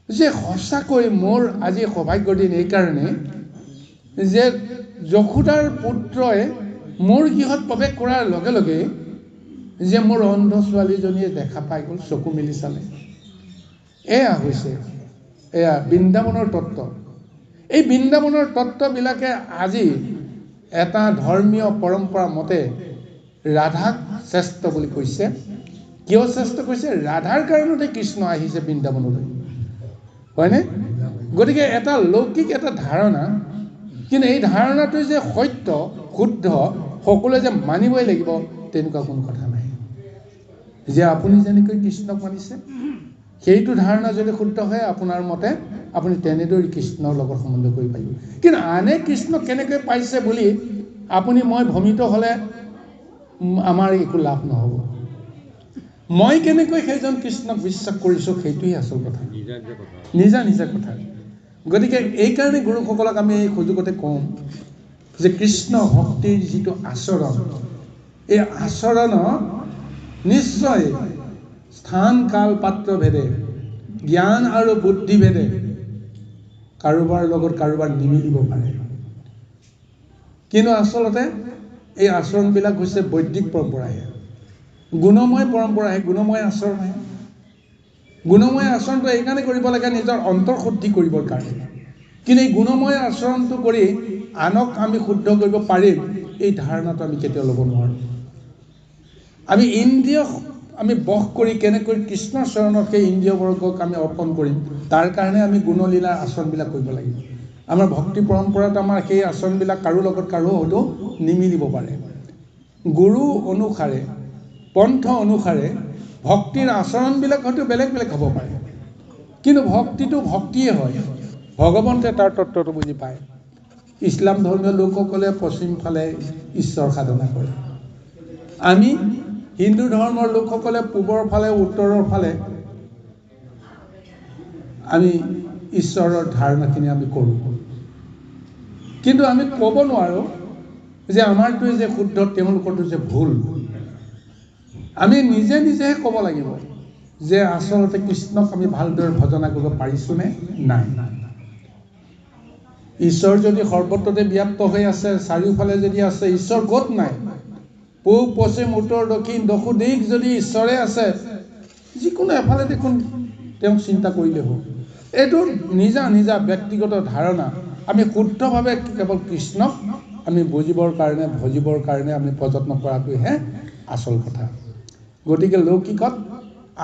যে সঁচাকৈ মোৰ আজি সৌভাগ্যৰ দিন এইকাৰণে যে যশোদাৰ পুত্ৰই মোৰ গৃহত প্ৰৱেশ কৰাৰ লগে লগে যে মোৰ অন্ধ ছোৱালীজনীয়ে দেখা পাই গ'ল, চকু মেলি চালে। এয়া হৈছে বৃন্দাবনৰ তত্ত্ব। এই বৃন্দাবনৰ তত্ত্ববিলাকে আজি এটা ধৰ্মীয় পৰম্পৰা মতে ৰাধাক শ্ৰেষ্ঠ বুলি কৈছে। কিয় শ্ৰেষ্ঠ কৈছে? ৰাধাৰ কাৰণতে কৃষ্ণ আহিছে বৃন্দাবনলৈ, হয়নে? গতিকে এটা লৌকিক এটা ধাৰণা, কিন্তু এই ধাৰণাটো যে সত্য শুদ্ধ সকলোৱে যে মানিবই লাগিব তেনেকুৱা কোনো কথা নাই। যে আপুনি যেনেকৈ কৃষ্ণক মানিছে সেইটো ধাৰণা যদি শুদ্ধ হয়, আপোনাৰ মতে আপুনি তেনেদৰে কৃষ্ণৰ লগত সম্বন্ধ কৰি পাৰিব। কিন্তু আনে কৃষ্ণক কেনেকৈ পাইছে বুলি আপুনি মই ভ্ৰমিত হ'লে আমাৰ একো লাভ নহ'ব। মই কেনেকৈ সেইজন কৃষ্ণক বিশ্বাস কৰিছোঁ সেইটোৱে আচল কথা, নিজা কথা। গতিকে এইকাৰণে গুৰুসকলক আমি এই সুযোগতে কওঁ যে কৃষ্ণ ভক্তিৰ যিটো আচৰণ, এই আচৰণ নিশ্চয় স্থান কাল পাত্ৰ ভেদে, জ্ঞান আৰু বুদ্ধি ভেদে কাৰোবাৰ লগত কাৰোবাৰ নিমিলিব পাৰে। কিন্তু আচলতে এই আচৰণবিলাক হৈছে বৈদিক পৰম্পৰাহে, গুণময় পৰম্পৰাহে, গুণময় আচৰণহে। গুণময় আচৰণটো এইকাৰণে কৰিব লাগে নিজৰ অন্তৰ শুদ্ধি কৰিবৰ কাৰণে। কিন্তু এই গুণময় আচৰণটো কৰি আনক আমি শুদ্ধ কৰিব পাৰিম এই ধাৰণাটো আমি কেতিয়াও ল'ব নোৱাৰোঁ। আমি ইন্দ্ৰিয় আমি বশ কৰি কেনেকৈ কৃষ্ণৰ চৰণত সেই ইন্দ্ৰিয়বৰ্গক আমি অৰ্পণ কৰিম, তাৰ কাৰণে আমি গুণলীলা আচৰণবিলাক কৰিব লাগিব। আমাৰ ভক্তি পৰম্পৰাত আমাৰ সেই আচৰণবিলাক কাৰো লগত কাৰো হয়তো নিমিলিব পাৰে। গুৰু অনুসাৰে, পন্থ অনুসাৰে ভক্তিৰ আচৰণবিলাক হয়তো বেলেগ বেলেগ হ'ব পাৰে, কিন্তু ভক্তিটো ভক্তিয়ে হয়। ভগৱন্তে তাৰ তত্ত্বটো বুজি পায়। ইছলাম ধৰ্মীয় লোকসকলে পশ্চিম ফালে ঈশ্বৰ সাধনা কৰে। আমি হিন্দু ধৰ্মৰ লোকসকলে পূবৰ ফালে উত্তৰৰ ফালে আমি ঈশ্বৰৰ ধাৰণাখিনি আমি কৰোঁ। কিন্তু আমি ক'ব নোৱাৰোঁ যে আমাৰটোৱে যে শুদ্ধ, তেওঁলোকৰটো যে ভুল। আমি নিজে নিজেহে ক'ব লাগিব যে আচলতে কৃষ্ণক আমি ভালদৰে ভজনা কৰিব পাৰিছোঁনে নাই। ঈশ্বৰ যদি সৰ্বত্ৰতে ব্যাপ্ত হৈ আছে, চাৰিওফালে যদি আছে, ঈশ্বৰ ক'ত নাই? পূব পশ্চিম উত্তৰ দক্ষিণ দশো দিশ যদি ঈশ্বৰে আছে, যিকোনো এফালে দেখোন তেওঁক চিন্তা কৰিলে হ'ব। এইটো নিজা নিজা ব্যক্তিগত ধাৰণা। আমি শুদ্ধভাৱে কেৱল কৃষ্ণক আমি বুজিবৰ কাৰণে, ভজিবৰ কাৰণে আমি প্ৰযত্ন কৰাটোহে আচল কথা। গতিকে লৌকিকত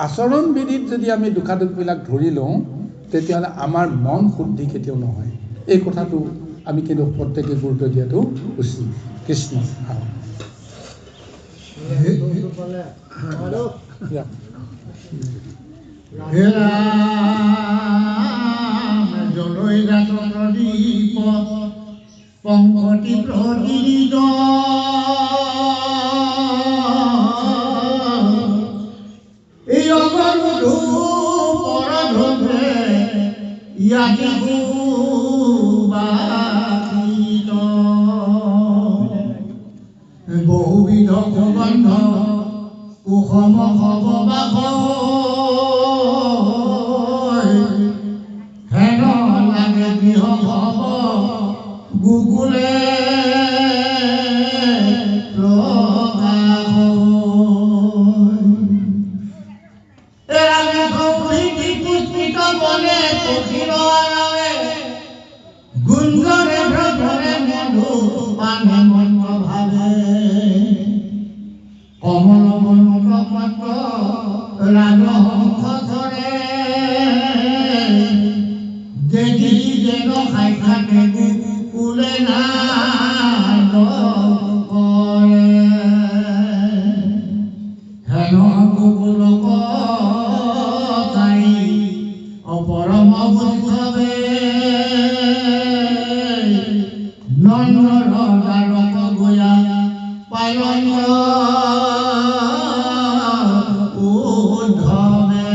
আচৰণ বিধিত যদি আমি দুখাদোষবিলাক ধৰি লওঁ, তেতিয়াহ'লে আমাৰ মন শুদ্ধি কেতিয়াও নহয়। এই কথাটো আমি কিন্তু প্ৰত্যেকে গুৰুত্ব দিয়াটো উচিত। কৃষ্ণ জনৈৰাত প্ৰদীপ পংকটি প্ৰদীপ এই অগৰুধু পৰধে ইয়াতে বহুবিধ সুগন্ধ কুসম ভৱবাস হেন লাগে গৃহ ভৱ গুগুলে পুষ্পিত বনে পক্ষীৰ গুঞ্জৰে ভ্ৰমণে মধু পানে মন্ত্ৰ ভাৱে কমল মন্ত্ৰ মাত্ৰ ৰাজহংস ধৰে দেখি যেন খাই থাকে কুলে নাট কৰে হেন কুকুলক তাই অপৰম বৈষ্ণৱে নন্দৰ দ্বাৰক গয়া পালন উদ্ধৱে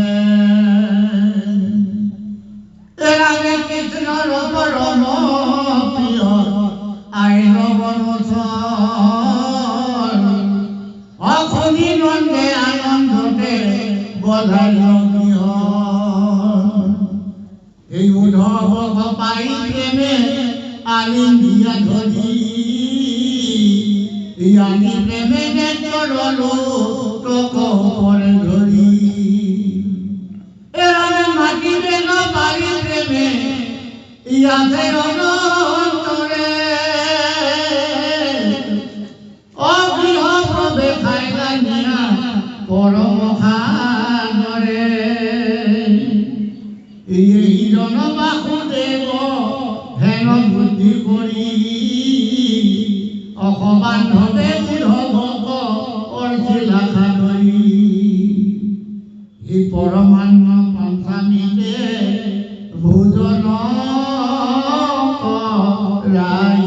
এৰাগে কৃষ্ণৰ পৰম প্ৰিয় আইন বনচৰ অখনি নন্দে আনন্দতে বধাই গৃহ এই উদ্ধৱক পাই প্ৰেমে আলিঙ্গিয়া ধরি ইয়ানি প্রেমে নেত্রলো তোক পরে ধরি এরামে মাটিবে না পারি প্রেমে ইয়াতে অনন্তরে অগৃহ প্রবে খাইলা নিয়া পরম খানরে এই জন বাসুদেব হেন বুদ্ধি কৰি অসবান্ধৱে উদ্ধৱক অৰ্চিলা খাদৰি ই পৰমান্ন পঞ্চামীতে ভোজন ৰাই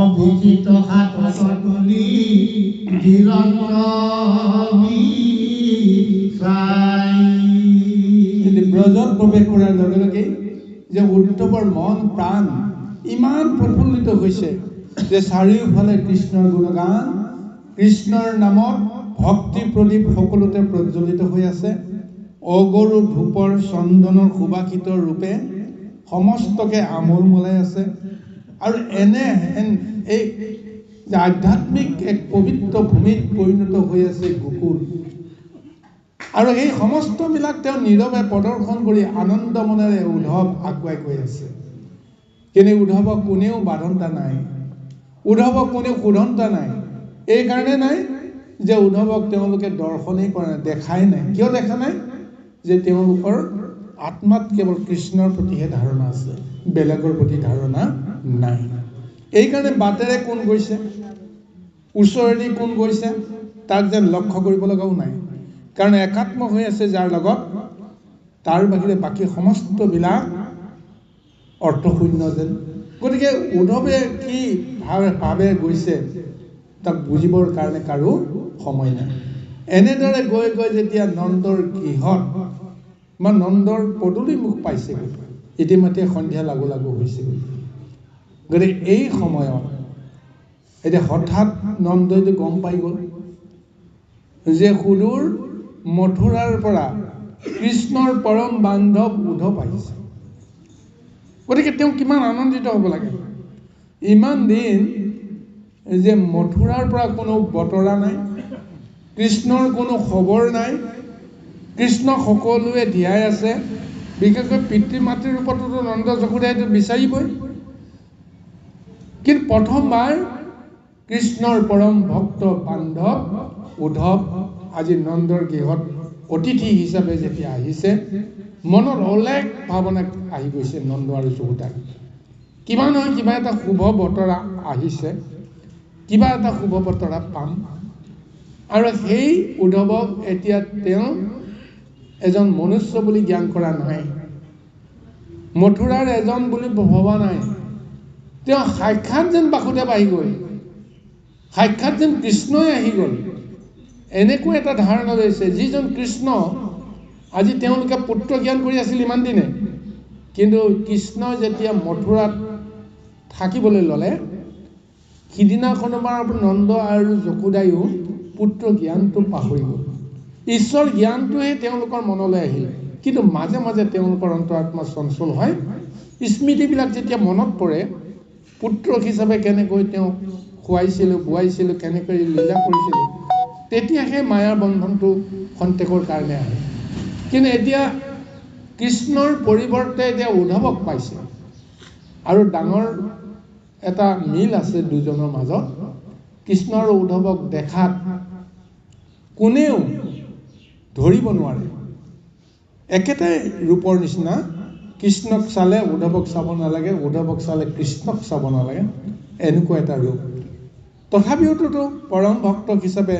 অভিজিত হাতত তুলি নিৰন্তৰ ব্ৰজত প্ৰৱেশ কৰাৰ লগে লগে যে উদ্ধৱৰ মন প্ৰাণ ইমান প্ৰফুল্লিত হৈছে যে চাৰিওফালে কৃষ্ণৰ গুণগান, কৃষ্ণৰ নামত ভক্তি প্ৰদীপ সকলোতে প্ৰজ্বলিত হৈ আছে। অগৰু ধূপৰ চন্দনৰ সুবাসিত ৰূপে সমস্তকে আমোল মোলাই আছে। আৰু এনেহেন এই আধ্যাত্মিক এক পবিত্ৰ ভূমিত পৰিণত হৈ আছে গোকুল। আৰু এই সমস্তবিলাক তেওঁ নীৰৱে প্ৰদৰ্শন কৰি আনন্দ মনেৰে উদ্ধৱ আগুৱাই গৈ আছে। কিন্তু উদ্ধৱক কোনেও বাধন্তা নাই, উদ্ধৱক কোনেও সোধন্তা নাই। এইকাৰণে নাই যে উদ্ধৱক তেওঁলোকে দৰ্শনেই কৰা নাই, দেখাই নাই। কিয় দেখা নাই? যে তেওঁলোকৰ আত্মাত কেৱল কৃষ্ণৰ প্ৰতিহে ধাৰণা আছে, বেলেগৰ প্ৰতি ধাৰণা নাই। এইকাৰণে বাটেৰে কোন গৈছে, ওচৰেদি কোন গৈছে, তাক যেন লক্ষ্য কৰিব লগাও নাই। কাৰণ একাত্ম হৈ আছে যাৰ লগত, তাৰ বাহিৰে বাকী সমস্তবিলাক অৰ্থশূন্য যেন। গতিকে উদ্ধৱে কি ভাৱে গৈছে তাক বুজিবৰ কাৰণে কাৰো সময় নাই। এনেদৰে গৈ গৈ যেতিয়া নন্দৰ গৃহত বা নন্দৰ পদূলিমুখ পাইছেগৈ, ইতিমধ্যে সন্ধিয়া লাগু লাগু হৈছেগৈ। গতিকে এই সময়ত এতিয়া হঠাৎ নন্দইটো গম পাই গ'ল যে সুদূৰ মথুৰাৰ পৰা কৃষ্ণৰ পৰম বান্ধৱ উদ্ধৱ আহিছে। গতিকে তেওঁ কিমান আনন্দিত হ'ব লাগে। ইমান দিন যে মথুৰাৰ পৰা কোনো বতৰা নাই, কৃষ্ণৰ কোনো খবৰ নাই, কৃষ্ণ সকলোৱে ধিয়াই আছে, বিশেষকৈ পিতৃ মাতৃৰ ৰূপততো নন্দ যশোদাইটো বিচাৰিবই। কিন্তু প্ৰথমবাৰ কৃষ্ণৰ পৰম ভক্ত বান্ধৱ উদ্ধৱ আজি নন্দৰ গৃহত অতিথি হিচাপে যেতিয়া আহিছে, মনত অলেখ ভাৱনা আহি গৈছে নন্দ আৰু যশোদাৰ। কিবা নহয় কিবা এটা শুভ বতৰা আহিছে, কিবা এটা শুভ বতৰা পাম। আৰু সেই উদ্ধৱক এতিয়া তেওঁ এজন মনুষ্য বুলি জ্ঞান কৰা নাই, মথুৰাৰ এজন বুলি ভবা নাই। তেওঁ সাক্ষাৎ যেন বাসুদেৱ আহি গ'ল, সাক্ষাৎ যেন কৃষ্ণই আহি গ'ল, এনেকুৱা এটা ধাৰণা লৈছে। যিজন কৃষ্ণ আজি তেওঁলোকে পুত্ৰ জ্ঞান কৰি আছিল ইমান দিনে, কিন্তু কৃষ্ণ যেতিয়া মথুৰাত থাকিবলৈ ল'লে, সিদিনাখনৰ পৰা নন্দ আৰু যশোদায়ো পুত্ৰ জ্ঞানটো পাহৰি গ'ল। ঈশ্বৰ জ্ঞানটোহে তেওঁলোকৰ মনলৈ আহিল। কিন্তু মাজে মাজে তেওঁলোকৰ অন্তৰাত্মা চঞ্চল হয়। স্মৃতিবিলাক যেতিয়া মনত পৰে, পুত্ৰ হিচাপে কেনেকৈ তেওঁ খুৱাইছিলোঁ বোৱাইছিলোঁ, কেনেকৈ লীলা কৰিছিলোঁ, তেতিয়া সেই মায়াৰ বন্ধনটো খন্তেকৰ কাৰণে আহে। কিন্তু এতিয়া কৃষ্ণৰ পৰিৱৰ্তে এতিয়া উদ্ধৱক পাইছে। আৰু ডাঙৰ এটা মিল আছে দুজনৰ মাজত। কৃষ্ণ আৰু উদ্ধৱক দেখাত কোনেও ধৰিব নোৱাৰে, একেটাই ৰূপৰ নিচিনা। কৃষ্ণক চালে উদ্ধৱক চাব নালাগে, উদ্ধৱক চালে কৃষ্ণক চাব নালাগে, এনেকুৱা এটা ৰূপ। তথাপিওতো পৰম ভক্ত হিচাপে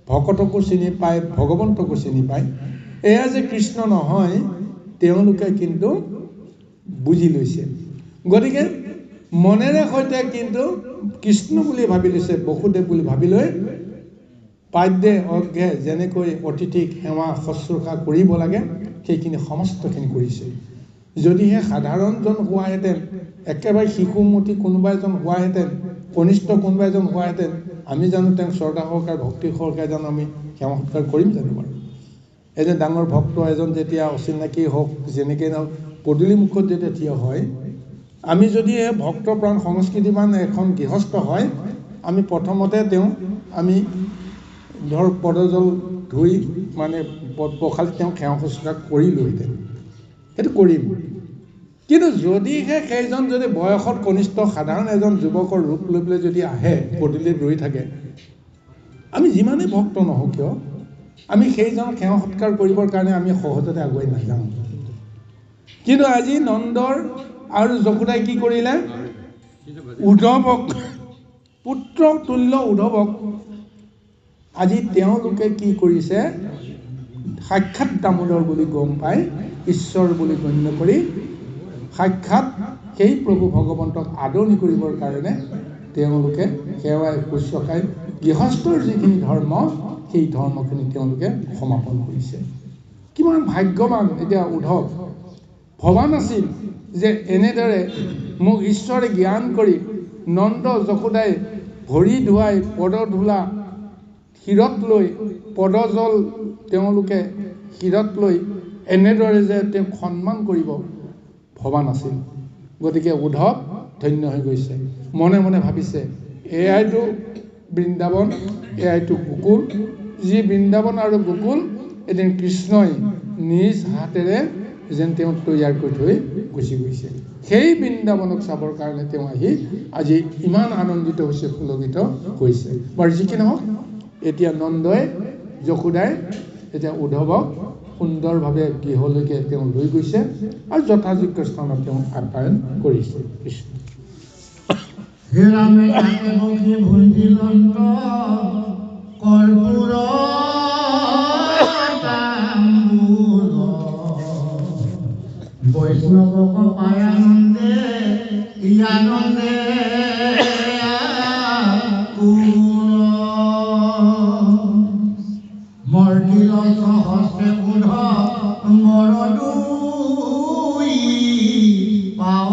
ভকতকো চিনি পায়, ভগৱন্তকো চিনি পায়। এয়া যে কৃষ্ণ নহয় তেওঁলোকে কিন্তু বুজি লৈছে। গতিকে মনেৰে সৈতে কিন্তু কৃষ্ণ বুলি ভাবি লৈছে, বসুদেৱ বুলি ভাবি লৈ পাদ্যে অজ্ঞে যেনেকৈ অতিথিক সেৱা শুশ্ৰূষা কৰিব লাগে সেইখিনি সমস্তখিনি কৰিছে। যদিহে সাধাৰণজন হোৱাহেঁতেন, একেবাৰে শিশুমতী কোনোবা এজন হোৱাহেঁতেন, কনিষ্ঠ কোনোবা এজন হোৱাহেঁতেন, আমি জানো তেওঁক শ্ৰদ্ধা সহকাৰে ভক্তি সহকাৰে জানো আমি সেৱা সৎকাৰ কৰিম জানো বাৰু? এজন ডাঙৰ ভক্ত এজন যেতিয়া অচিনাকি হওক যেনেকৈ নহওক পদূলিমুখত যেতিয়া থিয় হয়, আমি যদিহে ভক্ত প্ৰাণ সংস্কৃতিবান এখন গৃহস্থ হয়, আমি প্ৰথমতে আমি ধৰ পদজল ধুই মানে পদ পখালি তেওঁক সেৱা শুশ্ৰূষা কৰিলোহেঁতেন, সেইটো কৰিম। কিন্তু যদিহে সেইজন যদি বয়সত কনিষ্ঠ সাধাৰণ এজন যুৱকৰ ৰূপ লৈ পেলাই যদি আহে, পদূলিত ৰৈ থাকে, আমি যিমানেই ভক্ত নহওঁ কিয় আমি সেইজনক সেৱা সৎকাৰ কৰিবৰ কাৰণে আমি সহজতে আগুৱাই নাযাওঁ। কিন্তু আজি নন্দৰ আৰু যশোদাই কি কৰিলে? উদ্ধৱক, পুত্ৰ তুল্য উদ্ধৱক আজি তেওঁলোকে কি কৰিছে? সাক্ষাৎ দামোদৰ বুলি গম পাই, ঈশ্বৰ বুলি গণ্য কৰি সাক্ষাৎ সেই প্ৰভু ভগৱন্তক আদৰণি কৰিবৰ কাৰণে তেওঁলোকে সেৱাই শুশ্ৰূষাই গৃহস্থৰ যিখিনি ধৰ্ম, সেই ধৰ্মখিনি তেওঁলোকে সমাপন কৰিছে। কিমান ভাগ্যৱান এতিয়া উদ্ধৱ। ভবা নাছিল যে এনেদৰে মোক ঈশ্বৰে জ্ঞান কৰি নন্দ যশোদাই ভৰি ধুৱাই পদধূলা শিৰত লৈ, পদজল তেওঁলোকে শিৰত লৈ এনেদৰে যে তেওঁক সন্মান কৰিব, ভবা নাছিল। গতিকে উদ্ধৱ ধন্য হৈ গৈছে। মনে মনে ভাবিছে এয়াইতো বৃন্দাবন, এয়াইতো গোকুল। যি বৃন্দাবন আৰু গোকুল এদিন কৃষ্ণই নিজ হাতেৰে যেন তেওঁ তৈয়াৰ কৰি থৈ গুচি গৈছে। সেই বৃন্দাবনক চাবৰ কাৰণে তেওঁ আহি আজি ইমান আনন্দিত হৈছে, পুলকিত হৈছে। বাৰু যি কি নহওক, এতিয়া নন্দই যশোদাই এতিয়া উদ্ধৱক সুন্দৰভাৱে গৃহলৈকে তেওঁ লৈ গৈছে আৰু যথাযোগ্য স্থানত তেওঁ আপ্যায়ন কৰিছে। কৃষ্ণ হে ৰামে কাকে ভুঞ্জি নন্দ কৰ্পূৰ তাম্বুল বৈষ্ণৱক পায় আনন্দে আনন্দে মৰ্দিল হস্তে বুধ মৰদুই পাৱ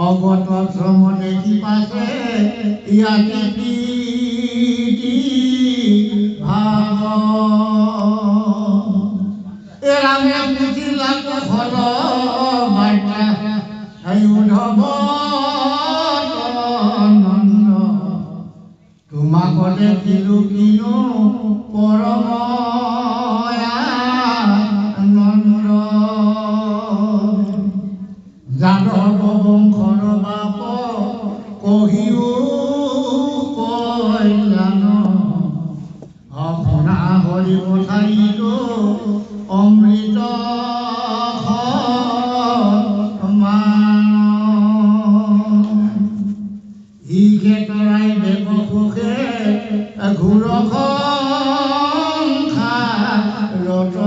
অগত শ্ৰম দেখি পাছে ইয়াতি ভাৱ এৰামে বুজিলা ফল বাৰ্তা উধৱ নন্দ তোমাক দেখিলো কিনো পৰম আনন্দ যাদৱ বংশৰ বাপ কহিও কল্যাণ আপোনাৰ হৰি পঠাইলো অমৃত তৰাই দেৱ সুখে ঘূৰ সংসাৰত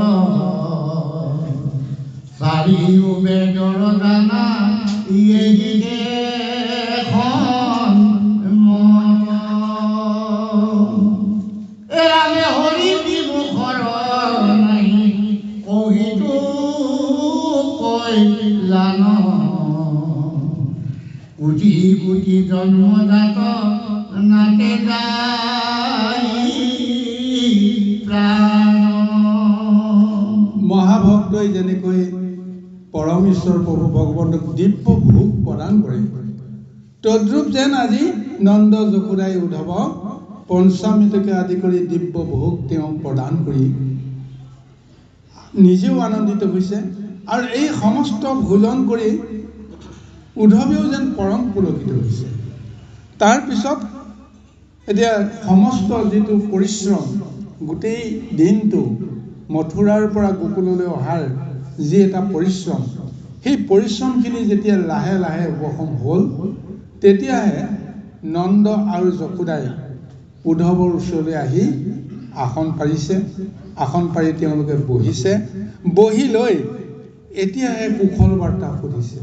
চাৰিও বেদৰ দানা এৰামে হৰি বিমুখৰ নাই কহিতো কল্যাণ কোটি কোটি জন্মদাত নাতে যায় প্ৰাণ মহাভক্তই যেনেকৈ পৰম ঈশ্বৰ প্ৰভু ভগৱন্তক দিব্য ভোগ প্ৰদান কৰে তদ্ৰূপ যেন আজি নন্দ যশোদাই উদ্ধৱক পঞ্চামৃতকে আদি কৰি দিব্য ভোগ তেওঁ প্ৰদান কৰি নিজেও আনন্দিত হৈছে আৰু এই সমস্ত ভোজন কৰি উদ্ধৱেও যেন পৰম পুলকিত হৈছে। তাৰপিছত এতিয়া সমস্ত যিটো পৰিশ্ৰম গোটেই দিনটো মথুৰাৰ পৰা গোকুললৈ অহাৰ যি এটা পৰিশ্ৰম সেই পৰিশ্ৰমখিনি যেতিয়া লাহে লাহে উপশম হ'ল তেতিয়াহে নন্দ আৰু যশোদাই উদ্ধৱৰ ওচৰলৈ আহি আসন পাৰিছে। আসন পাৰি তেওঁলোকে বহিছে। বহি লৈ এতিয়াহে কুশল বাৰ্তা সুধিছে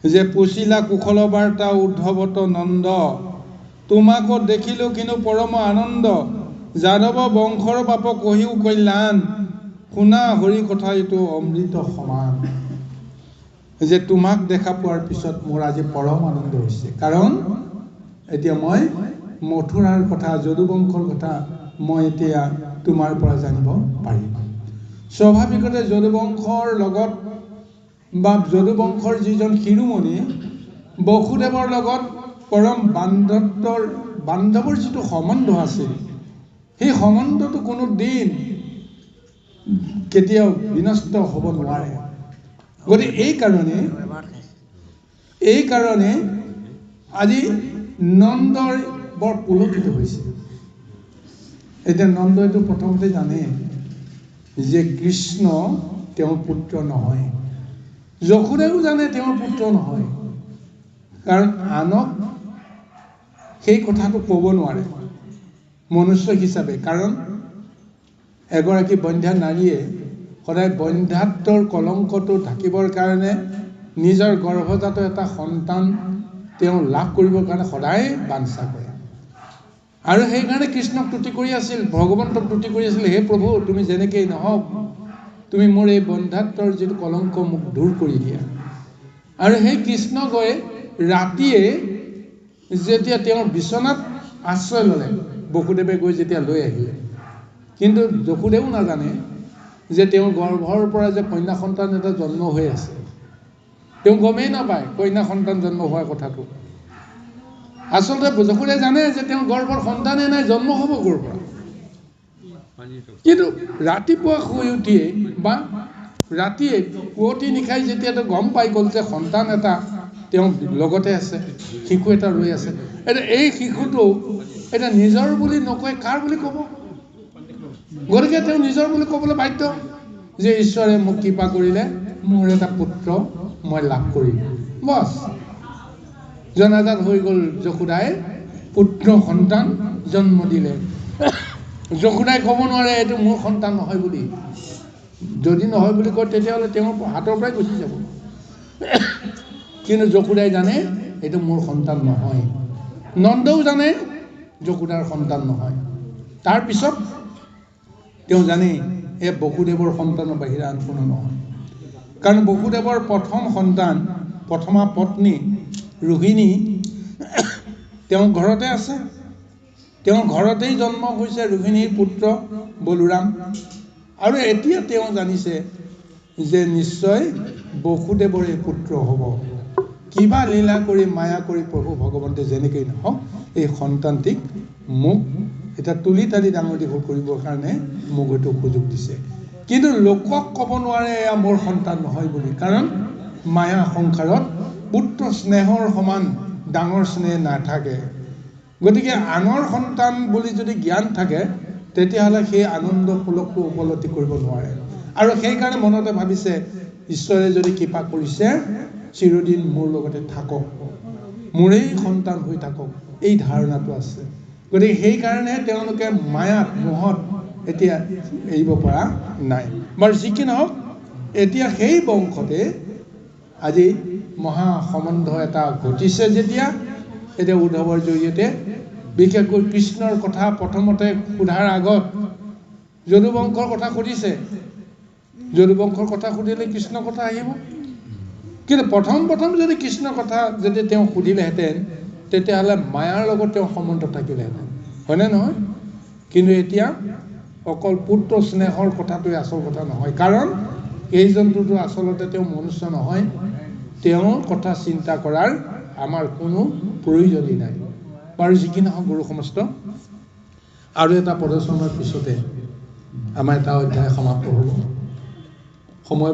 যে পুছিলা কুশল বাৰ্তা উদ্ধৱত নন্দ তোমাক দেখিলো কিনো পৰম আনন্দ যাদৱ বংশৰ বাপ কহিও কল্যাণ শুনা হৰি কথা এইটো অমৃত সমান যে তোমাক দেখা পোৱাৰ পিছত মোৰ আজি পৰম আনন্দ হৈছে কাৰণ এতিয়া মই মথুৰাৰ কথা যদুবংশৰ কথা মই এতিয়া তোমাৰ পৰা জানিব পাৰিম। স্বাভাৱিকতে যদুবংশৰ লগত বা যদুবংশৰ যিজন শিৰোমণি বসুদেৱৰ লগত পৰম বান্ধৱৰ যিটো সম্বন্ধ আছিল সেই সম্বন্ধটো কোনো দিন কেতিয়াও বিনষ্ট হ'ব নোৱাৰে। গতিকে এই কাৰণে আজি নন্দৰ বৰ পুলকিত হৈছে। এতিয়া নন্দইটো প্ৰথমতে জানে যে কৃষ্ণ তেওঁৰ পুত্ৰ নহয়। যশোদায়ো জানে তেওঁৰ পুত্ৰ নহয় কাৰণ আনক সেই কথাটো ক'ব নোৱাৰে মনুষ্য হিচাপে কাৰণ এগৰাকী বন্ধ্যা নাৰীয়ে সদায় বন্ধ্যাত্বৰ কলংকটো ঢাকিবৰ কাৰণে নিজৰ গৰ্ভজাত এটা সন্তান তেওঁ লাভ কৰিবৰ কাৰণে সদায় বাঞ্ছা কৰে আৰু সেইকাৰণে কৃষ্ণক তুতি কৰি আছিল ভগৱন্তক তুতি কৰি আছিল হে প্ৰভু তুমি যেনেকেই নহওক তুমি মোৰ এই বন্ধ্যাত্বৰ যিটো কলংক মোক দূৰ কৰি দিয়া। আৰু সেই কৃষ্ণ গৈ ৰাতিয়ে যেতিয়া তেওঁৰ বিচনাত আশ্ৰয় ল'লে বসুদেৱে গৈ যেতিয়া লৈ আহিলে কিন্তু যশোদেও নাজানে যে তেওঁৰ গৰ্ভৰ পৰা যে কন্যা সন্তান এটা জন্ম হৈ আছে। তেওঁ গমেই নাপায় কন্যা সন্তান জন্ম হোৱাৰ কথাটো। আচলতে যশোদে জানে যে তেওঁৰ গৰ্ভৰ সন্তানেই নাই জন্ম হ'ব ক'ৰ পৰা। কিন্তু ৰাতিপুৱা শুই উঠিয়ে বা ৰাতিয়ে পুৱতি নিশাই যেতিয়া তেওঁ গম পাই গ'ল যে সন্তান এটা তেওঁ লগতে আছে শিশু এটা ৰৈ আছে এতিয়া এই শিশুটো এটা নিজৰ বুলি নকয় কাৰ বুলি ক'ব। গতিকে তেওঁ নিজৰ বুলি ক'বলৈ বাধ্য যে ঈশ্বৰে মোক কৃপা কৰিলে মোৰ এটা পুত্ৰ মই লাভ কৰিলোঁ। বছ জনাজাত হৈ গ'ল যশোদাই পুত্ৰ সন্তান জন্ম দিলে। যশোদাই ক'ব নোৱাৰে এইটো মোৰ সন্তান নহয় বুলি। যদি নহয় বুলি কয় তেতিয়াহ'লে তেওঁৰ হাতৰ পৰাই গুচি যাব। কিন্তু যশোদাই জানে এইটো মোৰ সন্তান নহয়। নন্দও জানে যশোদাৰ সন্তান নহয়। তাৰপিছত তেওঁ জানে এই বসুদেৱৰ সন্তানৰ বাহিৰে আন কোনো নহয়। কাৰণ বসুদেৱৰ প্ৰথম সন্তান, প্ৰথমা পত্নী ৰোহিণী তেওঁৰ ঘৰতে আছে। তেওঁৰ ঘৰতেই জন্ম হৈছে ৰোহিণীৰ পুত্ৰ বলোৰাম। আৰু এতিয়া তেওঁ জানিছে যে নিশ্চয় বসুদেৱৰে পুত্ৰ হ'ব। কিবা লীলা কৰি মায়া কৰি প্ৰভু ভগৱন্তে যেনেকেই নহওক এই সন্তানটিক মোক এতিয়া তুলি তালি ডাঙৰ দীঘল কৰিবৰ কাৰণে মোক এইটো সুযোগ দিছে। কিন্তু লোকক ক'ব নোৱাৰে এয়া মোৰ সন্তান নহয় বুলি। কাৰণ মায়া সংসাৰত পুত্ৰ স্নেহৰ সমান ডাঙৰ স্নেহ নাথাকে। গতিকে আনৰ সন্তান বুলি যদি জ্ঞান থাকে তেতিয়াহ'লে সেই আনন্দ পুলকটো উপলব্ধি কৰিব নোৱাৰে। আৰু সেইকাৰণে মনতে ভাবিছে ঈশ্বৰে যদি কৃপা কৰিছে চিৰদিন মোৰ লগতে থাকক, মোৰেই সন্তান হৈ থাকক, এই ধাৰণাটো আছে। গতিকে সেইকাৰণে তেওঁলোকে মায়াত মোহত এতিয়া এৰিব পৰা নাই। বাৰু যি কি নহওক এতিয়া সেই বংশতে আজি মহা সম্বন্ধ এটা ঘটিছে। যেতিয়া এতিয়া উদ্ধৱৰ জৰিয়তে বিশেষকৈ কৃষ্ণৰ কথা প্ৰথমতে সোধাৰ আগত যদুবংশৰ কথা সুধিছে। যদুবংশৰ কথা সুধিলে কৃষ্ণৰ কথা আহিব। কিন্তু প্ৰথম যদি কৃষ্ণৰ কথা যদি তেওঁ সুধিলেহেঁতেন তেতিয়াহ'লে মায়াৰ লগত তেওঁ সম্বন্ধ থাকিলেহেঁতেন, হয়নে নহয়? কিন্তু এতিয়া অকল পুত্ৰ স্নেহৰ কথাটোৱে আচল কথা নহয়। কাৰণ এই জন্তুটো আচলতে তেওঁ মনুষ্য নহয়। তেওঁৰ কথা চিন্তা কৰাৰ আমাৰ কোনো প্ৰয়োজনেই নাই। বাৰু যি কি নহওক গুৰু সমস্ত আৰু এটা প্ৰদৰ্শনৰ পিছতে আমাৰ এটা অধ্যায় সমাপ্ত হ'ব। সময়